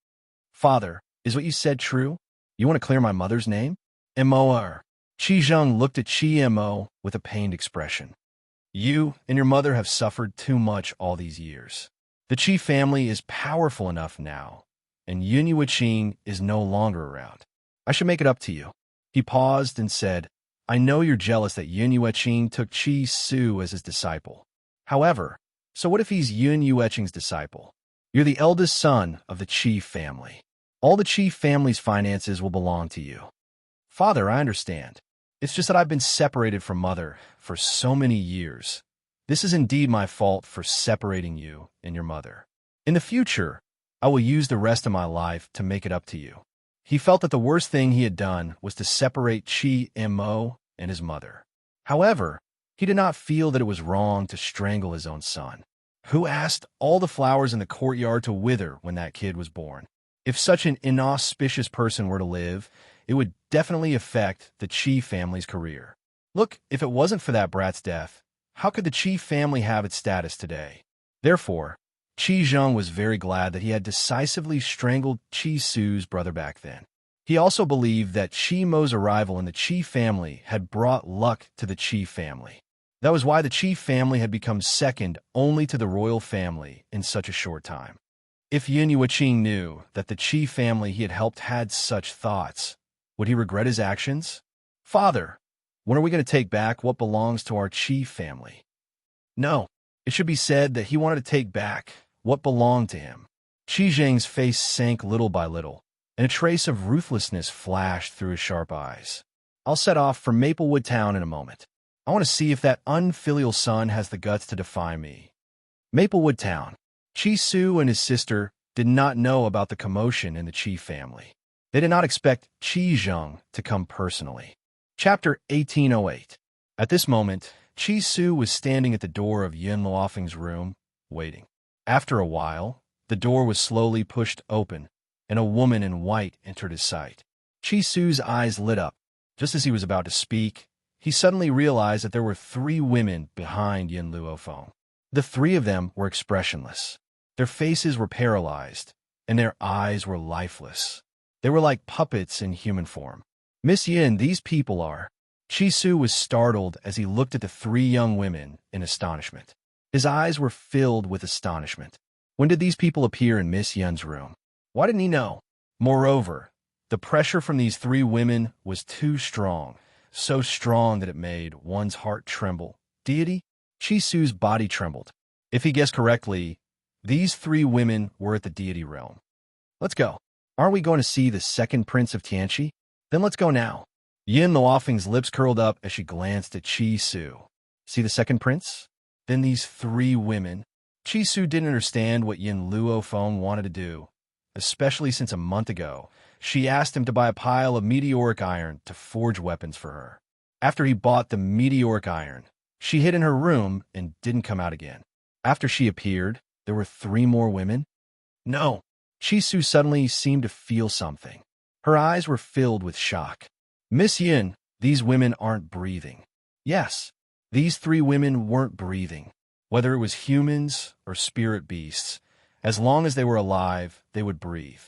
Father, is what you said true? You want to clear my mother's name? Mo. Qi Zheng looked at Qi Mo with a pained expression. You and your mother have suffered too much all these years. The Qi family is powerful enough now, and Yun Yuqing is no longer around. I should make it up to you. He paused and said, I know you're jealous that Yun Yuqing took Qi Su as his disciple. However, So what if he's Yun Yueching's disciple? You're the eldest son of the chief family. All the chief family's finances will belong to you. Father, I understand. It's just that I've been separated from mother for so many years. This is indeed my fault for separating you and your mother. In the future, I will use the rest of my life to make it up to you. He felt that the worst thing he had done was to separate Chi Mo and his mother. However, he did not feel that it was wrong to strangle his own son, who asked all the flowers in the courtyard to wither when that kid was born. If such an inauspicious person were to live, it would definitely affect the Chi family's career. Look, if it wasn't for that brat's death, how could the Chi family have its status today? Therefore, Qi Zheng was very glad that he had decisively strangled Qi Su's brother back then. He also believed that Qi Mo's arrival in the Qi family had brought luck to the Qi family. That was why the Qi family had become second only to the royal family in such a short time. If Yun Yueching knew that the Qi family he had helped had such thoughts, would he regret his actions? Father, when are we going to take back what belongs to our Qi family? No, it should be said that he wanted to take back what belonged to him. Qi Zheng's face sank little by little, and a trace of ruthlessness flashed through his sharp eyes. I'll set off for Maplewood Town in a moment. I want to see if that unfilial son has the guts to defy me. Maplewood Town. Qi Su and his sister did not know about the commotion in the Qi family. They did not expect Qi Zheng to come personally. Chapter 1808. At this moment, Qi Su was standing at the door of Yun Luofeng's room, waiting. After a while, the door was slowly pushed open, and a woman in white entered his sight. Qi Su's eyes lit up. Just as he was about to speak, he suddenly realized that there were 3 women behind Yun Luofeng. The 3 of them were expressionless. Their faces were paralyzed, and their eyes were lifeless. They were like puppets in human form. Miss Yin, these people are... Qi Su was startled as he looked at the 3 young women in astonishment. His eyes were filled with astonishment. When did these people appear in Miss Yin's room? Why didn't he know? Moreover, the pressure from these 3 women was too strong, so strong that it made one's heart tremble. Deity? Qi Su's body trembled. If he guessed correctly, these 3 women were at the deity realm. Let's go. Aren't we going to see the second prince of Tianqi? Then let's go now. Yun Luofeng's lips curled up as she glanced at Qi Su. See the second prince? Then these 3 women. Qi Su didn't understand what Yun Luofeng wanted to do, especially since a month ago she asked him to buy a pile of meteoric iron to forge weapons for her. After he bought the meteoric iron, she hid in her room and didn't come out again. After she appeared, there were 3 more women? No. Qi Su suddenly seemed to feel something. Her eyes were filled with shock. Miss Yin, these women aren't breathing. Yes, these 3 women weren't breathing. Whether it was humans or spirit beasts, as long as they were alive, they would breathe.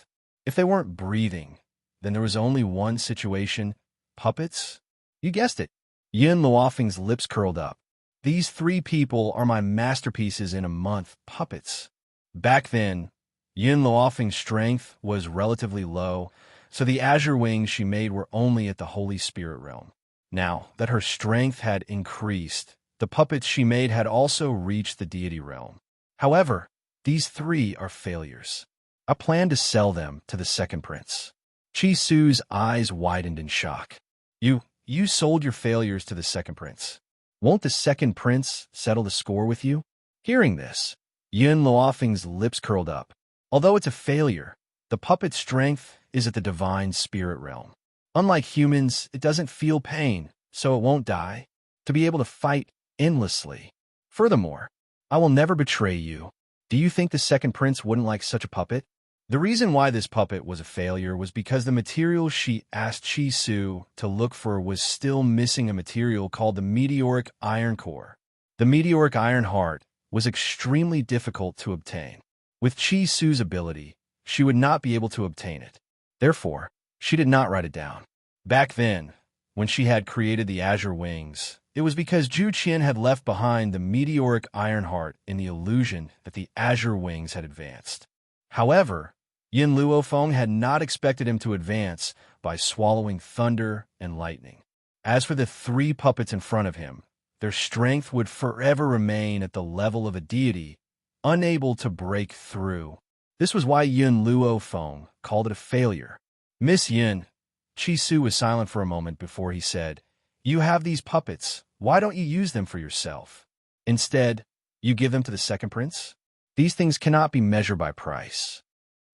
If they weren't breathing, then there was only one situation: puppets? You guessed it. Yun Luofeng's lips curled up. These 3 people are my masterpieces in a month, puppets. Back then, Yun Luofeng's strength was relatively low, so the azure wings she made were only at the Holy Spirit realm. Now that her strength had increased, the puppets she made had also reached the deity realm. However, these 3 are failures. I plan to sell them to the second prince. Qi Su's eyes widened in shock. You sold your failures to the second prince. Won't the second prince settle the score with you? Hearing this, Yun Luofeng's lips curled up. Although it's a failure, the puppet's strength is at the divine spirit realm. Unlike humans, it doesn't feel pain, so it won't die. To be able to fight endlessly. Furthermore, I will never betray you. Do you think the second prince wouldn't like such a puppet? The reason why this puppet was a failure was because the material she asked Qi Su to look for was still missing a material called the meteoric iron core. The meteoric iron heart was extremely difficult to obtain. With Qi Su's ability, she would not be able to obtain it. Therefore, she did not write it down. Back then, when she had created the azure wings, it was because Zhu Qian had left behind the meteoric iron heart in the illusion that the azure wings had advanced. However, Yun Luofeng had not expected him to advance by swallowing thunder and lightning. As for the 3 puppets in front of him, their strength would forever remain at the level of a deity, unable to break through. This was why Yun Luo Feng called it a failure. Miss Yun, Chi Su was silent for a moment before he said, "You have these puppets. Why don't you use them for yourself? Instead, you give them to the second prince? These things cannot be measured by price."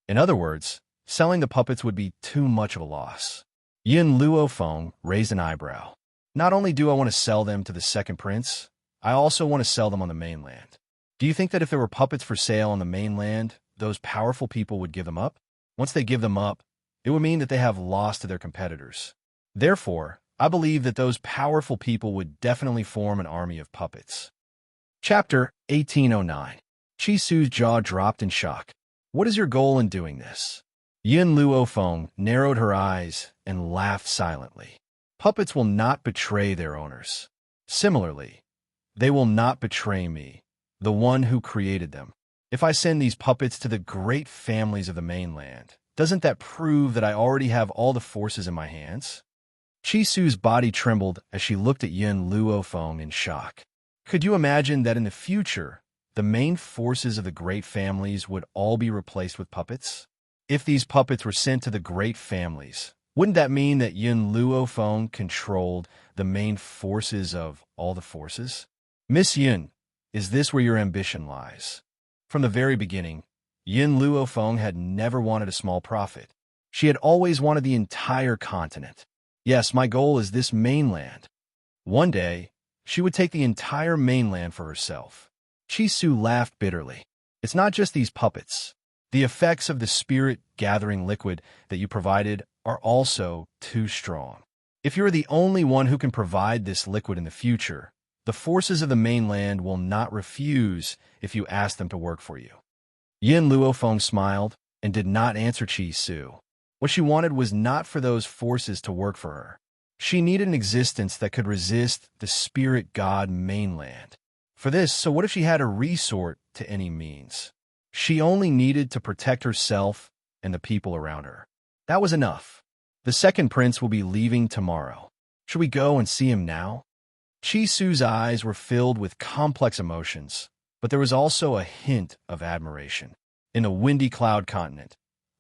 In other words, selling the puppets would be too much of a loss. Yun Luo Feng raised an eyebrow. "Not only do I want to sell them to the second prince, I also want to sell them on the mainland. Do you think that if there were puppets for sale on the mainland, those powerful people would give them up? Once they give them up, it would mean that they have lost to their competitors. Therefore, I believe that those powerful people would definitely form an army of puppets." Chapter 1809. Chi Su's jaw dropped in shock. "What is your goal in doing this?" Yun Luo Feng narrowed her eyes and laughed silently. "Puppets will not betray their owners. Similarly, they will not betray me, the one who created them. If I send these puppets to the great families of the mainland, doesn't that prove that I already have all the forces in my hands?" Chi Su's body trembled as she looked at Yun Luo Feng in shock. Could you imagine that in the future, the main forces of the great families would all be replaced with puppets? If these puppets were sent to the great families, wouldn't that mean that Yun Luo Feng controlled the main forces of all the forces? Miss Yun, is this where your ambition lies? From the very beginning, Yun Luo Feng had never wanted a small profit. She had always wanted the entire continent. "Yes, my goal is this mainland." One day, she would take the entire mainland for herself. Chi Su laughed bitterly. "It's not just these puppets. The effects of the spirit-gathering liquid that you provided are also too strong. If you're the only one who can provide this liquid in the future, the forces of the mainland will not refuse if you ask them to work for you." Yin Luo Feng smiled and did not answer Chi Su. What she wanted was not for those forces to work for her. She needed an existence that could resist the spirit god mainland. For this, so what if she had to resort to any means? She only needed to protect herself and the people around her. That was enough. "The second prince will be leaving tomorrow. Should we go and see him now?" Chi Su's eyes were filled with complex emotions, but there was also a hint of admiration. In the windy cloud continent,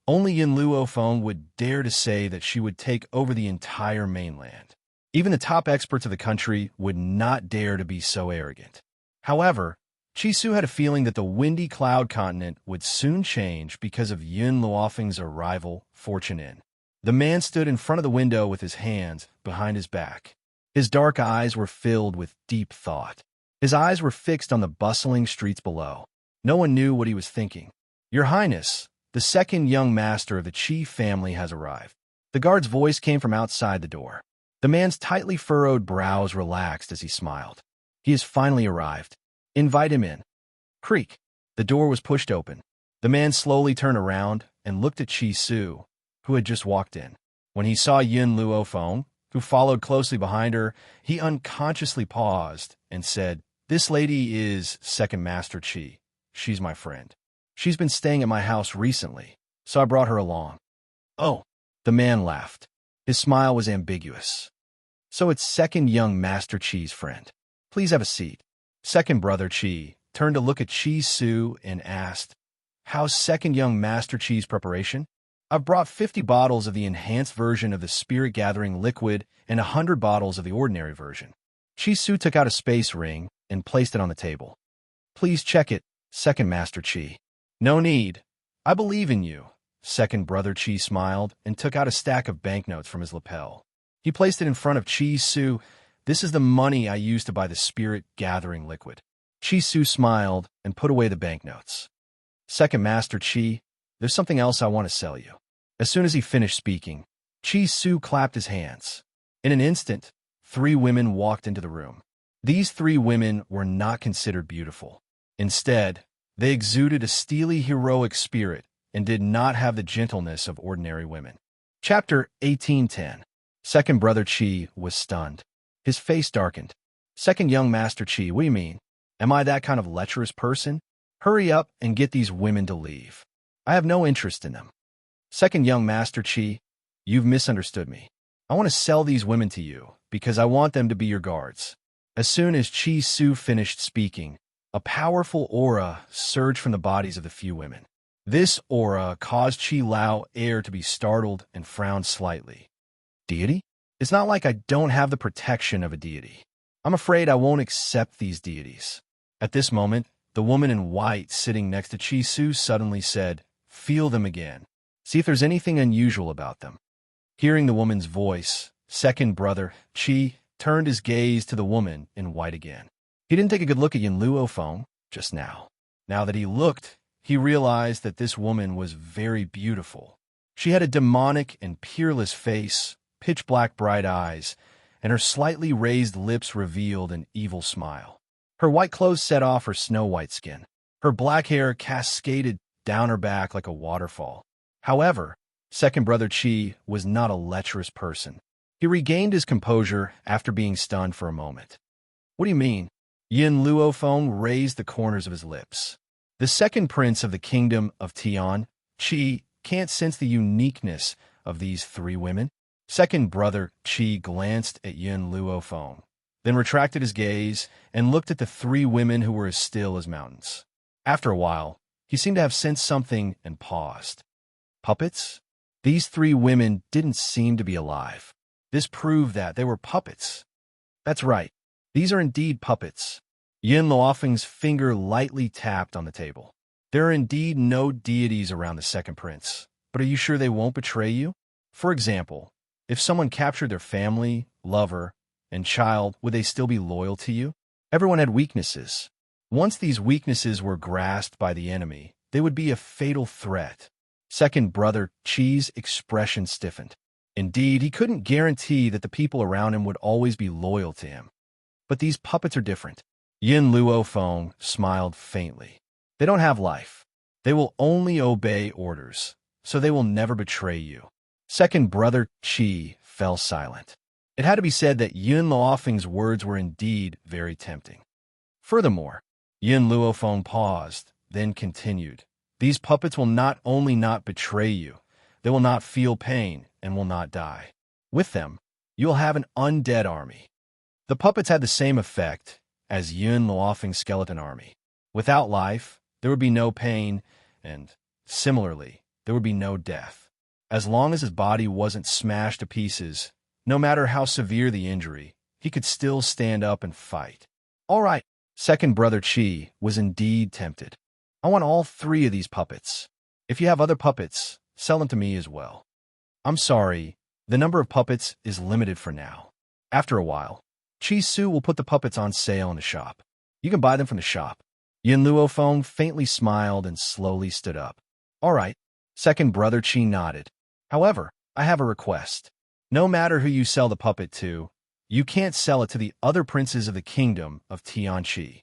only Yin Luo Feng would dare to say that she would take over the entire mainland. Even the top experts of the country would not dare to be so arrogant. However, Chi Su had a feeling that the windy cloud continent would soon change because of Yin Luofeng's arrival, Fortune Inn. The man stood in front of the window with his hands behind his back. His dark eyes were filled with deep thought. His eyes were fixed on the bustling streets below. No one knew what he was thinking. "Your Highness, the second young master of the Qi family has arrived." The guard's voice came from outside the door. The man's tightly furrowed brows relaxed as he smiled. "He has finally arrived. Invite him in." Creak. The door was pushed open. The man slowly turned around and looked at Chi Su, who had just walked in. When he saw Yin Luo Feng, who followed closely behind her, he unconsciously paused and said, "This lady is Second Master Qi. She's my friend. She's been staying at my house recently, so I brought her along." "Oh," the man laughed. His smile was ambiguous. "So it's Second Young Master Qi's friend. Please have a seat." Second Brother Qi turned to look at Chi Su and asked, "How's Second Young Master Qi's preparation?" "I've brought 50 bottles of the enhanced version of the spirit-gathering liquid and 100 bottles of the ordinary version." Chi Su took out a space ring and placed it on the table. "Please check it, Second Master Qi." "No need. I believe in you." Second Brother Qi smiled and took out a stack of banknotes from his lapel. He placed it in front of Chi Su. "This is the money I used to buy the spirit-gathering liquid." Chi Su smiled and put away the banknotes. "Second Master Qi, there's something else I want to sell you." As soon as he finished speaking, Chi Su clapped his hands. In an instant, 3 women walked into the room. These 3 women were not considered beautiful. Instead, they exuded a steely heroic spirit and did not have the gentleness of ordinary women. Chapter 1810. Second Brother Qi was stunned. His face darkened. "Second Young Master Qi, what do you mean? Am I that kind of lecherous person? Hurry up and get these women to leave. I have no interest in them." "Second Young Master Qi, you've misunderstood me. I want to sell these women to you because I want them to be your guards. As soon as Chi Su finished speaking, a powerful aura surged from the bodies of the few women. This aura caused Chi Lao Air to be startled and frown slightly. Deity? It's not like I don't have the protection of a deity. I'm afraid I won't accept these deities. At this moment, the woman in white sitting next to Chi Su suddenly said, "Feel them again. See if there's anything unusual about them." Hearing the woman's voice, second brother, Chi, turned his gaze to the woman in white again. He didn't take a good look at Yin Luofeng just now. Now that he looked, he realized that this woman was very beautiful. She had a demonic and peerless face, pitch-black bright eyes, and her slightly raised lips revealed an evil smile. Her white clothes set off her snow-white skin. Her black hair cascaded down her back like a waterfall. However, second brother Chi was not a lecherous person. He regained his composure after being stunned for a moment. "What do you mean?" Yin Luofeng raised the corners of his lips. The second prince of the kingdom of Tian, Chi, can't sense the uniqueness of these three women. Second brother Chi glanced at Yin Luofeng, then retracted his gaze and looked at the three women who were as still as mountains. After a while, he seemed to have sensed something and paused. Puppets? These three women didn't seem to be alive. This proved that they were puppets. That's right. These are indeed puppets. Yin Luofeng's finger lightly tapped on the table. There are indeed no deities around the second prince, but are you sure they won't betray you? For example, if someone captured their family, lover, and child, would they still be loyal to you? Everyone had weaknesses. Once these weaknesses were grasped by the enemy, they would be a fatal threat. Second brother Chi's expression stiffened. Indeed, he couldn't guarantee that the people around him would always be loyal to him. But these puppets are different. Yin Luofeng smiled faintly. They don't have life. They will only obey orders, so they will never betray you. Second brother Chi fell silent. It had to be said that Yin Luofeng's words were indeed very tempting. Furthermore, Yin Luofeng paused, then continued. These puppets will not only not betray you, they will not feel pain and will not die. With them, you will have an undead army. The puppets had the same effect as Yin Luofeng's skeleton army. Without life, there would be no pain, and, similarly, there would be no death. As long as his body wasn't smashed to pieces, no matter how severe the injury, he could still stand up and fight. All right, second brother Chi was indeed tempted. I want all three of these puppets. If you have other puppets, sell them to me as well. I'm sorry, the number of puppets is limited for now. After a while, Chi Su will put the puppets on sale in the shop. You can buy them from the shop. Yin Luofeng faintly smiled and slowly stood up. All right, second brother Chi nodded. However, I have a request. No matter who you sell the puppet to, you can't sell it to the other princes of the kingdom of Tianqi.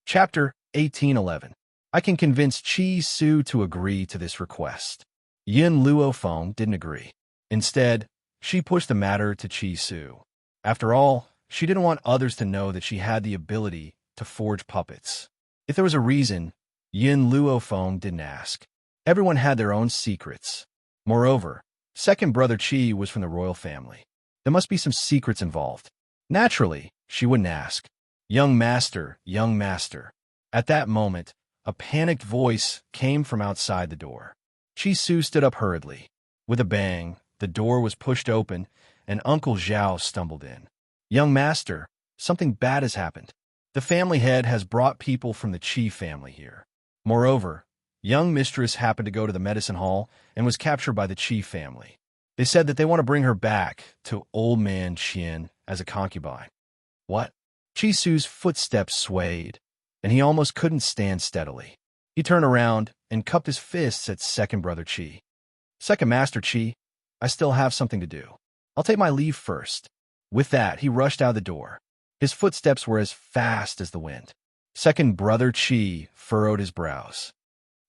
Chapter 1811. I can convince Chi Su to agree to this request. Yin Luofeng didn't agree. Instead, she pushed the matter to Chi Su. After all, she didn't want others to know that she had the ability to forge puppets. If there was a reason, Yin Luofeng didn't ask. Everyone had their own secrets. Moreover, second brother Chi was from the royal family. There must be some secrets involved. Naturally, she wouldn't ask. Young master, young master. At that moment, a panicked voice came from outside the door. Chi Su stood up hurriedly. With a bang, the door was pushed open, and Uncle Zhao stumbled in. Young master, something bad has happened. The family head has brought people from the Chi family here. Moreover, young mistress happened to go to the medicine hall and was captured by the Chi family. They said that they want to bring her back to old man Qian as a concubine. What? Chi Su's footsteps swayed, and he almost couldn't stand steadily. He turned around and cupped his fists at second brother Chi. Second master Chi, I still have something to do. I'll take my leave first. With that, he rushed out the door. His footsteps were as fast as the wind. Second brother Chi furrowed his brows.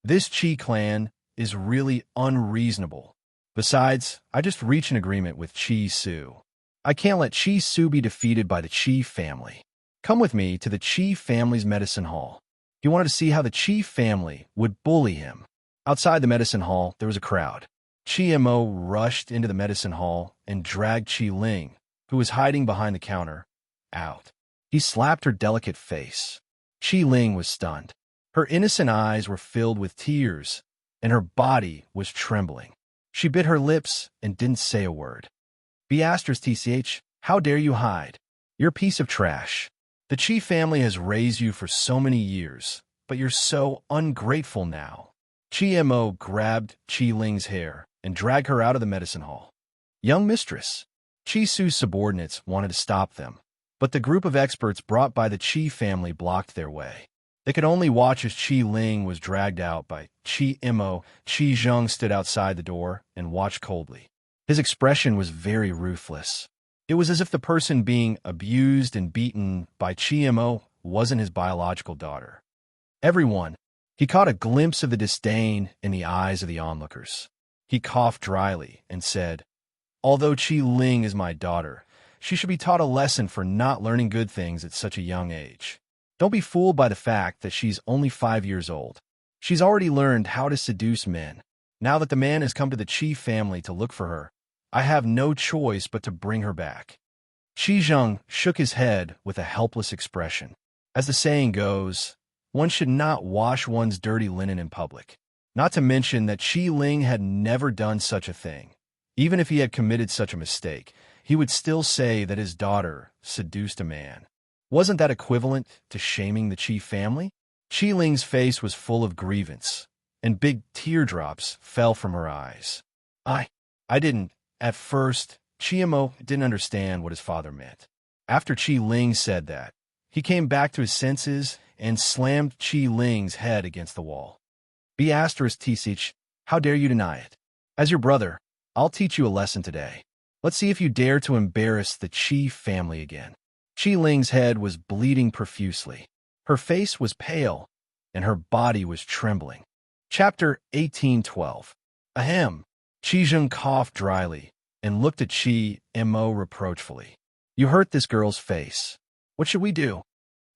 This Chi clan is really unreasonable. Besides, I just reached an agreement with Chi Su. I can't let Chi Su be defeated by the Chi family. Come with me to the Chi family's medicine hall. He wanted to see how the Chi family would bully him. Outside the medicine hall, there was a crowd. Chi Mo rushed into the medicine hall and dragged Chi Ling, who was hiding behind the counter, out. He slapped her delicate face. Qi Ling was stunned. Her innocent eyes were filled with tears, and her body was trembling. She bit her lips and didn't say a word. B*TCH, how dare you hide? You're a piece of trash. The Qi family has raised you for so many years, but you're so ungrateful now. Qi Mo grabbed Qi Ling's hair and dragged her out of the medicine hall. Young mistress. Qi Su's subordinates wanted to stop them, but the group of experts brought by the Qi family blocked their way. They could only watch as Qi Ling was dragged out by Qi Mo. Qi Zheng stood outside the door and watched coldly. His expression was very ruthless. It was as if the person being abused and beaten by Qi Mo wasn't his biological daughter. Everyone, he caught a glimpse of the disdain in the eyes of the onlookers. He coughed dryly and said, "Although Qi Ling is my daughter, she should be taught a lesson for not learning good things at such a young age. Don't be fooled by the fact that she's only 5 years old. She's already learned how to seduce men. Now that the man has come to the Qi family to look for her, I have no choice but to bring her back." Qi Zheng shook his head with a helpless expression. As the saying goes, one should not wash one's dirty linen in public. Not to mention that Qi Ling had never done such a thing. Even if he had committed such a mistake, he would still say that his daughter seduced a man. Wasn't that equivalent to shaming the Qi family? Qi Ling's face was full of grievance, and big teardrops fell from her eyes. I didn't. At first, Qi Mo didn't understand what his father meant. After Qi Ling said that, he came back to his senses and slammed Qi Ling's head against the wall. B*TCH, how dare you deny it? As your brother, I'll teach you a lesson today. Let's see if you dare to embarrass the Qi family again. Qi Ling's head was bleeding profusely. Her face was pale, and her body was trembling. Chapter 18:12. Ahem. Qi Zheng coughed dryly and looked at Qi Mo reproachfully. You hurt this girl's face. What should we do?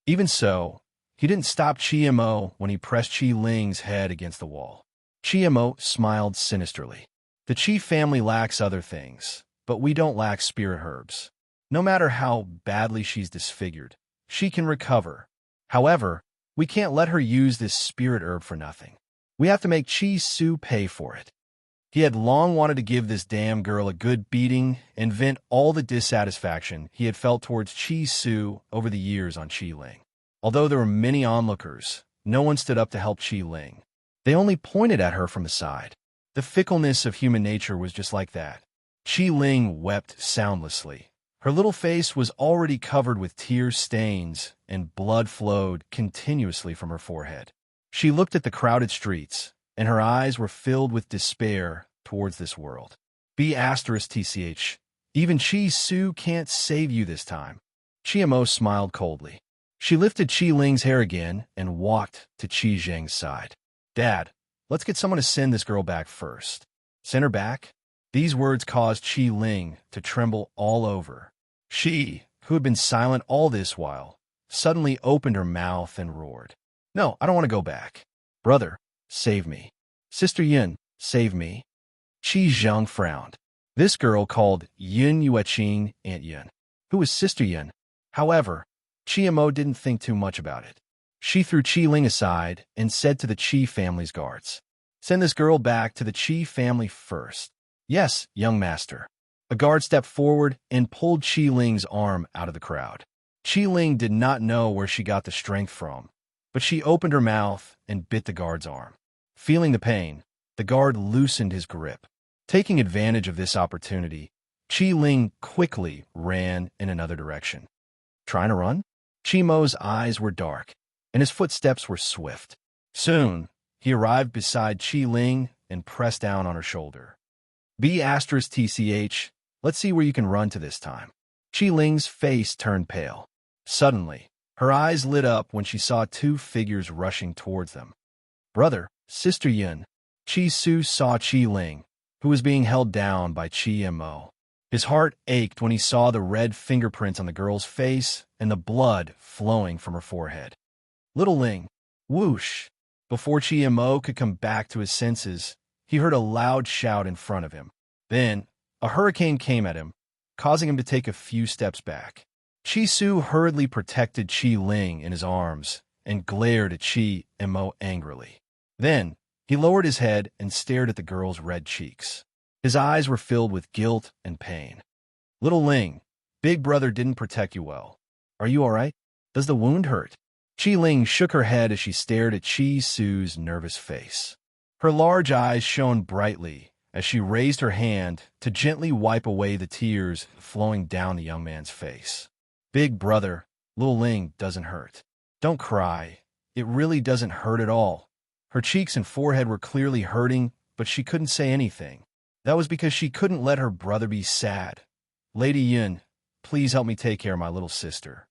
Even so, he didn't stop Qi Mo when he pressed Qi Ling's head against the wall. Qi Mo smiled sinisterly. The Qi family lacks other things, but we don't lack spirit herbs. No matter how badly she's disfigured, she can recover. However, we can't let her use this spirit herb for nothing. We have to make Qi Su pay for it. He had long wanted to give this damn girl a good beating and vent all the dissatisfaction he had felt towards Qi Su over the years on Qi Ling. Although there were many onlookers, no one stood up to help Qi Ling. They only pointed at her from the side. The fickleness of human nature was just like that. Qi Ling wept soundlessly. Her little face was already covered with tear stains, and blood flowed continuously from her forehead. She looked at the crowded streets, and her eyes were filled with despair towards this world. B*TCH, even Qi Su can't save you this time. Qi Mo smiled coldly. She lifted Qi Ling's hair again and walked to Qi Zheng's side. Dad, let's get someone to send this girl back first. Send her back? These words caused Qi Ling to tremble all over. She, who had been silent all this while, suddenly opened her mouth and roared. No, I don't want to go back. Brother, save me. Sister Yin, save me. Qi Zheng frowned. This girl called Yin Yueqing Aunt Yin, who was Sister Yin. However, Qi Mo didn't think too much about it. She threw Qi Ling aside and said to the Qi family's guards, Send this girl back to the Qi family first. Yes, young master. A guard stepped forward and pulled Qi Ling's arm out of the crowd. Qi Ling did not know where she got the strength from, but she opened her mouth and bit the guard's arm. Feeling the pain, the guard loosened his grip. Taking advantage of this opportunity, Qi Ling quickly ran in another direction. Trying to run? Qi Mo's eyes were dark, and his footsteps were swift. Soon, he arrived beside Qi Ling and pressed down on her shoulder. B*TCH, let's see where you can run to this time. Qi Ling's face turned pale. Suddenly, her eyes lit up when she saw two figures rushing towards them. Brother, Sister Yin. Qi Su saw Qi Ling, who was being held down by Qi Mo. His heart ached when he saw the red fingerprints on the girl's face and the blood flowing from her forehead. Little Ling, whoosh! Before Qi Mo could come back to his senses, he heard a loud shout in front of him. Then, a hurricane came at him, causing him to take a few steps back. Chi Su hurriedly protected Chi Ling in his arms and glared at Chi Mo angrily. Then, he lowered his head and stared at the girl's red cheeks. His eyes were filled with guilt and pain. Little Ling, big brother didn't protect you well. Are you all right? Does the wound hurt? Chi Ling shook her head as she stared at Chi Su's nervous face. Her large eyes shone brightly as she raised her hand to gently wipe away the tears flowing down the young man's face. Big brother, Little Ling doesn't hurt. Don't cry. It really doesn't hurt at all. Her cheeks and forehead were clearly hurting, but she couldn't say anything. That was because she couldn't let her brother be sad. Lady Yun, please help me take care of my little sister.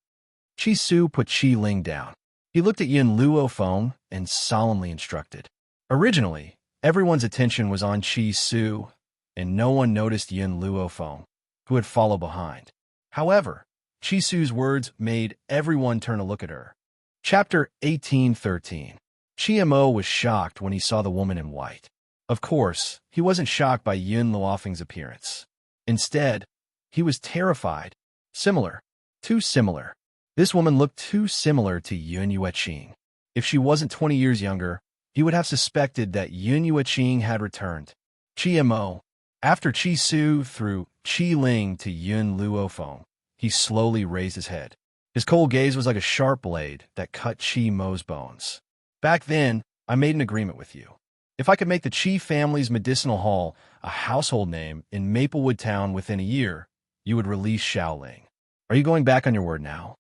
Chi Su put Chi Ling down. He looked at Yun Luo Feng and solemnly instructed. Originally, everyone's attention was on Chi Su, and no one noticed Yun Luo Feng, who had followed behind. However, Chi Su's words made everyone turn to look at her. Chapter 1813. Chi Mo was shocked when he saw the woman in white. Of course, he wasn't shocked by Yun Luofeng's appearance. Instead, he was terrified. Similar. Too similar. This woman looked too similar to Yun Yueqing. If she wasn't 20 years younger, he would have suspected that Yun Yueqing had returned. Chi Mo. After Chi Su threw Chi Ling to Yun Luofeng, he slowly raised his head. His cold gaze was like a sharp blade that cut Chi Mo's bones. Back then, I made an agreement with you. If I could make the Chi family's medicinal hall a household name in Maplewood Town within a year, you would release Xiaoling. Are you going back on your word now?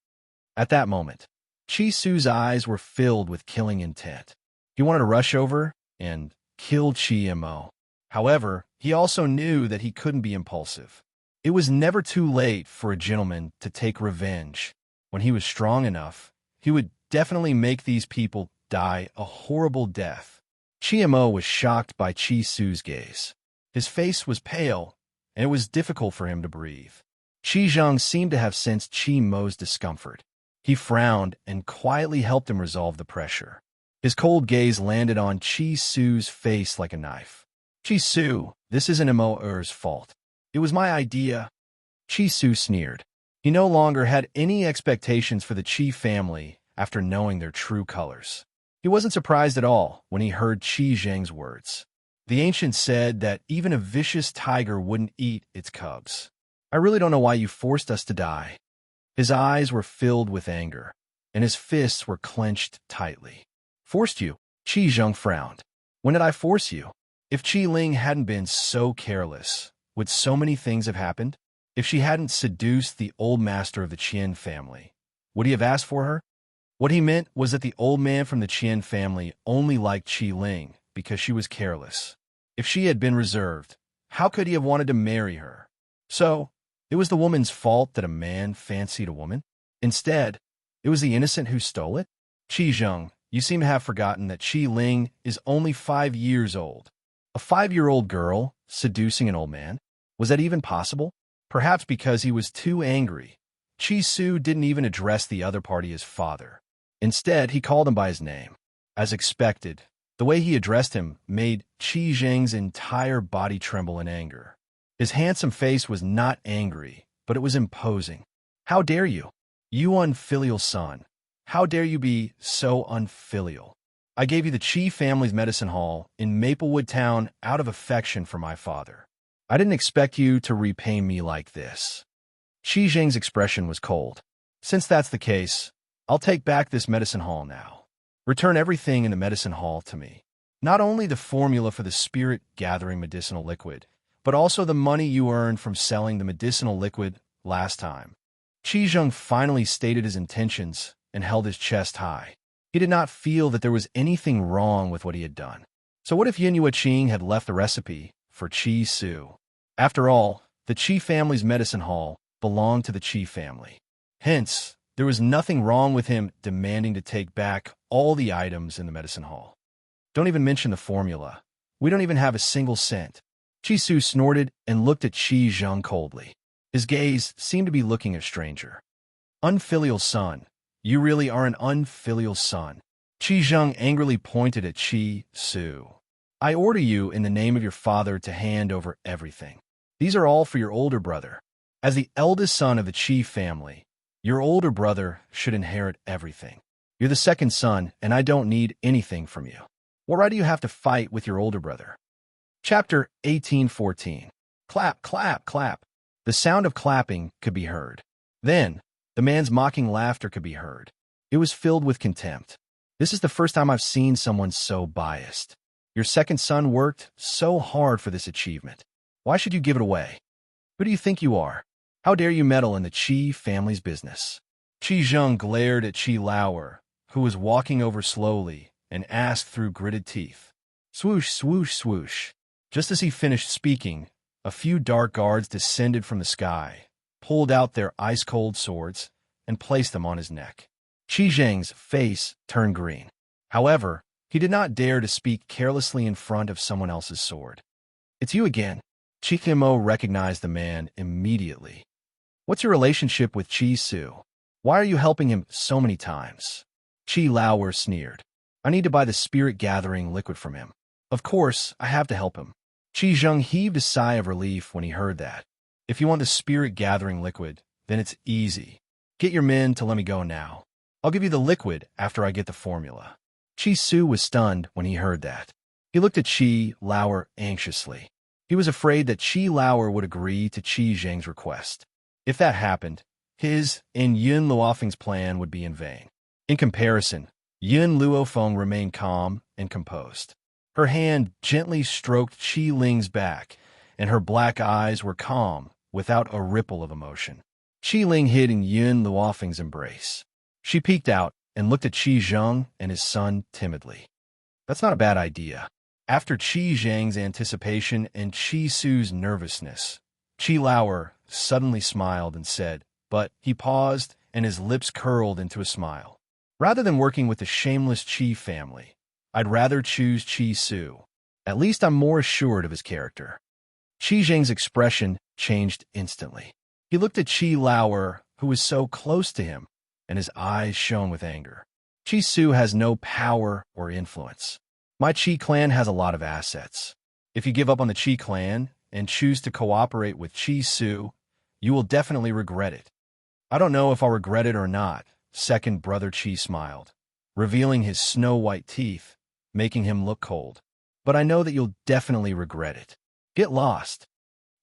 At that moment, Chi Su's eyes were filled with killing intent. He wanted to rush over and kill Chi Mo. However, he also knew that he couldn't be impulsive. It was never too late for a gentleman to take revenge. When he was strong enough, he would definitely make these people die a horrible death. Chi Mo was shocked by Chi Su's gaze. His face was pale, and it was difficult for him to breathe. Chi Zhang seemed to have sensed Chi Mo's discomfort. He frowned and quietly helped him resolve the pressure. His cold gaze landed on Chi Su's face like a knife. Chi Su, this isn't Mo's fault. It was my idea. Chi Su sneered. He no longer had any expectations for the Chi family after knowing their true colors. He wasn't surprised at all when he heard Qi Zheng's words. The ancient said that even a vicious tiger wouldn't eat its cubs. I really don't know why you forced us to die. His eyes were filled with anger, and his fists were clenched tightly. Forced you? Qi Zheng frowned. When did I force you? If Qi Ling hadn't been so careless, would so many things have happened? If she hadn't seduced the old master of the Qian family, would he have asked for her? What he meant was that the old man from the Qian family only liked Qi Ling because she was careless. If she had been reserved, how could he have wanted to marry her? So, it was the woman's fault that a man fancied a woman? Instead, it was the innocent who stole it? Qi Zheng, you seem to have forgotten that Qi Ling is only 5 years old. A 5-year-old girl seducing an old man? Was that even possible? Perhaps because he was too angry. Qi Su didn't even address the other party as father. Instead, he called him by his name. As expected, the way he addressed him made Qi Zheng's entire body tremble in anger. His handsome face was not angry, but it was imposing. How dare you? You unfilial son. How dare you be so unfilial? I gave you the Qi family's medicine hall in Maplewood Town out of affection for my father. I didn't expect you to repay me like this. Qi Zheng's expression was cold. Since that's the case, I'll take back this medicine hall now. Return everything in the medicine hall to me. Not only the formula for the spirit-gathering medicinal liquid, but also the money you earned from selling the medicinal liquid last time. Qi Zheng finally stated his intentions and held his chest high. He did not feel that there was anything wrong with what he had done. So what if Yun Yueqing had left the recipe for Qi Su? After all, the Qi family's medicine hall belonged to the Qi family. Hence, there was nothing wrong with him demanding to take back all the items in the medicine hall. Don't even mention the formula. We don't even have a single cent. Qi Su snorted and looked at Qi Zheng coldly. His gaze seemed to be looking at a stranger. Unfilial son. You really are an unfilial son. Qi Zheng angrily pointed at Qi Su. I order you in the name of your father to hand over everything. These are all for your older brother. As the eldest son of the Qi family, Your older brother should inherit everything. You're the second son, and I don't need anything from you. What right do you have to fight with your older brother? Chapter 18:14. Clap, clap, clap. The sound of clapping could be heard. Then, the man's mocking laughter could be heard. It was filled with contempt. This is the first time I've seen someone so biased. Your second son worked so hard for this achievement. Why should you give it away? Who do you think you are? How dare you meddle in the Qi family's business? Qi Zheng glared at Qi Lauer, who was walking over slowly, and asked through gritted teeth. Swoosh, swoosh, swoosh. Just as he finished speaking, a few dark guards descended from the sky, pulled out their ice-cold swords, and placed them on his neck. Qi Zheng's face turned green. However, he did not dare to speak carelessly in front of someone else's sword. It's you again. Qi Mo recognized the man immediately. What's your relationship with Qi Su? Why are you helping him so many times? Qi Lauer sneered. I need to buy the spirit-gathering liquid from him. Of course, I have to help him. Qi Zheng heaved a sigh of relief when he heard that. If you want the spirit-gathering liquid, then it's easy. Get your men to let me go now. I'll give you the liquid after I get the formula. Qi Su was stunned when he heard that. He looked at Qi Lauer anxiously. He was afraid that Qi Lauer would agree to Qi Zheng's request. If that happened, his and Yun Luofeng's plan would be in vain. In comparison, Yun Luofeng remained calm and composed. Her hand gently stroked Qi Ling's back, and her black eyes were calm, without a ripple of emotion. Qi Ling hid in Yun Luofeng's embrace. She peeked out and looked at Qi Zheng and his son timidly. That's not a bad idea. After Qi Zheng's anticipation and Qi Su's nervousness, Qi Lauer suddenly smiled and said, but he paused and his lips curled into a smile. Rather than working with the shameless Qi family, I'd rather choose Qi Su. At least I'm more assured of his character. Qi Zheng's expression changed instantly. He looked at Qi Lauer, who was so close to him, and his eyes shone with anger. Qi Su has no power or influence. My Qi clan has a lot of assets. If you give up on the Qi clan and choose to cooperate with Qi Su, you will definitely regret it. I don't know if I'll regret it or not, second brother Qi smiled, revealing his snow-white teeth, making him look cold. But I know that you'll definitely regret it. Get lost.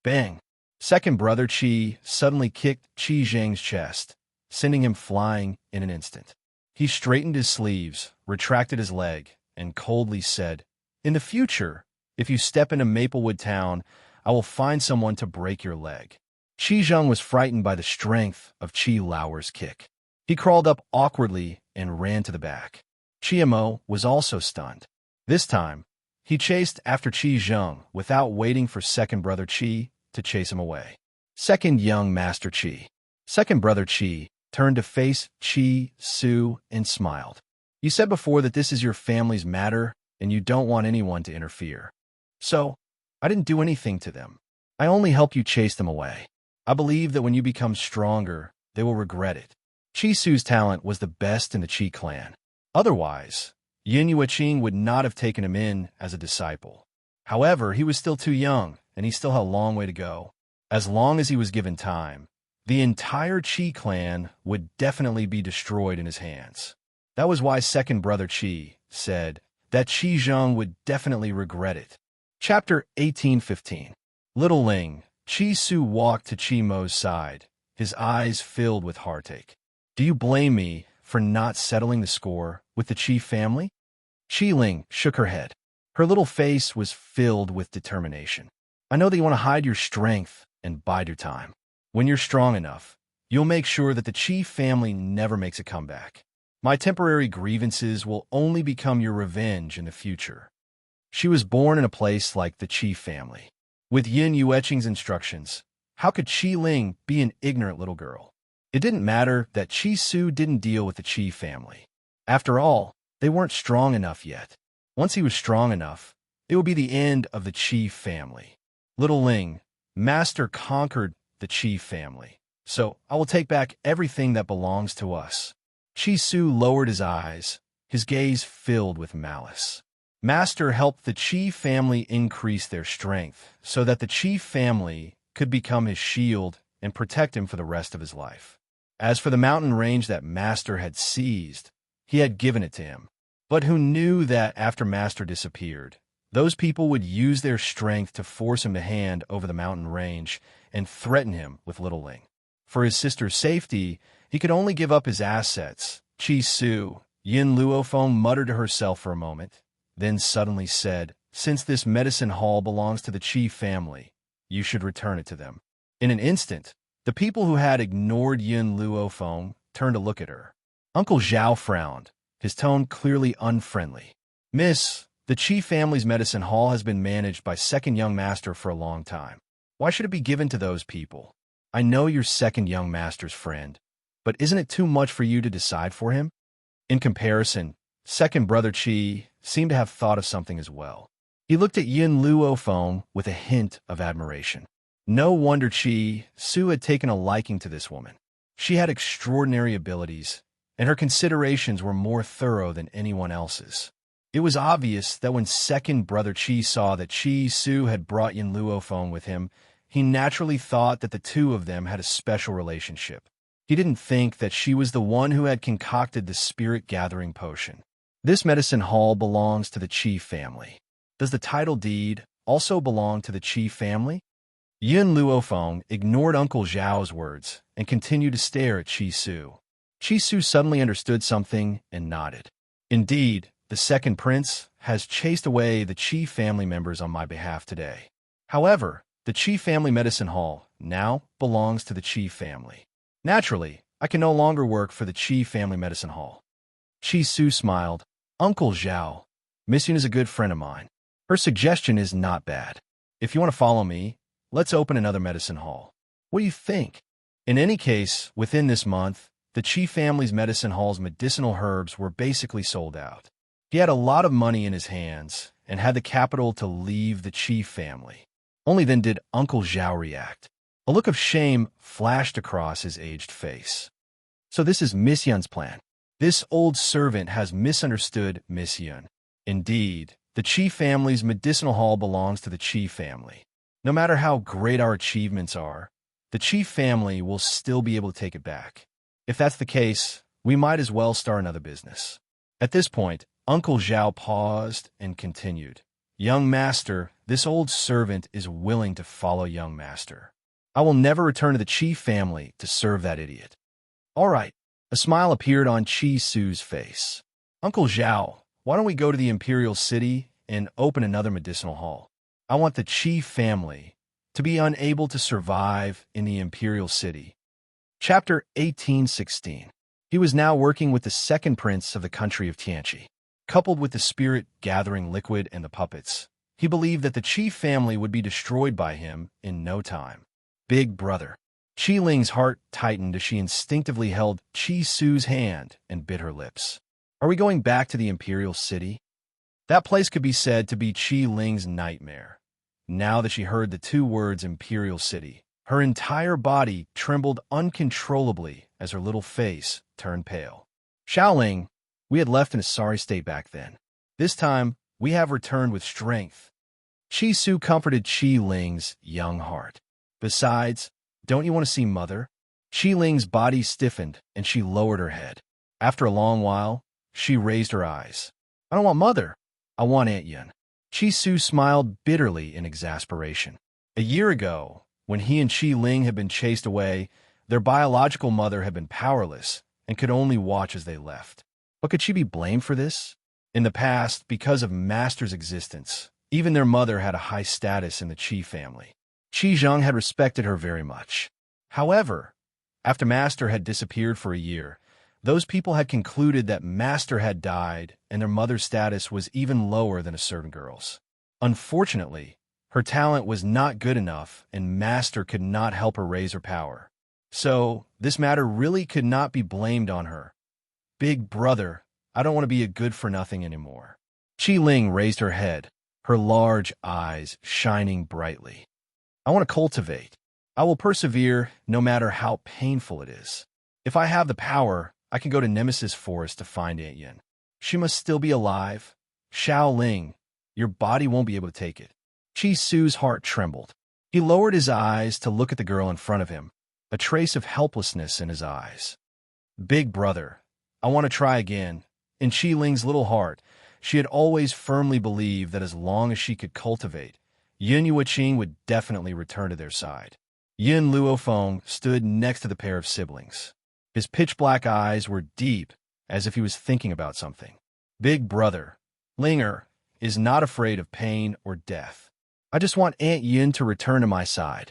Bang. Second brother Qi suddenly kicked Qi Zheng's chest, sending him flying in an instant. He straightened his sleeves, retracted his leg, and coldly said, In the future, if you step into Maplewood Town, I will find someone to break your leg. Qi Zheng was frightened by the strength of Qi Lauer's kick. He crawled up awkwardly and ran to the back. Qi Mo was also stunned. This time, he chased after Qi Zheng without waiting for second brother Qi to chase him away. Second young master Qi. Second brother Qi turned to face Qi Su and smiled. You said before that this is your family's matter and you don't want anyone to interfere. So, I didn't do anything to them. I only helped you chase them away. I believe that when you become stronger, they will regret it. Qi Su's talent was the best in the Qi clan. Otherwise, Yin Yueqing would not have taken him in as a disciple. However, he was still too young, and he still had a long way to go. As long as he was given time, the entire Qi clan would definitely be destroyed in his hands. That was why second brother Qi said that Qi Zheng would definitely regret it. Chapter 18:15. Little Ling, Qi Su walked to Qi Mo's side, his eyes filled with heartache. Do you blame me for not settling the score with the Qi family? Qi Ling shook her head. Her little face was filled with determination. I know that you want to hide your strength and bide your time. When you're strong enough, you'll make sure that the Qi family never makes a comeback. My temporary grievances will only become your revenge in the future. She was born in a place like the Qi family. With Yin Yueqing's instructions, how could Qi Ling be an ignorant little girl? It didn't matter that Qi Su didn't deal with the Qi family. After all, they weren't strong enough yet. Once he was strong enough, it would be the end of the Qi family. Little Ling, Master conquered the Qi family, so I will take back everything that belongs to us. Qi Su lowered his eyes, his gaze filled with malice. Master helped the Qi family increase their strength so that the Qi family could become his shield and protect him for the rest of his life. As for the mountain range that Master had seized, he had given it to him. But who knew that after Master disappeared, those people would use their strength to force him to hand over the mountain range and threaten him with littling. For his sister's safety, he could only give up his assets. Chi Su, Yin Luofeng muttered to herself for a moment, then suddenly said, "Since this medicine hall belongs to the Chi family, you should return it to them." In an instant, the people who had ignored Yin Luofeng turned to look at her. Uncle Zhao frowned, his tone clearly unfriendly. "Miss, the Chi family's medicine hall has been managed by second young master for a long time. Why should it be given to those people? I know you're second young master's friend, but isn't it too much for you to decide for him?" In comparison, second brother Chi seemed to have thought of something as well. He looked at Yin Luofeng with a hint of admiration. No wonder Chi Su had taken a liking to this woman. She had extraordinary abilities, and her considerations were more thorough than anyone else's. It was obvious that when second brother Chi saw that Chi Su had brought Yin Luofeng with him, he naturally thought that the two of them had a special relationship. He didn't think that she was the one who had concocted the spirit-gathering potion. This medicine hall belongs to the Chi family. Does the title deed also belong to the Chi family? Yin Luofeng ignored Uncle Zhao's words and continued to stare at Chi Su. Chi Su suddenly understood something and nodded. "Indeed, the second prince has chased away the Chi family members on my behalf today. However, the Chi family medicine hall now belongs to the Chi family. Naturally, I can no longer work for the Chi family medicine hall." Chi Su smiled. "Uncle Zhao, Miss Yun is a good friend of mine. Her suggestion is not bad. If you want to follow me, let's open another medicine hall. What do you think?" In any case, within this month, the Chi family's medicine hall's medicinal herbs were basically sold out. He had a lot of money in his hands and had the capital to leave the Chi family. Only then did Uncle Zhao react. A look of shame flashed across his aged face. "So this is Miss Yun's plan. This old servant has misunderstood Miss Yun. Indeed, the Chi family's medicinal hall belongs to the Chi family. No matter how great our achievements are, the Chi family will still be able to take it back. If that's the case, we might as well start another business." At this point, Uncle Zhao paused and continued. "Young master, this old servant is willing to follow young master. I will never return to the Chi family to serve that idiot." "All right." A smile appeared on Chi Su's face. "Uncle Zhao, why don't we go to the Imperial City and open another medicinal hall? I want the Chi family to be unable to survive in the Imperial City." Chapter 1816. He was now working with the second prince of the country of Tianqi. Coupled with the spirit-gathering liquid and the puppets, he believed that the Chi family would be destroyed by him in no time. Big brother. Chi Ling's heart tightened as she instinctively held Chi Su's hand and bit her lips. Are we going back to the Imperial City? That place could be said to be Chi Ling's nightmare. Now that she heard the two words Imperial City, her entire body trembled uncontrollably as her little face turned pale. "Xiaoling, we had left in a sorry state back then. This time, we have returned with strength." Chi Su comforted Chi Ling's young heart. "Besides, don't you want to see Mother?" Chi Ling's body stiffened and she lowered her head. After a long while, she raised her eyes. "I don't want Mother. I want Aunt Yun." Chi Su smiled bitterly in exasperation. A year ago, when he and Chi Ling had been chased away, their biological mother had been powerless and could only watch as they left. But could she be blamed for this? In the past, because of Master's existence, even their mother had a high status in the Chi family. Qi Zheng had respected her very much. However, after Master had disappeared for a year, those people had concluded that Master had died and their mother's status was even lower than a servant girl's. Unfortunately, her talent was not good enough and Master could not help her raise her power. So, this matter really could not be blamed on her. "Big brother, I don't want to be a good-for-nothing anymore." Qi Ling raised her head, her large eyes shining brightly. "I want to cultivate. I will persevere no matter how painful it is. If I have the power, I can go to Nemesis Forest to find Aunt Yin. She must still be alive. Xiao Ling, your body won't be able to take it." Chi Su's heart trembled. He lowered his eyes to look at the girl in front of him, a trace of helplessness in his eyes. Big brother, I want to try again. In Qi Ling's little heart, she had always firmly believed that as long as she could cultivate, Yin Yueqing would definitely return to their side. Yin Luofeng stood next to the pair of siblings. His pitch-black eyes were deep, as if he was thinking about something. Big brother, Linger, is not afraid of pain or death. I just want Aunt Yin to return to my side.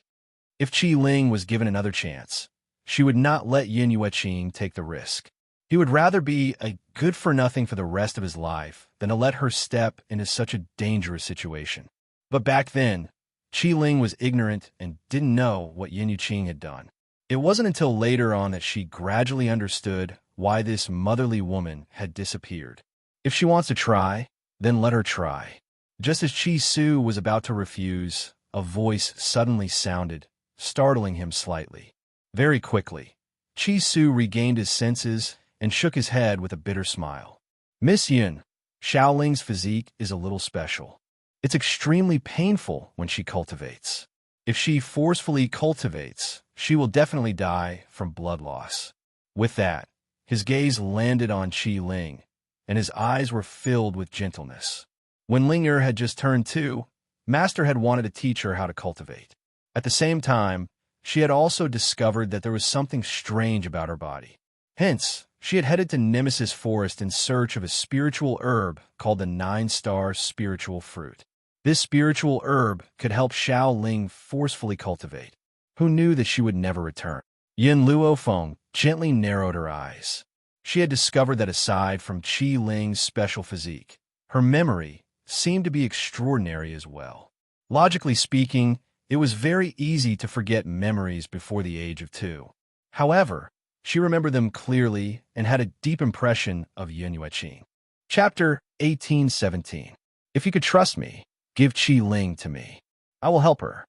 If Qi Ling was given another chance, she would not let Yin Yueqing take the risk. He would rather be a good-for-nothing for the rest of his life than to let her step into such a dangerous situation. But back then, Qi Ling was ignorant and didn't know what Yin Yueqing had done. It wasn't until later on that she gradually understood why this motherly woman had disappeared. If she wants to try, then let her try. Just as Qi Su was about to refuse, a voice suddenly sounded, startling him slightly. Very quickly, Qi Su regained his senses and shook his head with a bitter smile. Miss Yin, Xiaoling's physique is a little special. It's extremely painful when she cultivates. If she forcefully cultivates, she will definitely die from blood loss. With that, his gaze landed on Qi Ling, and his eyes were filled with gentleness. When Linger had just turned 2, Master had wanted to teach her how to cultivate. At the same time, she had also discovered that there was something strange about her body. Hence, she had headed to Nemesis Forest in search of a spiritual herb called the 9-star spiritual fruit. This spiritual herb could help Xiao Ling forcefully cultivate. Who knew that she would never return? Yin Luofeng gently narrowed her eyes. She had discovered that aside from Qi Ling's special physique, her memory seemed to be extraordinary as well. Logically speaking, it was very easy to forget memories before the age of 2. However, she remembered them clearly and had a deep impression of Yin Yueqing. Chapter 1817. If you could trust me, give Qi Ling to me. I will help her.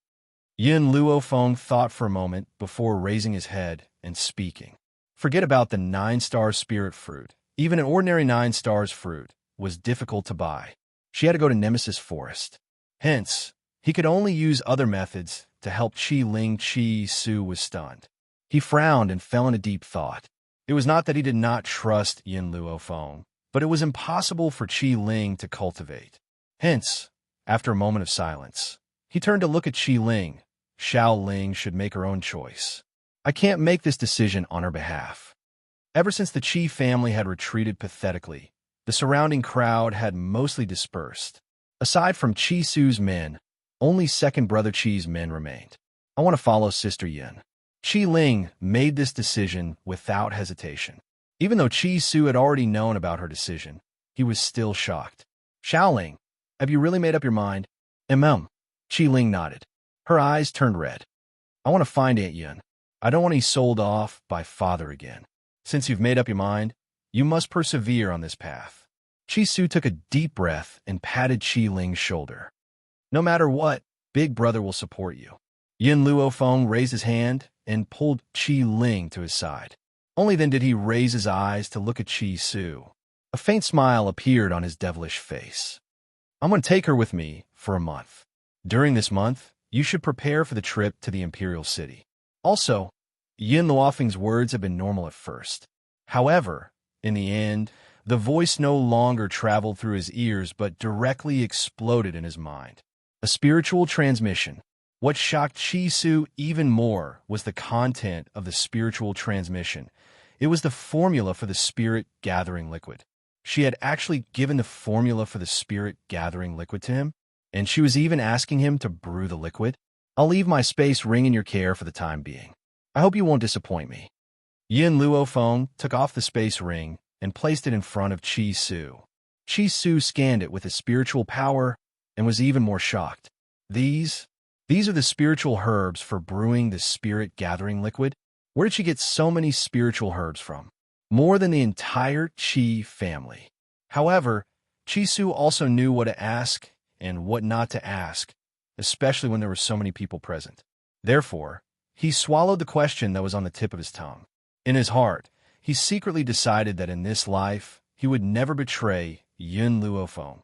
Yin Luofeng thought for a moment before raising his head and speaking. Forget about the 9-star spirit fruit. Even an ordinary 9-stars fruit was difficult to buy. She had to go to Nemesis Forest. Hence, he could only use other methods to help Qi Ling. Qi Su was stunned. He frowned and fell into deep thought. It was not that he did not trust Yin Luofeng, but it was impossible for Qi Ling to cultivate. Hence, after a moment of silence, he turned to look at Qi Ling. Xiao Ling should make her own choice. I can't make this decision on her behalf. Ever since the Qi family had retreated pathetically, the surrounding crowd had mostly dispersed. Aside from Qi Su's men, only second brother Qi's men remained. I want to follow Sister Yin. Qi Ling made this decision without hesitation. Even though Qi Su had already known about her decision, he was still shocked. Xiao Ling, have you really made up your mind? Qi Ling nodded. Her eyes turned red. I want to find Aunt Yin. I don't want to be sold off by father again. Since you've made up your mind, you must persevere on this path. Qi Su took a deep breath and patted Qi Ling's shoulder. No matter what, Big Brother will support you. Yin Luofeng raised his hand and pulled Qi Ling to his side. Only then did he raise his eyes to look at Qi Su. A faint smile appeared on his devilish face. I'm going to take her with me for a month. During this month, you should prepare for the trip to the Imperial City. Also, Yin Luofeng's words had been normal at first. However, in the end, the voice no longer traveled through his ears but directly exploded in his mind. A spiritual transmission. What shocked Qi Su even more was the content of the spiritual transmission. It was the formula for the spirit-gathering liquid. She had actually given the formula for the spirit-gathering liquid to him, and she was even asking him to brew the liquid. I'll leave my space ring in your care for the time being. I hope you won't disappoint me. Yin Luofeng took off the space ring and placed it in front of Qi Su. Qi Su scanned it with his spiritual power and was even more shocked. These are the spiritual herbs for brewing the spirit-gathering liquid. Where did she get so many spiritual herbs from? More than the entire Qi family. However, Qi Su also knew what to ask and what not to ask, especially when there were so many people present. Therefore, he swallowed the question that was on the tip of his tongue. In his heart, he secretly decided that in this life, he would never betray Yin Luofeng,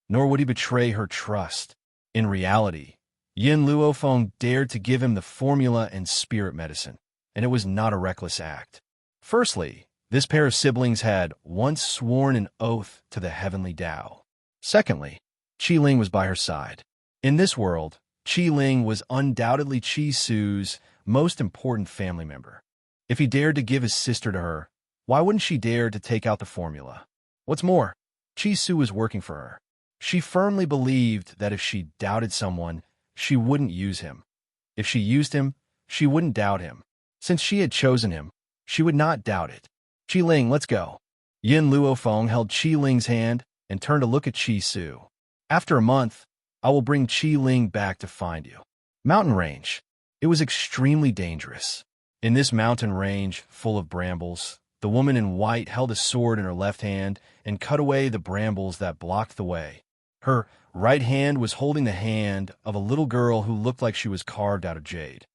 nor would he betray her trust. In reality, Yin Luofeng dared to give him the formula and spirit medicine, and it was not a reckless act. Firstly, this pair of siblings had once sworn an oath to the heavenly Tao. Secondly, Qi Ling was by her side. In this world, Qi Ling was undoubtedly Qi Su's most important family member. If he dared to give his sister to her, why wouldn't she dare to take out the formula? What's more, Qi Su was working for her. She firmly believed that if she doubted someone, she wouldn't use him. If she used him, she wouldn't doubt him. Since she had chosen him, she would not doubt it. Qi Ling, let's go. Yin Luofeng held Qi Ling's hand and turned to look at Qi Su. After a month, I will bring Qi Ling back to find you. Mountain range. It was extremely dangerous. In this mountain range, full of brambles, the woman in white held a sword in her left hand and cut away the brambles that blocked the way. Her right hand was holding the hand of a little girl who looked like she was carved out of jade.